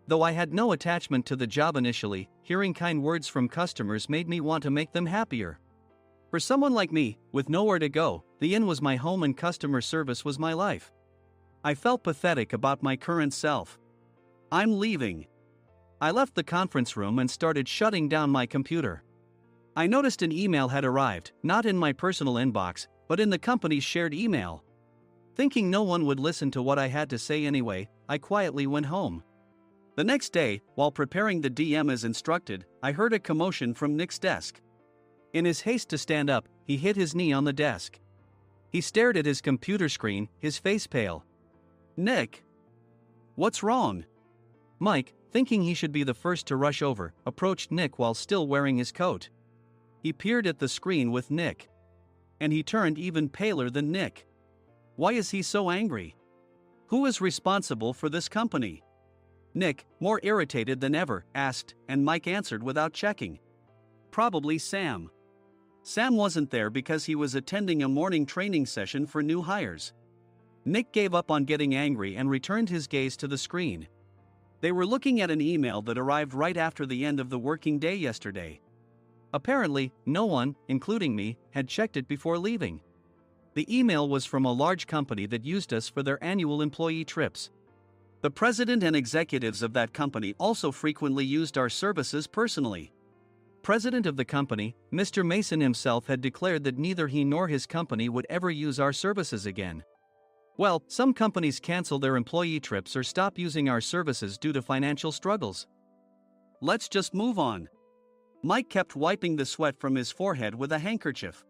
Though I had no attachment to the job initially, hearing kind words from customers made me want to make them happier. For someone like me, with nowhere to go, the inn was my home and customer service was my life. I felt pathetic about my current self. I'm leaving. I left the conference room and started shutting down my computer. I noticed an email had arrived, not in my personal inbox, but in the company's shared email. Thinking no one would listen to what I had to say anyway, I quietly went home. The next day, while preparing the DM as instructed, I heard a commotion from Nick's desk. In his haste to stand up, he hit his knee on the desk. He stared at his computer screen, his face pale. "Nick! What's wrong?" Mike, thinking he should be the first to rush over, approached Nick while still wearing his coat. He peered at the screen with Nick. And he turned even paler than Nick. Why is he so angry? Who is responsible for this company? Nick, more irritated than ever, asked, and Mike answered without checking. Probably Sam. Sam wasn't there because he was attending a morning training session for new hires. Nick gave up on getting angry and returned his gaze to the screen. They were looking at an email that arrived right after the end of the working day yesterday. Apparently, no one, including me, had checked it before leaving. The email was from a large company that used us for their annual employee trips. The president and executives of that company also frequently used our services personally. President of the company, Mr. Mason himself, had declared that neither he nor his company would ever use our services again. Well, some companies cancel their employee trips or stop using our services due to financial struggles. Let's just move on. Mike kept wiping the sweat from his forehead with a handkerchief.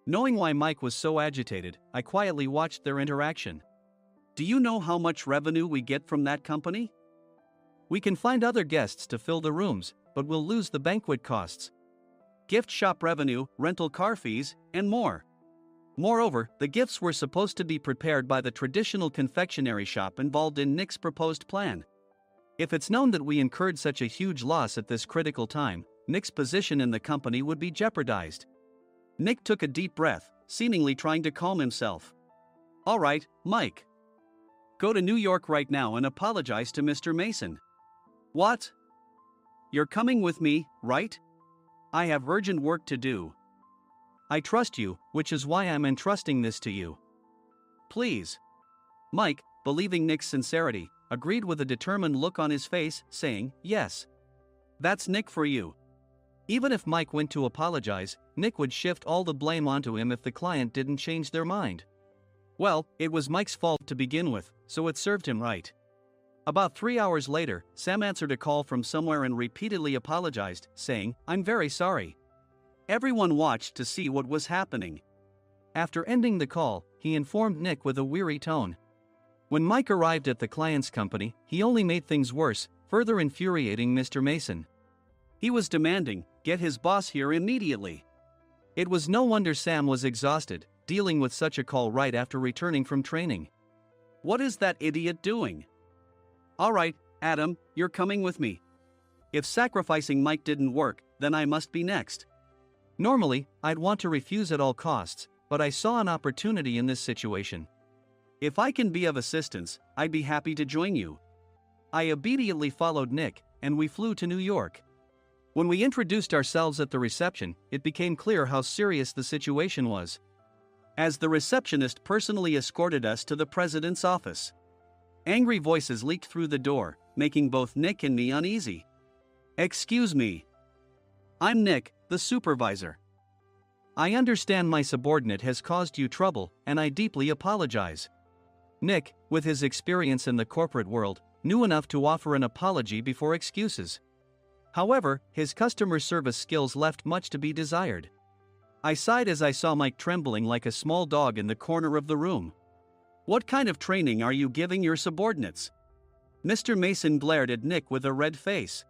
Knowing why Mike was so agitated, I quietly watched their interaction. Do you know how much revenue we get from that company? We can find other guests to fill the rooms, but we'll lose the banquet costs, gift shop revenue, rental car fees, and more. Moreover, the gifts were supposed to be prepared by the traditional confectionery shop involved in Nick's proposed plan. If it's known that we incurred such a huge loss at this critical time, Nick's position in the company would be jeopardized. Nick took a deep breath, seemingly trying to calm himself. All right, Mike. Go to New York right now and apologize to Mr. Mason. What? You're coming with me, right? I have urgent work to do. I trust you, which is why I'm entrusting this to you. Please. Mike, believing Nick's sincerity, agreed with a determined look on his face, saying, yes. That's Nick for you. Even if Mike went to apologize, Nick would shift all the blame onto him if the client didn't change their mind. Well, it was Mike's fault to begin with, so it served him right. About 3 hours later, Sam answered a call from somewhere and repeatedly apologized, saying, I'm very sorry. Everyone watched to see what was happening. After ending the call, he informed Nick with a weary tone. When Mike arrived at the client's company, he only made things worse, further infuriating Mr. Mason. He was demanding, get his boss here immediately. It was no wonder Sam was exhausted, dealing with such a call right after returning from training. What is that idiot doing? All right, Adam, you're coming with me. If sacrificing Mike didn't work, then I must be next. Normally, I'd want to refuse at all costs, but I saw an opportunity in this situation. If I can be of assistance, I'd be happy to join you. I obediently followed Nick, and we flew to New York. When we introduced ourselves at the reception, it became clear how serious the situation was, as the receptionist personally escorted us to the president's office. Angry voices leaked through the door, making both Nick and me uneasy. Excuse me. I'm Nick, the supervisor. I understand my subordinate has caused you trouble, and I deeply apologize. Nick, with his experience in the corporate world, knew enough to offer an apology before excuses. However, his customer service skills left much to be desired. I sighed as I saw Mike trembling like a small dog in the corner of the room. What kind of training are you giving your subordinates? Mr. Mason glared at Nick with a red face.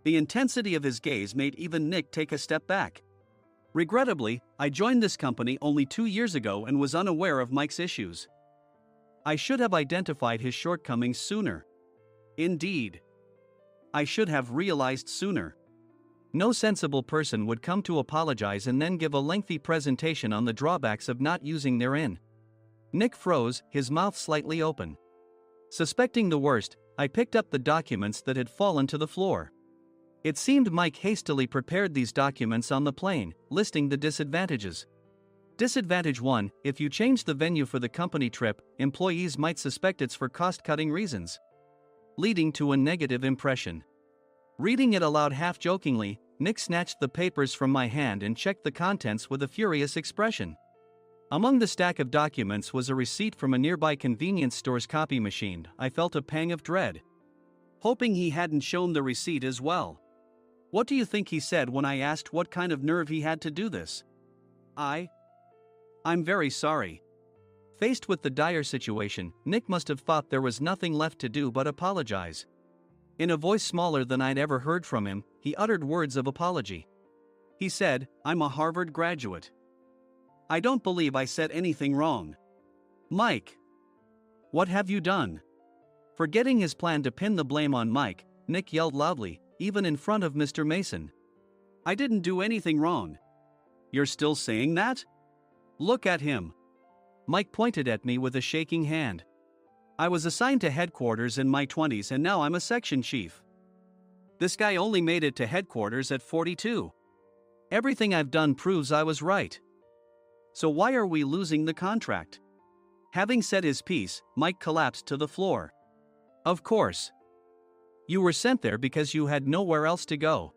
The intensity of his gaze made even Nick take a step back. Regrettably, I joined this company only 2 years ago and was unaware of Mike's issues. I should have identified his shortcomings sooner. Indeed. I should have realized sooner. No sensible person would come to apologize and then give a lengthy presentation on the drawbacks of not using their in. Nick froze, his mouth slightly open. Suspecting the worst, I picked up the documents that had fallen to the floor. It seemed Mike hastily prepared these documents on the plane, listing the disadvantages. Disadvantage 1, if you change the venue for the company trip, employees might suspect it's for cost-cutting reasons, leading to a negative impression. Reading it aloud half-jokingly, Nick snatched the papers from my hand and checked the contents with a furious expression. Among the stack of documents was a receipt from a nearby convenience store's copy machine. I felt a pang of dread, hoping he hadn't shown the receipt as well. What do you think he said when I asked what kind of nerve he had to do this? I'm very sorry. Faced with the dire situation, Nick must have thought there was nothing left to do but apologize. In a voice smaller than I'd ever heard from him, he uttered words of apology. He said, "I'm a Harvard graduate. I don't believe I said anything wrong." Mike! What have you done? Forgetting his plan to pin the blame on Mike, Nick yelled loudly, even in front of Mr. Mason. "I didn't do anything wrong." "You're still saying that? Look at him." Mike pointed at me with a shaking hand. "I was assigned to headquarters in my 20s and now I'm a section chief. This guy only made it to headquarters at 42. Everything I've done proves I was right. So why are we losing the contract?" Having said his piece, Mike collapsed to the floor. "Of course. You were sent there because you had nowhere else to go."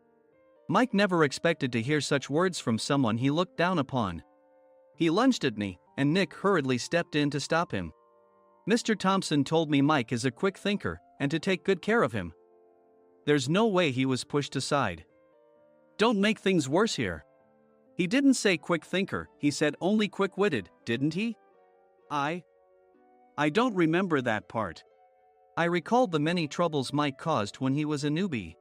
Mike never expected to hear such words from someone he looked down upon. He lunged at me, and Nick hurriedly stepped in to stop him. "Mr. Thompson told me Mike is a quick thinker, and to take good care of him." There's no way he was pushed aside. "Don't make things worse here." "He didn't say quick thinker, he said only quick-witted, didn't he?" I don't remember that part." I recalled the many troubles Mike caused when he was a newbie.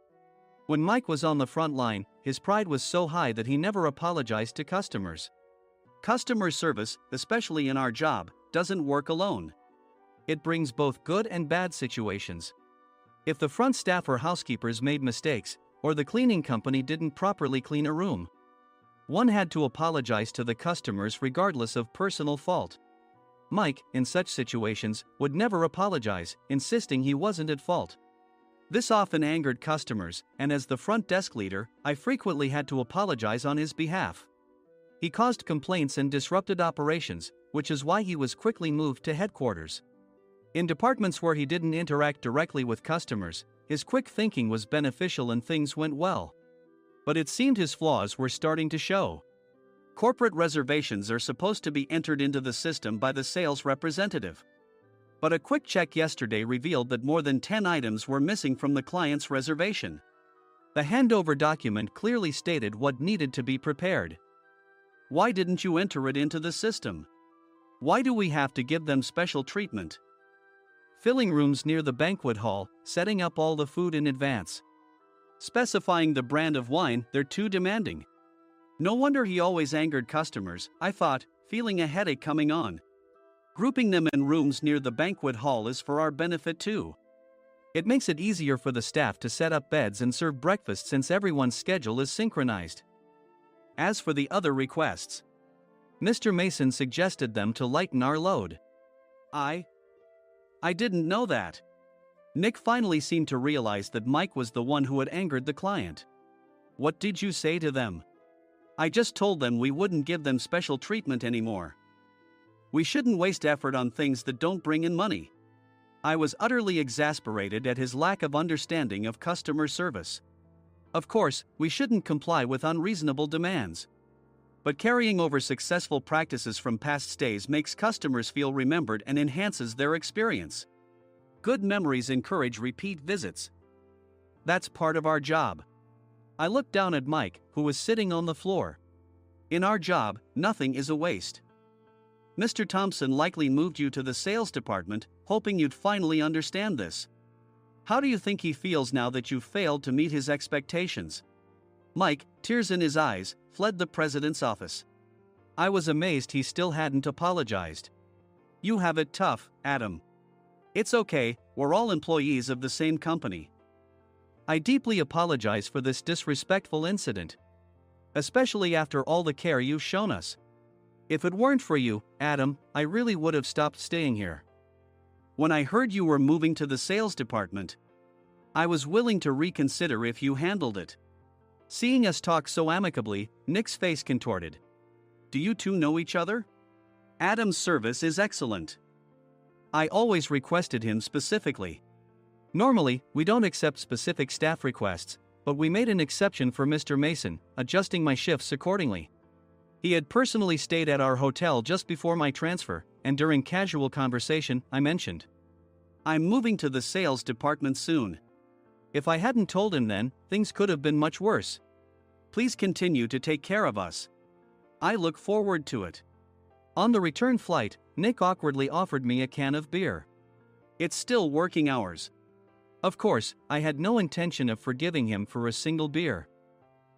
When Mike was on the front line, his pride was so high that he never apologized to customers. Customer service, especially in our job, doesn't work alone. It brings both good and bad situations. If the front staff or housekeepers made mistakes, or the cleaning company didn't properly clean a room, one had to apologize to the customers regardless of personal fault. Mike, in such situations, would never apologize, insisting he wasn't at fault. This often angered customers, and as the front desk leader, I frequently had to apologize on his behalf. He caused complaints and disrupted operations, which is why he was quickly moved to headquarters. In departments where he didn't interact directly with customers, his quick thinking was beneficial and things went well. But it seemed his flaws were starting to show. Corporate reservations are supposed to be entered into the system by the sales representative. But a quick check yesterday revealed that more than 10 items were missing from the client's reservation. The handover document clearly stated what needed to be prepared. Why didn't you enter it into the system? Why do we have to give them special treatment? Filling rooms near the banquet hall, setting up all the food in advance. Specifying the brand of wine, they're too demanding. No wonder he always angered customers, I thought, feeling a headache coming on. Grouping them in rooms near the banquet hall is for our benefit too. It makes it easier for the staff to set up beds and serve breakfast since everyone's schedule is synchronized. As for the other requests, Mr. Mason suggested them to lighten our load. I didn't know that. Nick finally seemed to realize that Mike was the one who had angered the client. What did you say to them? I just told them we wouldn't give them special treatment anymore. We shouldn't waste effort on things that don't bring in money. I was utterly exasperated at his lack of understanding of customer service. Of course, we shouldn't comply with unreasonable demands. But carrying over successful practices from past stays makes customers feel remembered and enhances their experience. Good memories encourage repeat visits. That's part of our job. I looked down at Mike, who was sitting on the floor. In our job, nothing is a waste. Mr. Thompson likely moved you to the sales department, hoping you'd finally understand this. How do you think he feels now that you've failed to meet his expectations? Mike, tears in his eyes, fled the president's office. I was amazed he still hadn't apologized. You have it tough, Adam. It's okay, we're all employees of the same company. I deeply apologize for this disrespectful incident. Especially after all the care you've shown us. If it weren't for you, Adam, I really would have stopped staying here. When I heard you were moving to the sales department, I was willing to reconsider if you handled it. Seeing us talk so amicably, Nick's face contorted. Do you two know each other? Adam's service is excellent. I always requested him specifically. Normally, we don't accept specific staff requests, but we made an exception for Mr. Mason, adjusting my shifts accordingly. He had personally stayed at our hotel just before my transfer, and during casual conversation, I mentioned, "I'm moving to the sales department soon." If I hadn't told him then, things could have been much worse. "Please continue to take care of us. I look forward to it." On the return flight, Nick awkwardly offered me a can of beer. It's still working hours. Of course, I had no intention of forgiving him for a single beer.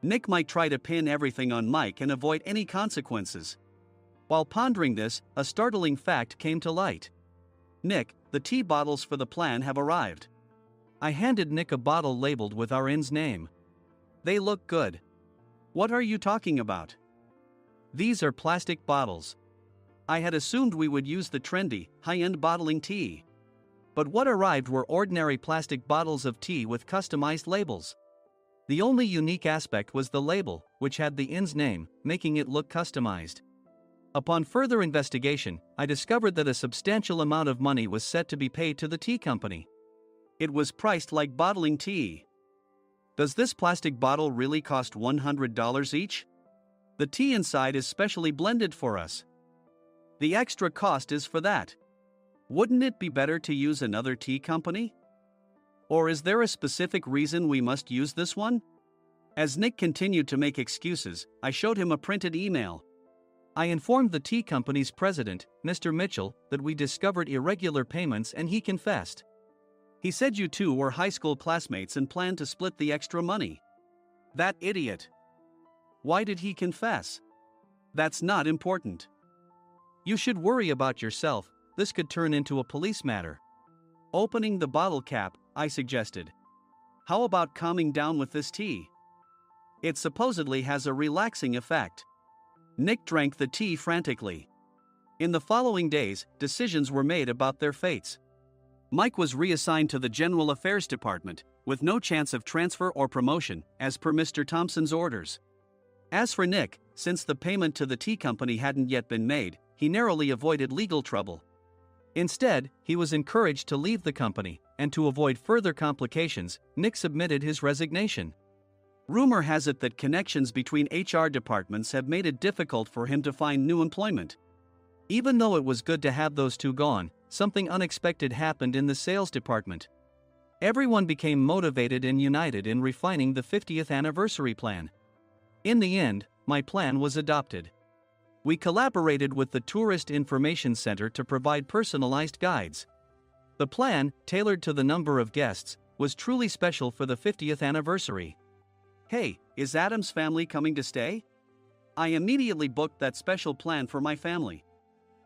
Nick might try to pin everything on Mike and avoid any consequences. While pondering this, a startling fact came to light. "Nick, the tea bottles for the plan have arrived." I handed Nick a bottle labeled with our inn's name. "They look good." "What are you talking about?" "These are plastic bottles. I had assumed we would use the trendy, high-end bottling tea. But what arrived were ordinary plastic bottles of tea with customized labels. The only unique aspect was the label, which had the inn's name, making it look customized. Upon further investigation, I discovered that a substantial amount of money was set to be paid to the tea company. It was priced like bottling tea. Does this plastic bottle really cost $100 each? The tea inside is specially blended for us. The extra cost is for that. Wouldn't it be better to use another tea company? Or is there a specific reason we must use this one? As Nick continued to make excuses, I showed him a printed email. I informed the tea company's president, Mr. Mitchell, that we discovered irregular payments and he confessed. He said you two were high school classmates and planned to split the extra money. That idiot. Why did he confess? That's not important. You should worry about yourself, this could turn into a police matter. Opening the bottle cap, I suggested. How about calming down with this tea? It supposedly has a relaxing effect. Nick drank the tea frantically. In the following days, decisions were made about their fates. Mike was reassigned to the General Affairs Department, with no chance of transfer or promotion, as per Mr. Thompson's orders. As for Nick, since the payment to the tea company hadn't yet been made, he narrowly avoided legal trouble. Instead, he was encouraged to leave the company, and to avoid further complications, Nick submitted his resignation. Rumor has it that connections between HR departments have made it difficult for him to find new employment. Even though it was good to have those two gone, something unexpected happened in the sales department. Everyone became motivated and united in refining the 50th anniversary plan. In the end, my plan was adopted. We collaborated with the Tourist Information Center to provide personalized guides. The plan, tailored to the number of guests, was truly special for the 50th anniversary. "Hey, is Adam's family coming to stay?" I immediately booked that special plan for my family.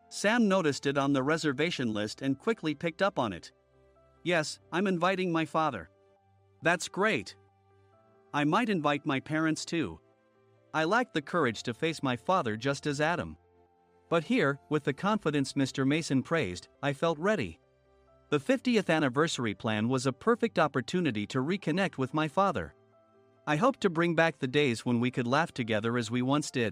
Sam noticed it on the reservation list and quickly picked up on it. "Yes, I'm inviting my father." "That's great. I might invite my parents too." I lacked the courage to face my father just as Adam. But here, with the confidence Mr. Mason praised, I felt ready. The 50th anniversary plan was a perfect opportunity to reconnect with my father. I hoped to bring back the days when we could laugh together as we once did.